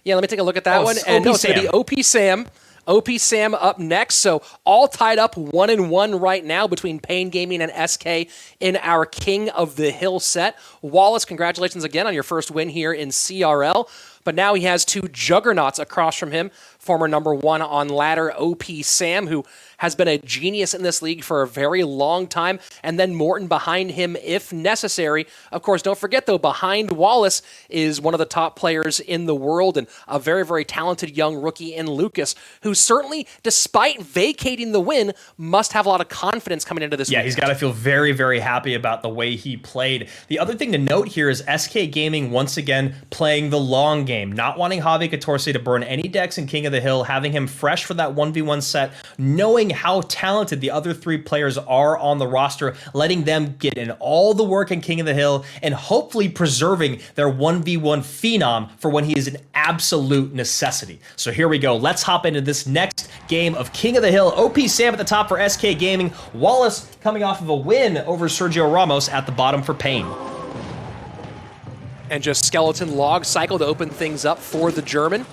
Yeah, let me take a look at that one. And OP no, it's going to be OP Sam. OP Sam up next, so all tied up 1-1 right now between Pain Gaming and SK in our King of the Hill set. Wallace, congratulations again on your first win here in CRL, but now he has 2 juggernauts across from him. former #1 on ladder OP Sam, who has been a genius in this league for a very long time, and then Morton behind him if necessary. Of course, don't forget, though, behind Wallace is one of the top players in the world and a very, very talented young rookie in Lucas, who certainly, despite vacating the win, must have a lot of confidence coming into this Yeah, weekend. he's got to feel very, very happy about the way he played. The other thing to note here is SK Gaming once again playing the long game, not wanting Javi Catorce to burn any decks in King of the Hill, having him fresh for that 1v1 set, knowing how talented the other 3 players are on the roster, letting them get in all the work in King of the Hill, and hopefully preserving their 1v1 phenom for when he is an absolute necessity. So here we go. Let's hop into this next game of King of the Hill. OP Sam at the top for SK Gaming. Wallace coming off of a win over Sergio Ramos at the bottom for Pain. And just Skeleton Log Cycle to open things up for the German.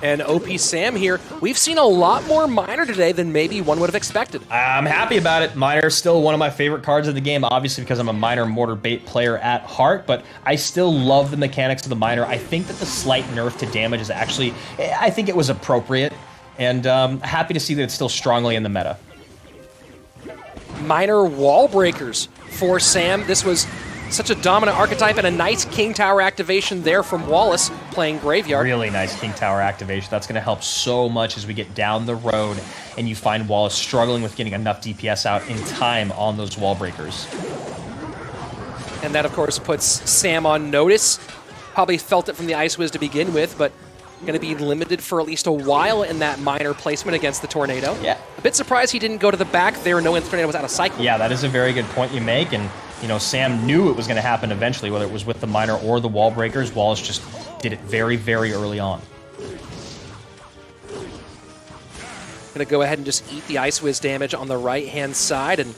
And OP Sam here, we've seen a lot more Miner today than maybe one would have expected. I'm happy about it. Miner is still one of my favorite cards of the game, obviously because I'm a Miner Mortar Bait player at heart, but I still love the mechanics of the Miner. I think that the slight nerf to damage is actually, I think it was appropriate, and happy to see that it's still strongly in the meta. Miner wall breakers for Sam. This was such a dominant archetype and a nice King Tower activation there from Wallace playing Graveyard. Really nice King Tower activation. That's going to help so much as we get down the road and you find Wallace struggling with getting enough DPS out in time on those wall breakers. And that, of course, puts Sam on notice. Probably felt it from the Ice Wiz to begin with, but going to be limited for at least a while in that Miner placement against the Tornado. Yeah. A bit surprised he didn't go to the back there, knowing the Tornado was out of cycle. Yeah, that is a very good point you make, and you know, Sam knew it was going to happen eventually, whether it was with the Miner or the wall breakers. Wallace just did it very, very early on. Going to go ahead and just eat the Ice Wiz damage on the right-hand side and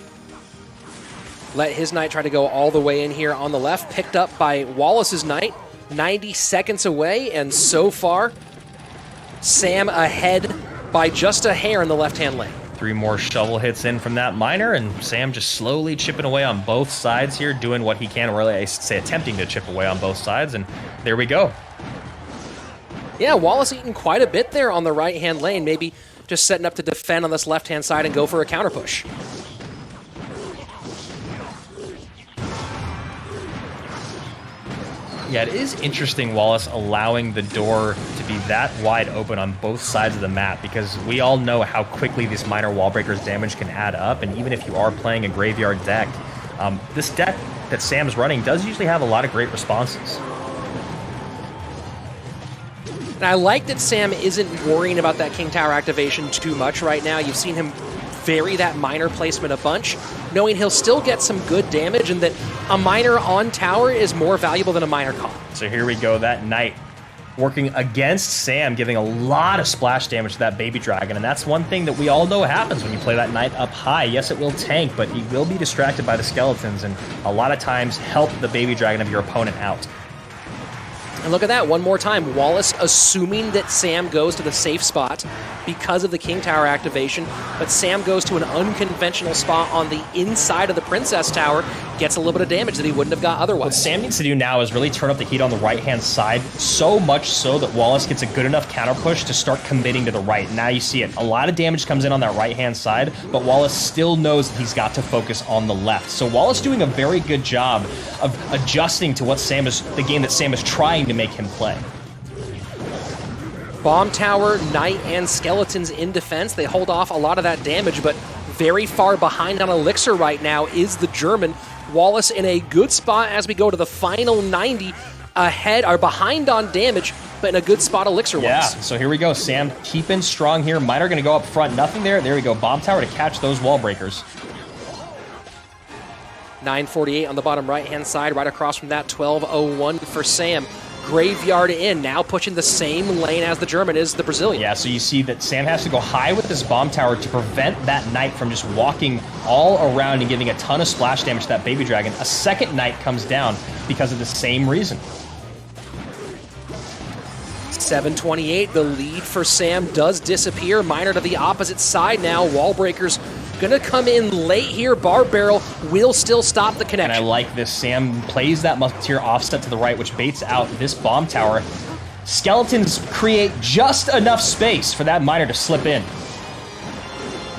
let his Knight try to go all the way in here on the left. Picked up by Wallace's Knight, 90 seconds away, and so far, Sam ahead by just a hair in the left-hand lane. 3 more shovel hits in from that Miner, and Sam just slowly chipping away on both sides here, doing what he can, or really I say attempting to chip away on both sides, and there we go. Yeah, Wallace eating quite a bit there on the right-hand lane, maybe just setting up to defend on this left-hand side and go for a counter push. Yeah, it is interesting Wallace allowing the door to be that wide open on both sides of the map, because we all know how quickly these Miner wall breakers damage can add up, and even if you are playing a Graveyard deck, this deck that Sam's running does usually have a lot of great responses. And I like that Sam isn't worrying about that King Tower activation too much right now. You've seen him vary that Miner placement a bunch, knowing he'll still get some good damage and that a Miner on tower is more valuable than a Miner call. So here we go, that Knight working against Sam, giving a lot of splash damage to that Baby Dragon, and that's one thing that we all know happens when you play that Knight up high. Yes, it will tank, but he will be distracted by the skeletons, and a lot of times help the Baby Dragon of your opponent out. And look at that, one more time. Wallace assuming that Sam goes to the safe spot because of the King Tower activation, but Sam goes to an unconventional spot on the inside of the Princess Tower, gets a little bit of damage that he wouldn't have got otherwise. What Sam needs to do now is really turn up the heat on the right-hand side, so much so that Wallace gets a good enough counter push to start committing to the right. Now you see it. A lot of damage comes in on that right-hand side, but Wallace still knows that he's got to focus on the left. So Wallace doing a very good job of adjusting to what the game that Sam is trying to make him play. Bomb Tower, Knight, and Skeletons in defense. They hold off a lot of that damage, but very far behind on Elixir right now is the German. Wallace in a good spot as we go to the final 90, ahead or behind on damage, but in a good spot Elixir-wise. Yeah, so here we go. Sam keeping strong here. Miner going to go up front. Nothing there. There we go. Bomb Tower to catch those wall breakers. 948 on the bottom right-hand side, right across from that 1201 for Sam. Graveyard in, now pushing the same lane as the German is the Brazilian. Yeah, so you see that Sam has to go high with this Bomb Tower to prevent that Knight from just walking all around and giving a ton of splash damage to that Baby Dragon. A second Knight comes down because of the same reason. 728, the lead for Sam does disappear. Miner to the opposite side now. Wall breakers gonna come in late here. Barb Barrel will still stop the connection. And I like this. Sam plays that Musketeer offset to the right, which baits out this Bomb Tower. Skeletons create just enough space for that miner to slip in.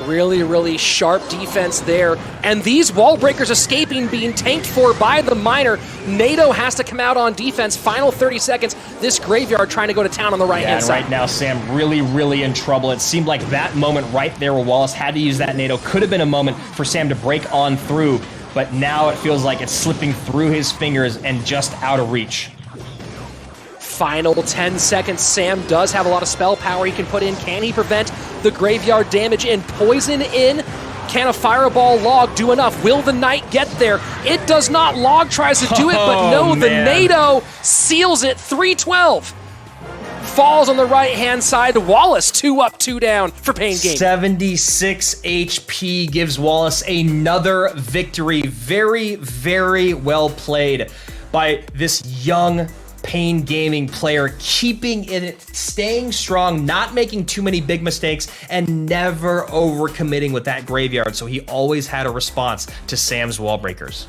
Really, really sharp defense there. And these wall breakers escaping, being tanked for by the miner. NATO has to come out on defense. Final 30 seconds. This graveyard trying to go to town on the right-hand side. Right now, Sam really, really in trouble. It seemed like that moment right there where Wallace had to use that NATO could have been a moment for Sam to break on through. But now it feels like it's slipping through his fingers and just out of reach. Final 10 seconds. Sam does have a lot of spell power he can put in. Can he prevent the graveyard damage and poison in? Can a fireball log do enough? Will the knight get there? It does not. Log tries to do it, but no, the NATO seals it. 312. Falls on the right-hand side. Wallace 2 up, 2 down for Pain Gaming. 76 HP gives Wallace another victory. Very, very well played by this young Pain Gaming player, keeping it, staying strong, not making too many big mistakes, and never overcommitting with that graveyard. So he always had a response to Sam's wall breakers.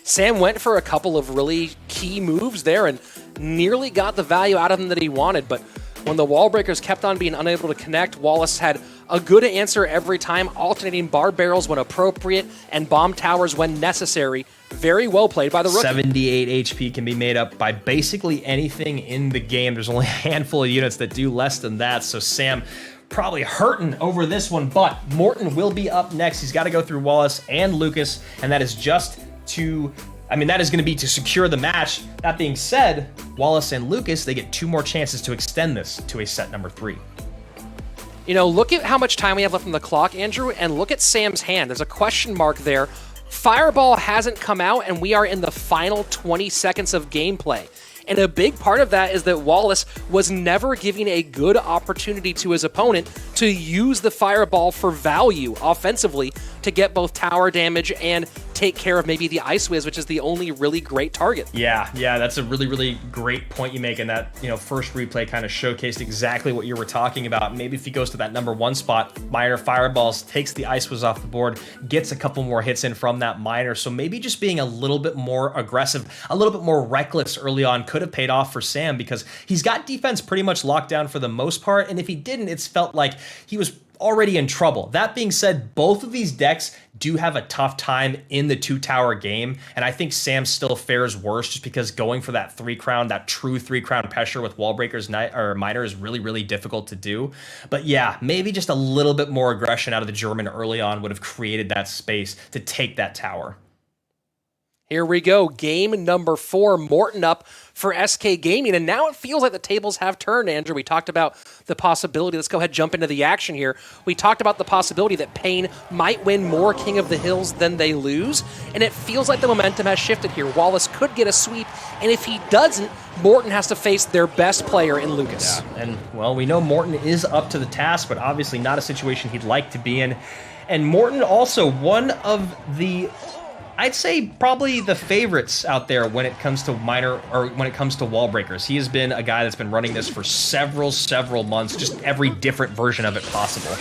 Sam went for a couple of really key moves there and nearly got the value out of them that he wanted, but when the wall breakers kept on being unable to connect, Wallace had a good answer every time, alternating bar barrels when appropriate and bomb towers when necessary. Very well played by the rookie. 78 HP can be made up by basically anything in the game. There's only a handful of units that do less than that, so Sam probably hurting over this one, but Morton will be up next. He's got to go through Wallace and Lucas, and that is just to... that is going to be to secure the match. That being said, Wallace and Lucas, they get 2 more chances to extend this to a set number 3. You know, look at how much time we have left on the clock, Andrew, and look at Sam's hand. There's a question mark there. Fireball hasn't come out, and we are in the final 20 seconds of gameplay. And a big part of that is that Wallace was never giving a good opportunity to his opponent to use the fireball for value offensively to get both tower damage and take care of maybe the Ice Wiz, which is the only really great target. Yeah, that's a really, really great point you make, and that, first replay kind of showcased exactly what you were talking about. Maybe if he goes to that number 1 spot, Miner fireballs, takes the Ice Wiz off the board, gets a couple more hits in from that Miner, so maybe just being a little bit more aggressive, a little bit more reckless early on could have paid off for Sam, because he's got defense pretty much locked down for the most part, and if he didn't, it's felt like he was already in trouble. That being said, both of these decks do have a tough time in the 2-tower game, and I think Sam still fares worse just because going for that 3-crown, that true 3-crown pressure with wall breakers or miner is really, really difficult to do. But yeah, maybe just a little bit more aggression out of the German early on would have created that space to take that tower. Here we go, game number 4, Morton up for SK Gaming, and now it feels like the tables have turned, Andrew. We talked about the possibility, let's go ahead and jump into the action here. We talked about the possibility that Pain might win more King of the Hills than they lose, and it feels like the momentum has shifted here. Wallace could get a sweep, and if he doesn't, Morton has to face their best player in Lucas. Yeah, and well, we know Morton is up to the task, but obviously not a situation he'd like to be in. And Morton also one of the, I'd say probably the favorites out there when it comes to miner, or when it comes to wall breakers. He has been a guy that's been running this for several months, just every different version of it possible.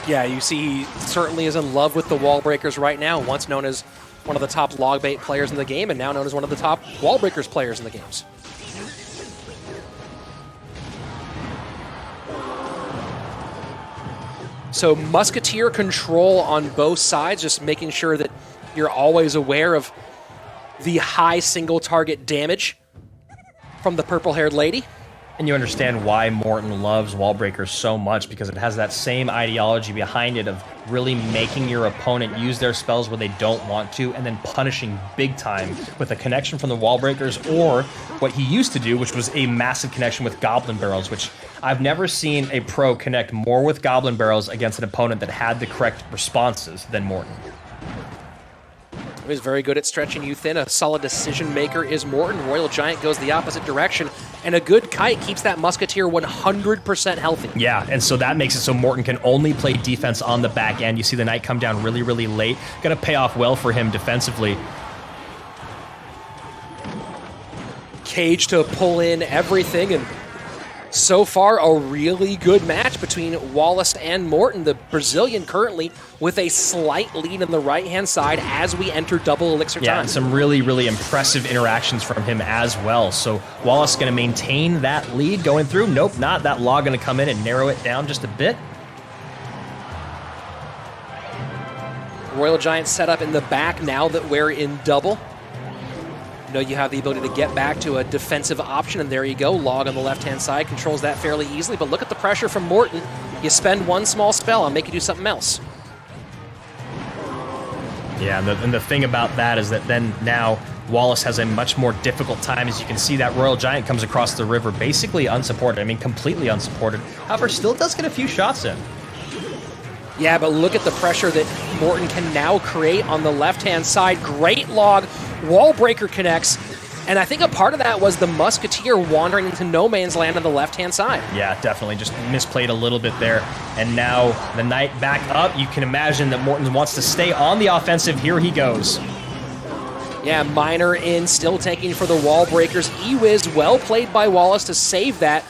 Yeah, you see he certainly is in love with the wall breakers right now, once known as one of the top log bait players in the game, and now known as one of the top wall breakers players in the games. So Musketeer control on both sides, just making sure that you're always aware of the high single target damage from the purple-haired lady. And you understand why Morton loves wall breakers so much, because it has that same ideology behind it of really making your opponent use their spells where they don't want to, and then punishing big time with a connection from the wall breakers, or what he used to do, which was a massive connection with Goblin barrels, which I've never seen a pro connect more with Goblin barrels against an opponent that had the correct responses than Morton. He was very good at stretching you thin. A solid decision maker is Morton. Royal Giant goes the opposite direction, and a good kite keeps that Musketeer 100% healthy. Yeah, and so that makes it so Morton can only play defense on the back end. You see the Knight come down really, really late. Going to pay off well for him defensively. Cage to pull in everything, and So far, a really good match between Wallace and Morton. The Brazilian currently with a slight lead on the right-hand side as we enter double elixir time. Yeah, and some really, really impressive interactions from him as well. So Wallace going to maintain that lead going through. Nope, not. That log going to come in and narrow it down just a bit. Royal Giant set up in the back now that we're in double. You know you have the ability to get back to a defensive option, and there you go. Log on the left-hand side controls that fairly easily, but look at the pressure from Morton. You spend one small spell, I'll make you do something else. Yeah, and the thing about that is that then now Wallace has a much more difficult time. As you can see, that Royal Giant comes across the river basically unsupported. I mean, completely unsupported. However, still does get a few shots in. Yeah, but look at the pressure that Morton can now create on the left-hand side. Great log. Wall breaker connects. And I think a part of that was the Musketeer wandering into no man's land on the left-hand side. Yeah, definitely. Just misplayed a little bit there. And now the Knight back up. You can imagine that Morton wants to stay on the offensive. Here he goes. Yeah, Miner in, still taking for the wall breakers. E-Wiz, well played by Wallace to save that.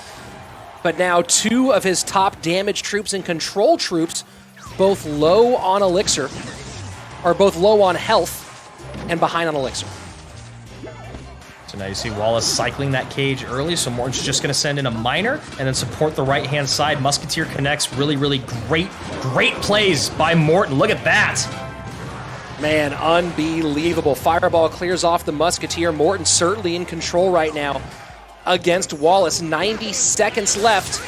But now two of his top damage troops and control troops, both low on elixir, or both low on health and behind on elixir. So now you see Wallace cycling that cage early, so Morton's just going to send in a Miner and then support the right-hand side. Musketeer connects. Really, really great plays by Morton. Look at that. Man, unbelievable. Fireball clears off the Musketeer. Morton certainly in control right now against Wallace. 90 seconds left.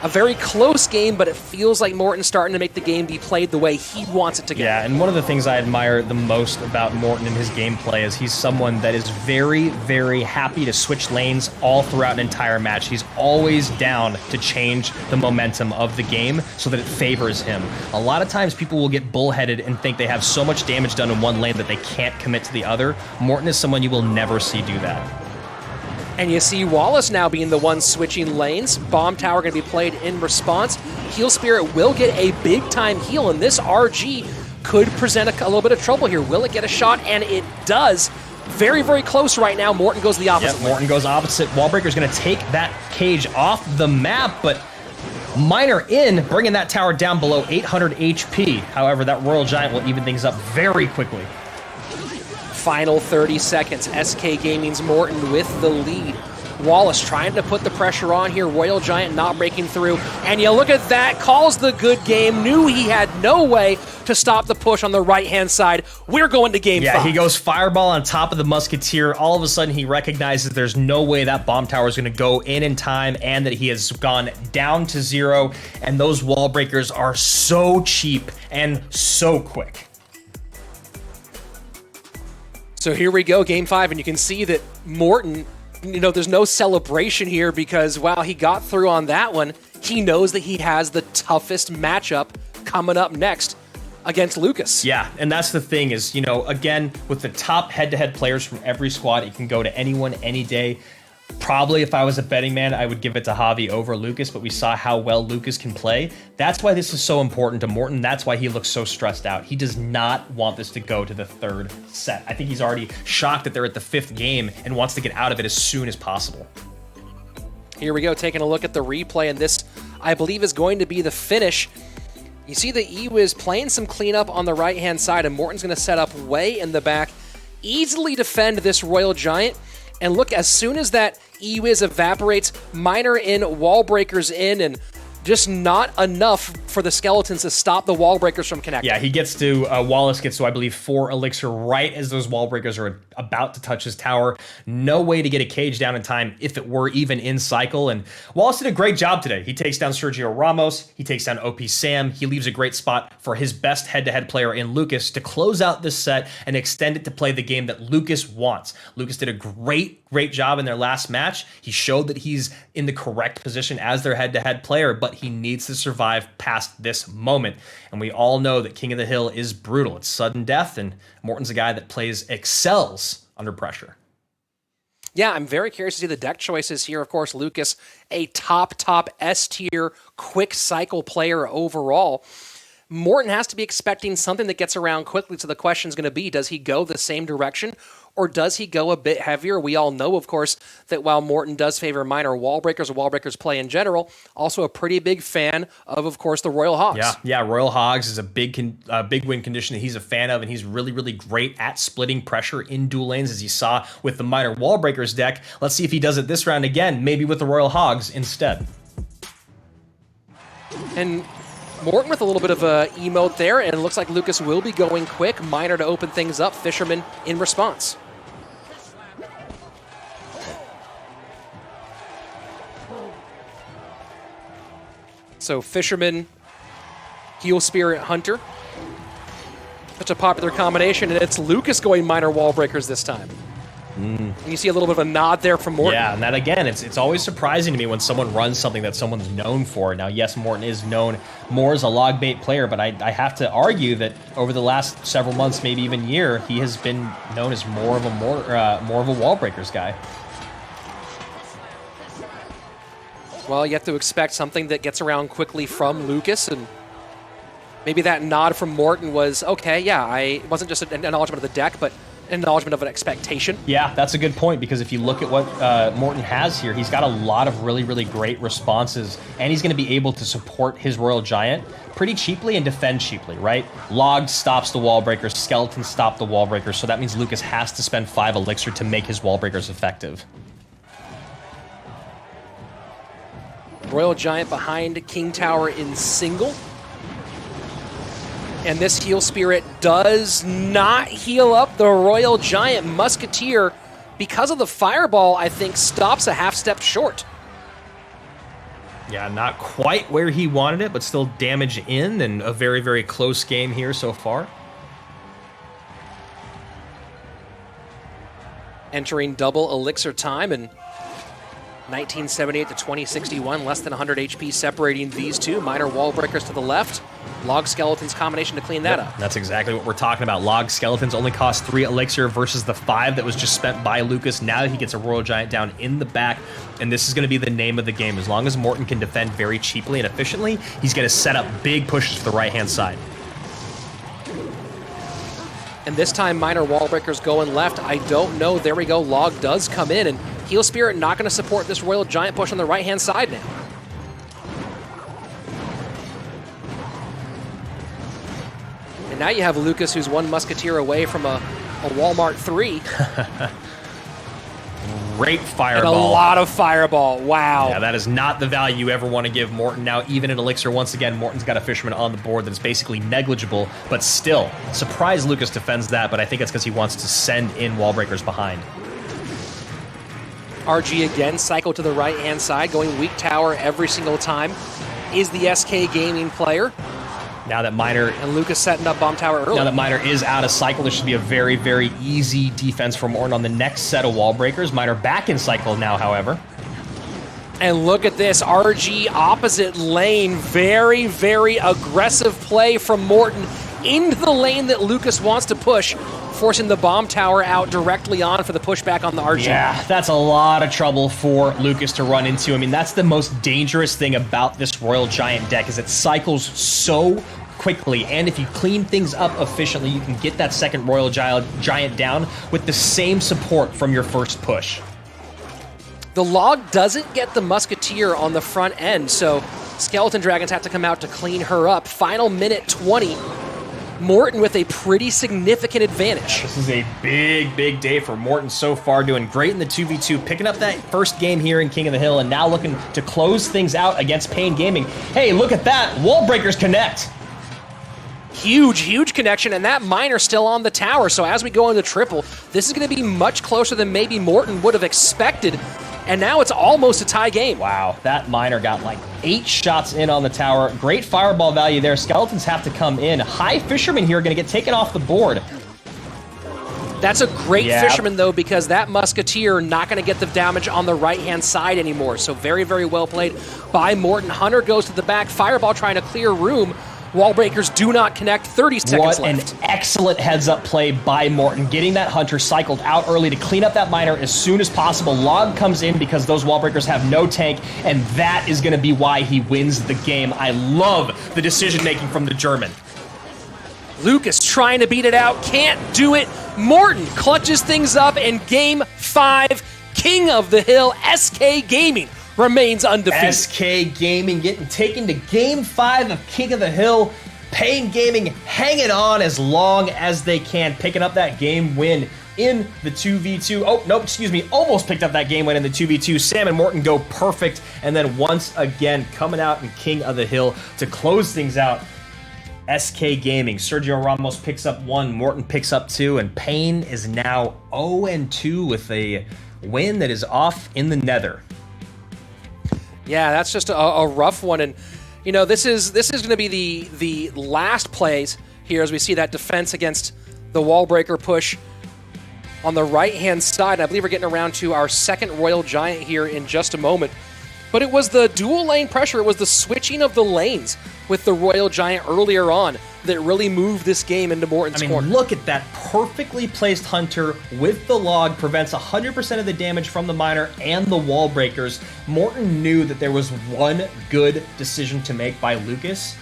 A very close game, but it feels like Morton's starting to make the game be played the way he wants it to go. Yeah, and one of the things I admire the most about Morton and his gameplay is he's someone that is very, very happy to switch lanes all throughout an entire match. He's always down to change the momentum of the game so that it favors him. A lot of times people will get bullheaded and think they have so much damage done in one lane that they can't commit to the other. Morton is someone you will never see do that. And you see Wallace now being the one switching lanes. Bomb Tower going to be played in response. Heal Spirit will get a big-time heal, and this RG could present a little bit of trouble here. Will it get a shot? And it does. Very, very close right now. Morton goes the opposite way. Morton goes opposite. Wallbreaker's going to take that cage off the map, but Miner in, bringing that tower down below 800 HP. However, that Royal Giant will even things up very quickly. Final 30 seconds. SK Gaming's Morton with the lead. Wallace trying to put the pressure on here. Royal Giant not breaking through. And you look at that, calls the good game. Knew he had no way to stop the push on the right-hand side. We're going to game 5. Yeah, he goes Fireball on top of the Musketeer. All of a sudden, he recognizes there's no way that bomb tower is going to go in time and that he has gone down to 0. And those wall breakers are so cheap and so quick. So here we go, game 5, and you can see that Morton, you know, there's no celebration here because while he got through on that one, he knows that he has the toughest matchup coming up next against Lucas. Yeah, and that's the thing is, you know, again, with the top head-to-head players from every squad, it can go to anyone, any day. Probably if I was a betting man, I would give it to Javi over Lucas, but we saw how well Lucas can play. That's why this is so important to Morton. That's why he looks so stressed out. He does not want this to go to the 3rd set. I think he's already shocked that they're at the 5th game and wants to get out of it as soon as possible. Here we go, taking a look at the replay, and this, I believe, is going to be the finish. You see the E-Wiz playing some cleanup on the right-hand side, and Morton's going to set up way in the back, easily defend this Royal Giant. And look, as soon as that E-Wiz evaporates, Miner in, wall breakers in, and just not enough for the skeletons to stop the wall breakers from connecting. Yeah, he gets to, Wallace gets to, I believe, 4 elixir right as those wall breakers are about to touch his tower. No way to get a cage down in time if it were even in cycle. And Wallace did a great job today. He takes down Sergio Ramos. He takes down OP Sam. He leaves a great spot for his best head-to-head player in Lucas to close out this set and extend it to play the game that Lucas wants. Lucas did a great job in their last match. He showed that he's in the correct position as their head-to-head player, but he needs to survive past this moment. And we all know that King of the Hill is brutal. It's sudden death, and Morton's a guy that excels under pressure. Yeah, I'm very curious to see the deck choices here. Of course, Lucas, a top S-tier, quick cycle player overall. Morton has to be expecting something that gets around quickly, so the question is going to be, does he go the same direction, or does he go a bit heavier? We all know, of course, that while Morton does favor minor wall breakers or wall breakers play in general, also a pretty big fan of course, the Royal Hogs. Yeah, Royal Hogs is a big win condition that he's a fan of, and he's really, really great at splitting pressure in dual lanes, as you saw with the minor wall breakers deck. Let's see if he does it this round again, maybe with the Royal Hogs instead. And Morton with a little bit of a emote there, and it looks like Lucas will be going quick. Minor to open things up, Fisherman in response. So Fisherman, Heal Spirit, Hunter. Such a popular combination, and it's Lucas going minor wall breakers this time. And you see a little bit of a nod there from Morton. Yeah, and that again, it's always surprising to me when someone runs something that someone's known for. Now, yes, Morton is known more as a log bait player, but I have to argue that over the last several months, maybe even year, he has been known as more of a wall breakers guy. Well, you have to expect something that gets around quickly from Lucas, and maybe that nod from Morton was, okay, yeah, it wasn't just an acknowledgement of the deck, but an acknowledgement of an expectation. Yeah, that's a good point, because if you look at what Morton has here, he's got a lot of really, really great responses, and he's going to be able to support his Royal Giant pretty cheaply and defend cheaply, right? Log stops the wall breakers, Skeleton stop the wall breakers, so that means Lucas has to spend 5 elixir to make his wall breakers effective. Royal Giant behind King Tower in single. And this Heal Spirit does not heal up the Royal Giant. Musketeer, because of the Fireball, I think, stops a half step short. Yeah, not quite where he wanted it, but still damage in, and a very, very close game here so far. Entering double elixir time, and 1978 to 2061, less than 100 HP separating these two. Minor wall breakers to the left. Log Skeletons combination to clean that up. That's exactly what we're talking about. Log Skeletons only cost 3 elixir versus the 5 that was just spent by Lucas. Now that he gets a Royal Giant down in the back, and this is going to be the name of the game. As long as Morton can defend very cheaply and efficiently, he's going to set up big pushes to the right-hand side. And this time, minor wall breakers going left. I don't know. There we go. Log does come in, and Heal Spirit not going to support this Royal Giant push on the right-hand side now. And now you have Lucas, who's one Musketeer away from a Walmart 3. Great Fireball. And a lot of Fireball. Wow. Yeah, that is not the value you ever want to give Morton. Now, even in Elixir, once again, Morton's got a Fisherman on the board that is basically negligible, but still, surprised Lucas defends that, but I think it's because he wants to send in wall breakers behind. RG again, cycle to the right-hand side, going weak tower every single time. Is the SK Gaming player. Now that Minor... And Lucas setting up bomb tower early. Now that Minor is out of cycle, this should be a very, very easy defense for Morton on the next set of wall breakers. Minor back in cycle now, however. And look at this, RG opposite lane. Very, very aggressive play from Morton into the lane that Lucas wants to push, forcing the bomb tower out directly on for the pushback on the RG. Yeah, that's a lot of trouble for Lucas to run into. I mean, that's the most dangerous thing about this Royal Giant deck, is it cycles so quickly, and if you clean things up efficiently, you can get that second Royal Giant down with the same support from your first push. The Log doesn't get the Musketeer on the front end, so Skeleton Dragons have to come out to clean her up. Final minute 20. Morton with a pretty significant advantage. This is a big, big day for Morton so far, doing great in the 2v2, picking up that first game here in King of the Hill, and now looking to close things out against Pain Gaming. Hey, look at that! Wall breakers connect! Huge, huge connection, and that Minor still on the tower. So as we go into triple, this is going to be much closer than maybe Morton would have expected. And now it's almost a tie game. Wow, that Minor got like 8 shots in on the tower. Great Fireball value there. Skeletons have to come in. High Fisherman here going to get taken off the board. That's a great Fisherman, though, because that Musketeer not going to get the damage on the right-hand side anymore. So very, very well played by Morton. Hunter goes to the back. Fireball trying to clear room Wall breakers do not connect. 30 seconds What left. an excellent heads-up play by Morton, getting that Hunter cycled out early to clean up that miner as soon as possible. Log comes in because those wall breakers have no tank, and that is going to be why he wins the game. I love the decision-making from the German. Lucas trying to beat it out, can't do it. Morton clutches things up in Game 5. King of the Hill, SK Gaming, remains undefeated. SK Gaming getting taken to Game 5 of King of the Hill. Pain Gaming hanging on as long as they can, picking up that game win in the 2v2. Oh, nope, excuse me, almost picked up that game win in the 2v2. Sam and Morton go perfect, and then once again coming out in King of the Hill to close things out. SK Gaming, Sergio Ramos picks up 1, Morton picks up 2, and Pain is now 0-2 with a win that is off in the nether. Yeah, that's just a rough one, and you know this is going to be the last plays here as we see that defense against the wall breaker push on the right-hand side. I believe we're getting around to our second Royal Giant here in just a moment. But it was the dual lane pressure, it was the switching of the lanes with the Royal Giant earlier on that really moved this game into Morton's corner. Look at that perfectly placed Hunter with the log, prevents 100% of the damage from the miner and the wall breakers. Morton knew that there was one good decision to make by Lucas,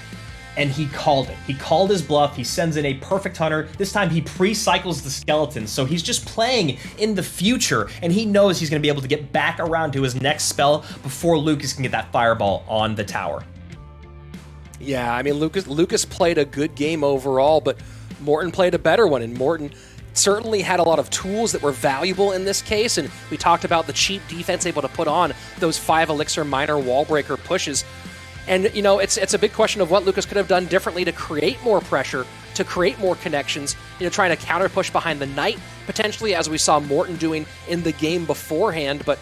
and he called it. He called his bluff. He sends in a perfect Hunter. This time he pre-cycles the skeletons, so he's just playing in the future, and he knows he's going to be able to get back around to his next spell before Lucas can get that fireball on the tower. Yeah, I mean, Lucas played a good game overall, but Morton played a better one, and Morton certainly had a lot of tools that were valuable in this case, and we talked about the cheap defense able to put on those 5 elixir miner wall breaker pushes. And, you know, it's a big question of what Lucas could have done differently to create more pressure, to create more connections, you know, trying to counter push behind the knight, potentially, as we saw Morton doing in the game beforehand. But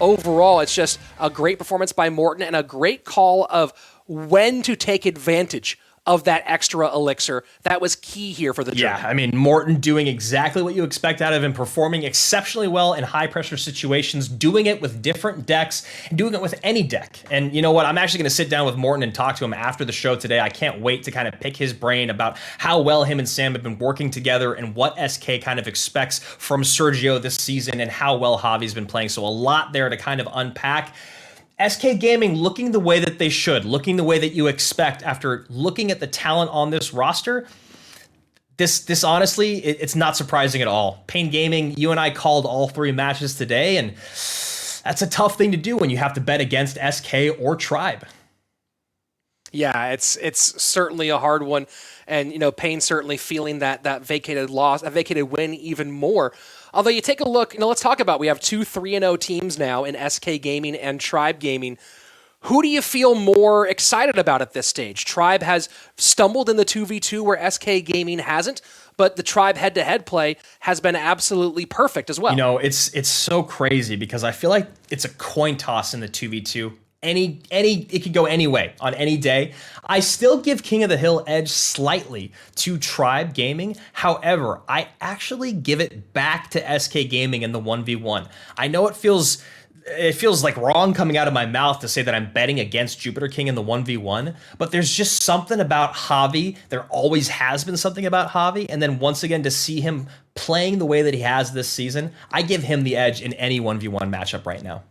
overall, it's just a great performance by Morton and a great call of when to take advantage of that extra elixir. That was key here for the German. Yeah, I mean, Morton doing exactly what you expect out of him, performing exceptionally well in high-pressure situations, doing it with different decks, and doing it with any deck. And you know what? I'm actually going to sit down with Morton and talk to him after the show today. I can't wait to kind of pick his brain about how well him and Sam have been working together and what SK kind of expects from Sergio this season and how well Javi's been playing. So a lot there to kind of unpack. SK Gaming looking the way that they should, looking the way that you expect after looking at the talent on this roster. This honestly, it's not surprising at all. Pain Gaming, you and I called all 3 matches today, and that's a tough thing to do when you have to bet against SK or Tribe. Yeah, it's certainly a hard one, and you know, Pain certainly feeling that vacated loss, a vacated win even more. Although you take a look, you know, let's talk about, we have 2 3-0 teams now in SK Gaming and Tribe Gaming. Who do you feel more excited about at this stage? Tribe has stumbled in the 2v2 where SK Gaming hasn't, but the Tribe head-to-head play has been absolutely perfect as well. You know, it's so crazy because I feel like it's a coin toss in the 2v2. It could go any way on any day. I still give King of the Hill edge slightly to Tribe Gaming. However, I actually give it back to SK Gaming in the 1v1. I know it feels like wrong coming out of my mouth to say that I'm betting against Jupiter King in the 1v1, but there's just something about Javi. There always has been something about Javi, and then once again to see him playing the way that he has this season, I give him the edge in any 1v1 matchup right now.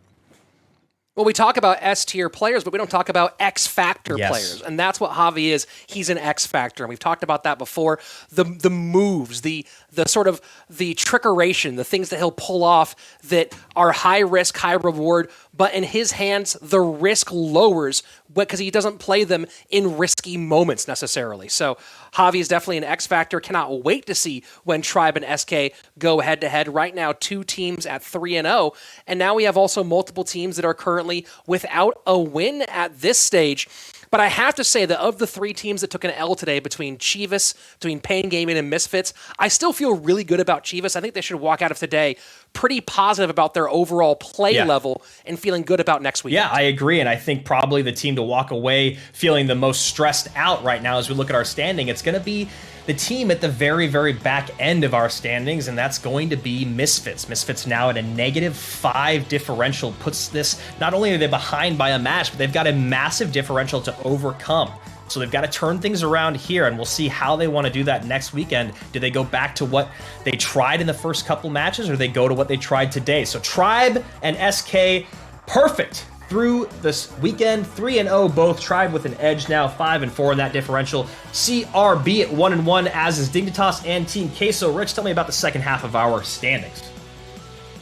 Well, we talk about S-tier players, but we don't talk about X-Factor players. And that's what Javi is. He's an X-Factor. And we've talked about that before. The moves, the sort of the trickeration, the things that he'll pull off that are high risk, high reward, but in his hands, the risk lowers because he doesn't play them in risky moments necessarily. So Javi is definitely an X-Factor. Cannot wait to see when Tribe and SK go head-to-head. Right now, 2 teams at 3-0, and now we have also multiple teams that are currently without a win at this stage. But I have to say that of the 3 teams that took an L today between Chivas, between Pain Gaming and Misfits, I still feel really good about Chivas. I think they should walk out of today pretty positive about their overall play level and feeling good about next week. Yeah, I agree. And I think probably the team to walk away feeling the most stressed out right now as we look at our standing, it's going to be the team at the very, very back end of our standings, and that's going to be Misfits. Misfits now at a -5 differential puts this, not only are they behind by a match, but they've got a massive differential to overcome. So they've got to turn things around here, and we'll see how they want to do that next weekend. Do they go back to what they tried in the first couple matches, or do they go to what they tried today? So Tribe and SK, perfect through this weekend. 3-0 both. Tribe with an edge now, 5-4 in that differential. CRB at 1-1, as is Dignitas and Team Queso. Rich, tell me about the second half of our standings.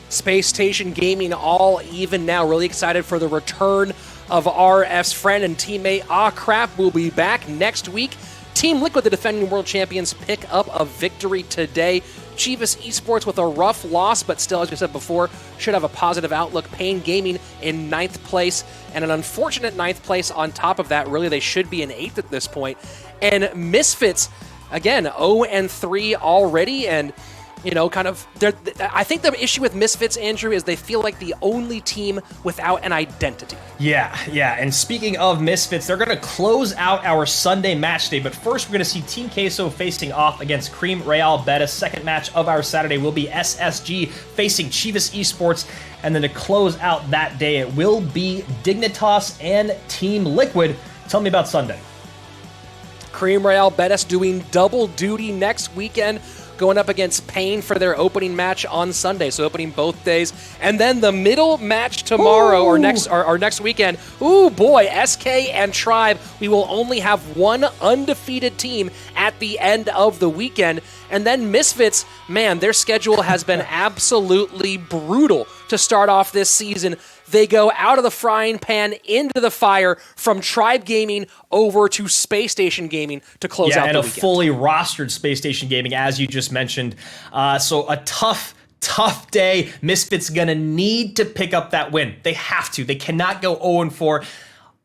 Space Station Gaming all even now. Really excited for the return of RF's friend and teammate Crap will be back next week. Team Liquid, the defending world champions, pick up a victory today. Chivas Esports with a rough loss, but still, as we said before, should have a positive outlook. Pain Gaming in 9th place, and an unfortunate 9th place on top of that. Really, they should be in 8th at this point. And Misfits, again, 0-3 already, and you know, kind of, I think the issue with Misfits, Andrew, is they feel like the only team without an identity. Yeah. And speaking of Misfits, they're going to close out our Sunday match day. But first, we're going to see Team Queso facing off against Cream Real Betis. Second match of our Saturday will be SSG facing Chivas Esports. And then to close out that day, it will be Dignitas and Team Liquid. Tell me about Sunday. Cream Real Betis doing double duty next weekend, going up against Pain for their opening match on Sunday, so opening both days. And then the middle match tomorrow, or next weekend. Ooh, boy, SK and Tribe. We will only have one undefeated team at the end of the weekend. And then Misfits, man, their schedule has been absolutely brutal to start off this season. They go out of the frying pan into the fire from Tribe Gaming over to Space Station Gaming to close out the weekend. And a fully rostered Space Station Gaming, as you just mentioned. So a tough day. Misfits gonna need to pick up that win. They have to. They cannot go 0-4.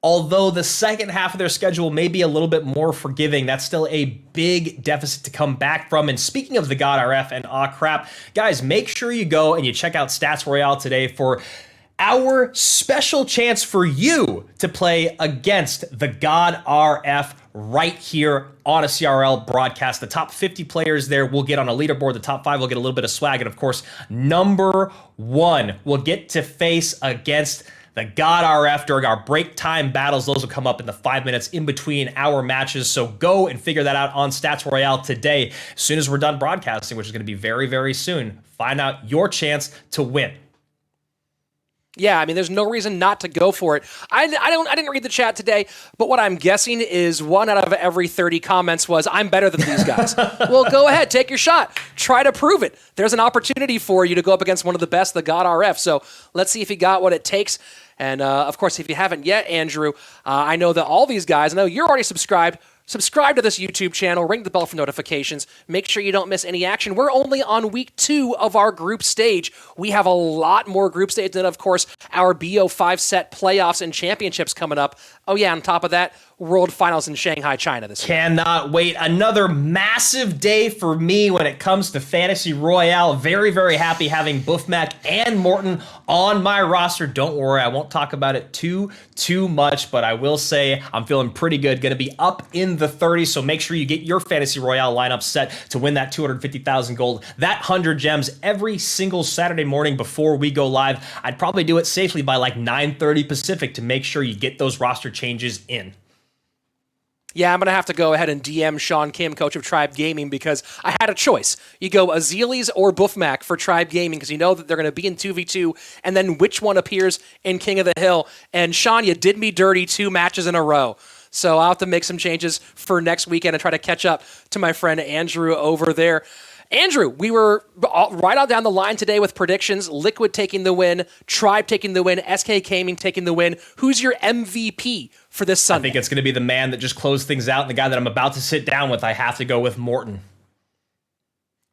Although the second half of their schedule may be a little bit more forgiving, that's still a big deficit to come back from. And speaking of the God RF and Crap, guys, make sure you go and you check out Stats Royale today for our special chance for you to play against the God RF right here on a CRL broadcast. The top 50 players there will get on a leaderboard. The top 5 will get a little bit of swag. And of course, number 1 will get to face against the God RF during our break time battles. Those will come up in the 5 minutes in between our matches. So go and figure that out on Stats Royale today. As soon as we're done broadcasting, which is going to be very, very soon, find out your chance to win. Yeah, I mean, there's no reason not to go for it. I didn't read the chat today, but what I'm guessing is 1 out of every 30 comments was, I'm better than these guys. Well, go ahead, take your shot. Try to prove it. There's an opportunity for you to go up against one of the best, the God RF. So let's see if you got what it takes. And of course, if you haven't yet, Andrew, I know that all these guys, I know you're already subscribed. Subscribe to this YouTube channel, ring the bell for notifications, make sure you don't miss any action. We're only on week 2 of our group stage. We have a lot more group stage, and of course, our BO5 set playoffs and championships coming up. Oh yeah, on top of that, World Finals in Shanghai, China this year. Cannot wait. Another massive day for me when it comes to Fantasy Royale. Very, very happy having Buffmak and Morton on my roster. Don't worry, I won't talk about it too much, but I will say I'm feeling pretty good. Going to be up in the 30s, so make sure you get your Fantasy Royale lineup set to win that 250,000 gold, that 100 gems every single Saturday morning before we go live. I'd probably do it safely by like 9:30 Pacific to make sure you get those roster changes in. Yeah, I'm going to have to go ahead and DM Sean Kim, coach of Tribe Gaming, because I had a choice. You go Azealis or Buffmak for Tribe Gaming, because you know that they're going to be in 2v2, and then which one appears in King of the Hill. And Sean, you did me dirty 2 matches in a row. So I'll have to make some changes for next weekend and try to catch up to my friend Andrew over there. Andrew, we were right on down the line today with predictions. Liquid taking the win, Tribe taking the win, SK Gaming taking the win. Who's your MVP for this Sunday? I think it's going to be the man that just closed things out, and the guy that I'm about to sit down with. I have to go with Morton.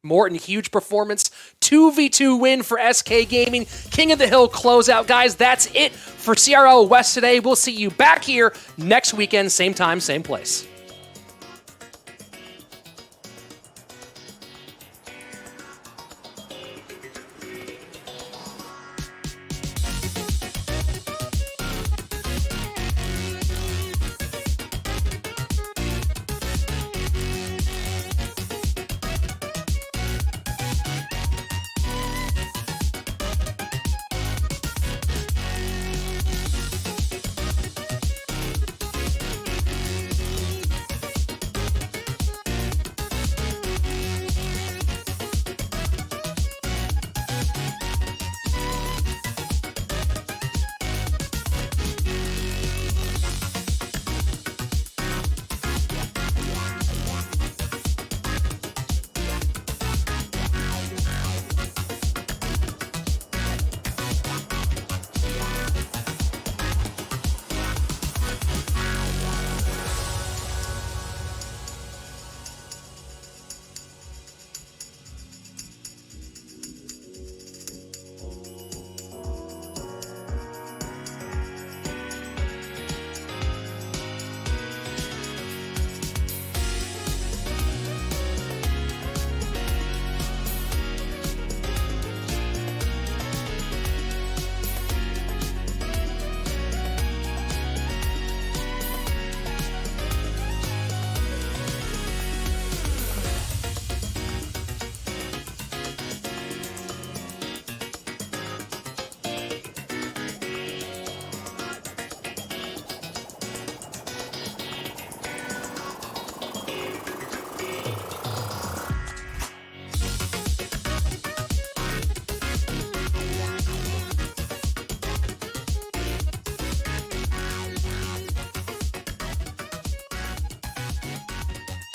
Morton, huge performance. 2v2 win for SK Gaming. King of the Hill closeout. Guys, that's it for CRL West today. We'll see you back here next weekend, same time, same place.